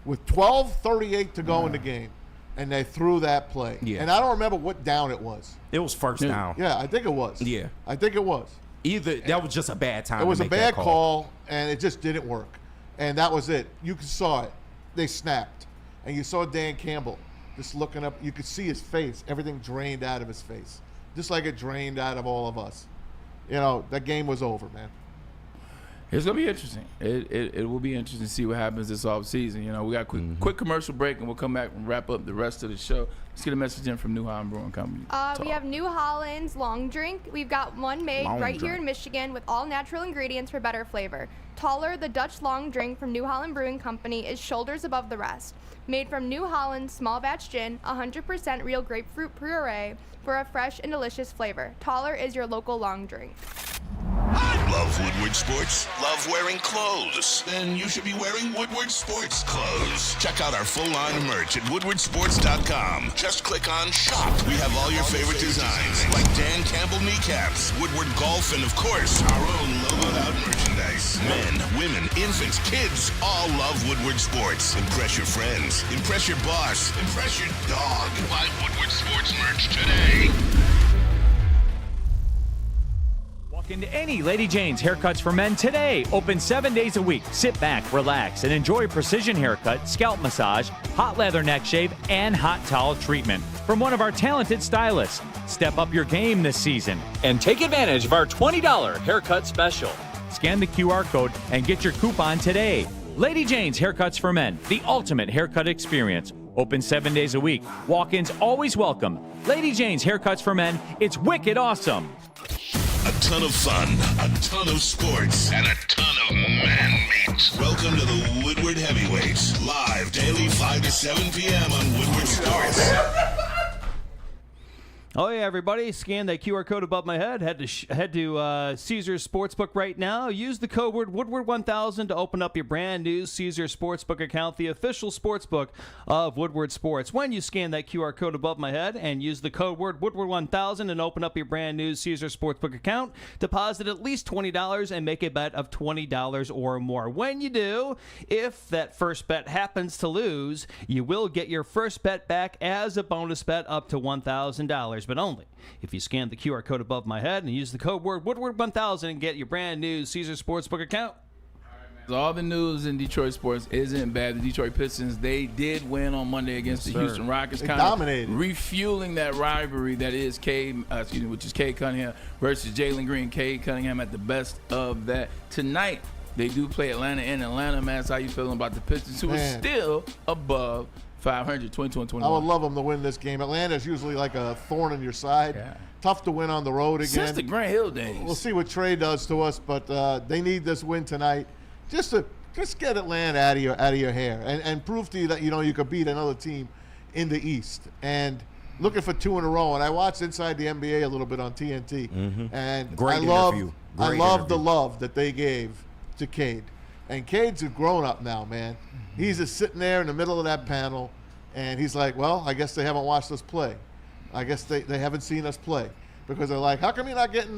With 12:38 to go in the game. And they threw that play. Yeah. And I don't remember what down it was. It was first down. Yeah, I think it was. Yeah. I think it was. That was just a bad time. It was to a make bad that call, and it just didn't work. And that was it. You saw it. They snapped. And you saw Dan Campbell just looking up. You could see his face. Everything drained out of his face. Just like it drained out of all of us. You know, that game was over, man. It's going to be interesting. It will be interesting to see what happens this offseason. You know, we got a quick commercial break, and we'll come back and wrap up the rest of the show. Let's get a message in from New Holland Brewing Company. We have New Holland's long drink. We've got one made here in Michigan with all natural ingredients for better flavor. Taller, the Dutch long drink from New Holland Brewing Company is shoulders above the rest. Made from New Holland's small batch gin, 100% real grapefruit puree for a fresh and delicious flavor. Taller is your local long drink. Love Woodward Sports? Love wearing clothes? Then you should be wearing Woodward Sports clothes. Check out our full line of merch at woodwardsports.com. Just click on shop. We have all your favorite designs, like Dan Campbell kneecaps, Woodward golf, and of course, our own logoed out merchandise. Men, women, infants, kids all love Woodward Sports. Impress your friends. Impress your boss. Impress your dog. Buy Woodward Sports merch today. Into any Lady Jane's Haircuts for Men today. Open 7 days a week. Sit back, relax, and enjoy precision haircut, scalp massage, hot leather neck shave, and hot towel treatment from one of our talented stylists. Step up your game this season and take advantage of our $20 haircut special. Scan the QR code and get your coupon today. Lady Jane's Haircuts for Men, the ultimate haircut experience. Open 7 days a week. Walk-ins always welcome. Lady Jane's Haircuts for Men. It's wicked awesome. A ton of fun, a ton of sports, and a ton of man meat. Welcome to the Woodward Heavyweights, live daily 5 to 7 p.m. on Woodward Sports. Oh yeah, everybody! Scan that QR code above my head. Head to Caesars Sportsbook right now. Use the code word Woodward1000 to open up your brand new Caesars Sportsbook account, the official sportsbook of Woodward Sports. When you scan that QR code above my head and use the code word Woodward1000 and open up your brand new Caesars Sportsbook account, deposit at least $20 and make a bet of $20 or more. When you do, if that first bet happens to lose, you will get your first bet back as a bonus bet up to $1,000. But only if you scan the QR code above my head and use the code word Woodward1000 and get your brand new Caesars Sportsbook account. All the news in Detroit sports isn't bad. The Detroit Pistons, they did win on Monday against the Houston Rockets. They dominated. Refueling that rivalry that is which is Cade Cunningham versus Jalen Green. Cade Cunningham at the best of that. Tonight, they do play Atlanta in Atlanta. Man, how you feeling about the Pistons, who is still above 500, 22-21. I would love them to win this game. Atlanta's usually like a thorn in your side. Yeah. Tough to win on the road again. Since the Grant Hill days. We'll see what Trey does to us, but they need this win tonight just get Atlanta out of your hair and prove to you that you could beat another team in the East. And looking for 2 in a row. And I watched Inside the NBA a little bit on TNT, and I love the love that they gave to Cade. And Cade's a grown-up now, man. He's just sitting there in the middle of that panel, and he's like, well, I guess they haven't watched us play. I guess they haven't seen us play. because they're like, how come you're not getting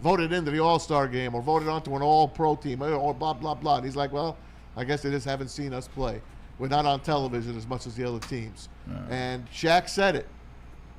voted into the All-Star game or voted onto an All-Pro team or blah, blah, blah. And he's like, well, I guess they just haven't seen us play. We're not on television as much as the other teams. And Shaq said it.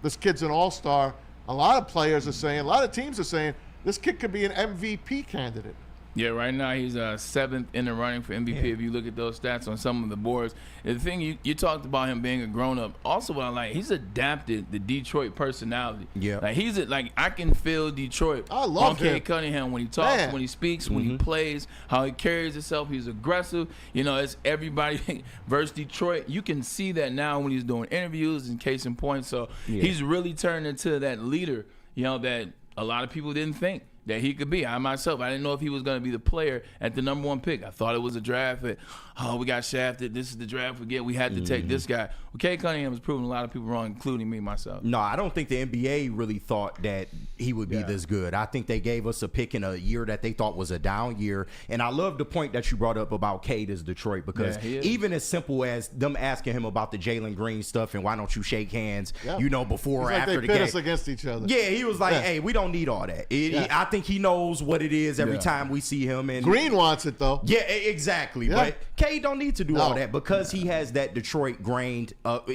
This kid's an all-star. A lot of players are saying, a lot of teams are saying, this kid could be an MVP candidate. Yeah, right now he's 7th in the running for MVP. If you look at those stats on some of the boards. And the thing you talked about him being a grown-up. Also, what I like, he's adapted the Detroit personality. Yeah, like I can feel Detroit. I love on Cade him. Cunningham when he talks, Man. when he speaks, when he plays, how he carries himself. He's aggressive. You know, it's everybody versus Detroit. You can see that now when he's doing interviews and case in point. So he's really turned into that leader. You know, that a lot of people didn't think that he could be. I myself, I didn't know if he was going to be the player at the number 1 pick. I thought it was a draft. We got shafted. This is the draft. We had to take this guy. Well, Cade Cunningham has proven a lot of people wrong, including me myself. No, I don't think the NBA really thought that he would be this good. I think they gave us a pick in a year that they thought was a down year. And I love the point that you brought up about Cade as Detroit, because even as simple as them asking him about the Jalen Green stuff and why don't you shake hands, you know, before or after the game. They pit us against each other. Yeah, he was like, hey, we don't need all that. I think he knows what it is every time we see him. And Green wants it, though. Yeah, exactly. But Cade don't need to do all that because he has that Detroit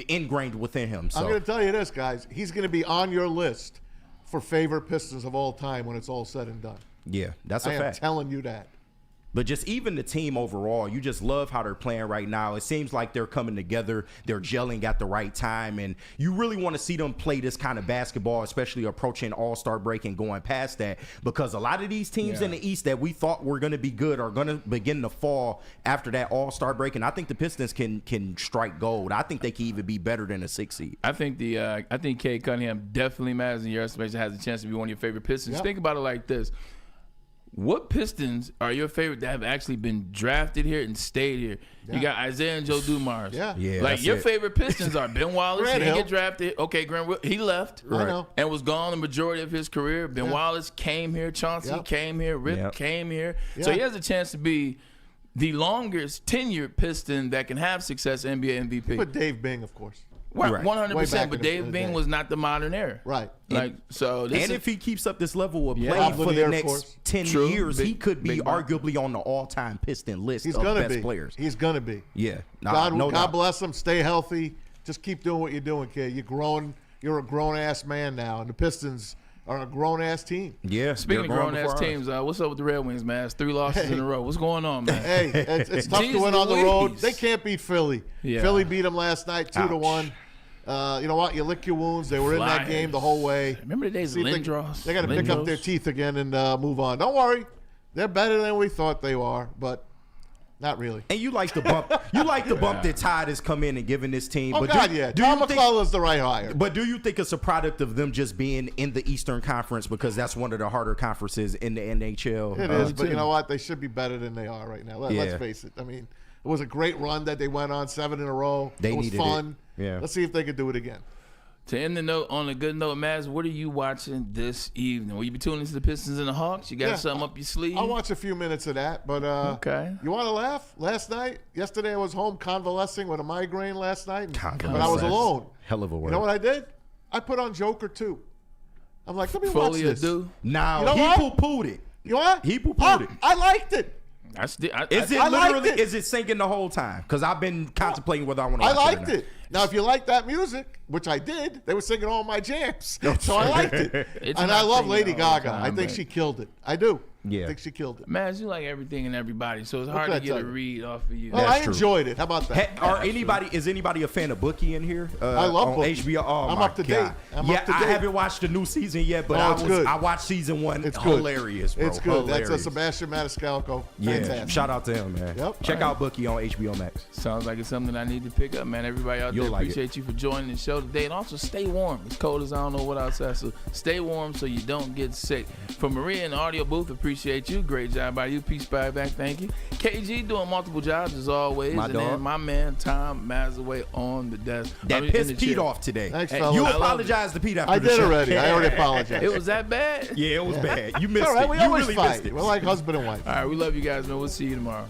ingrained within him. So I'm going to tell you this, guys. He's going to be on your list for favorite Pistons of all time when it's all said and done. Yeah, that's a fact. I am telling you that. But just even the team overall, you just love how they're playing right now. It seems like they're coming together. They're gelling at the right time. And you really want to see them play this kind of basketball, especially approaching All-Star break and going past that. Because a lot of these teams in the East that we thought were going to be good are going to begin to fall after that All-Star break. And I think the Pistons can strike gold. I think they can even be better than a 6 seed. I think Cade Cunningham definitely matters in your estimation, has a chance to be one of your favorite Pistons. Think about it like this. What Pistons are your favorite that have actually been drafted here and stayed here? You got Isaiah and Joe Dumars. Like your favorite Pistons are Ben Wallace. He didn't get drafted. Okay, he left and was gone the majority of his career. Ben Wallace came here. Chauncey came here. Rip came here. So he has a chance to be the longest tenured Piston that can have success NBA MVP. But Dave Bing, of course. Right, 100%. But Dave Bing was not the modern era. Right. If he keeps up this level of play for the next 10 years, he could be arguably on the all-time Piston list of best players. He's going to be. Yeah. God bless him. Stay healthy. Just keep doing what you're doing, kid. You're a grown-ass man now, and the Pistons are a grown-ass team. Yeah. Speaking of grown-ass teams, what's up with the Red Wings, man? It's 3 losses in a row. What's going on, man? Hey, it's tough to win on the road. They can't beat Philly. Philly beat them last night 2-1. You know what? You lick your wounds. They were in that game the whole way. Remember the days of Lindros? They got to pick up their teeth again and move on. Don't worry. They're better than we thought they are, but not really. And you like the bump. You like the bump that Todd has come in and given this team. Oh, God, yeah. Tom McCullough's the right hire. But do you think it's a product of them just being in the Eastern Conference because that's one of the harder conferences in the NHL? It is, but you know what? They should be better than they are right now. Let's face it. I mean, it was a great run that they went on 7 in a row. It was fun. Yeah. Let's see if they can do it again. To end the note on a good note, Maz, what are you watching this evening? Will you be tuning into the Pistons and the Hawks? You got something up your sleeve? I'll watch a few minutes of that, but you want to laugh? Yesterday I was home convalescing with a migraine last night, but I was alone. Hell of a word. You know what I did? I put on Joker 2. I'm like, let me watch this. Now, you know he poo-pooed it. You know what? He poo-pooed it. I liked it. Is it singing the whole time? Because I've been contemplating whether I want to watch it. I liked it. Now, if you like that music, which I did, they were singing all my jams. So I liked it. And I love Lady Gaga. I think she killed it. I do. Yeah. I think she killed it. Man, you like everything and everybody, so it's hard to get a read off of you. Well, I enjoyed it. How about that? Is anybody a fan of Bookie in here? I love Bookie. HBO. Oh, I'm my up to date. God. I haven't watched the new season yet, but I watched season 1. It's hilarious, bro. It's good. Hilarious. That's a Sebastian Maniscalco. Yeah, fantastic. shout out to him, man. Yep. Check out Bookie on HBO Max. Sounds like it's something I need to pick up, man. Everybody out there, appreciate you for joining the show today. And also stay warm. It's cold as I don't know what outside, so stay warm so you don't get sick. For Maria in the audio booth, appreciate you. Great job by you. Peace back, thank you. KG doing multiple jobs as always. Then my man Tom Mazaway on the desk. That pissed Pete off today. Thanks, you apologized to Pete after the show. I did already. I already apologized. It was that bad? Yeah, it was bad. You missed all right, it. We You always really fight. missed it. We're like husband and wife. All right, we love you guys, man. We'll see you tomorrow.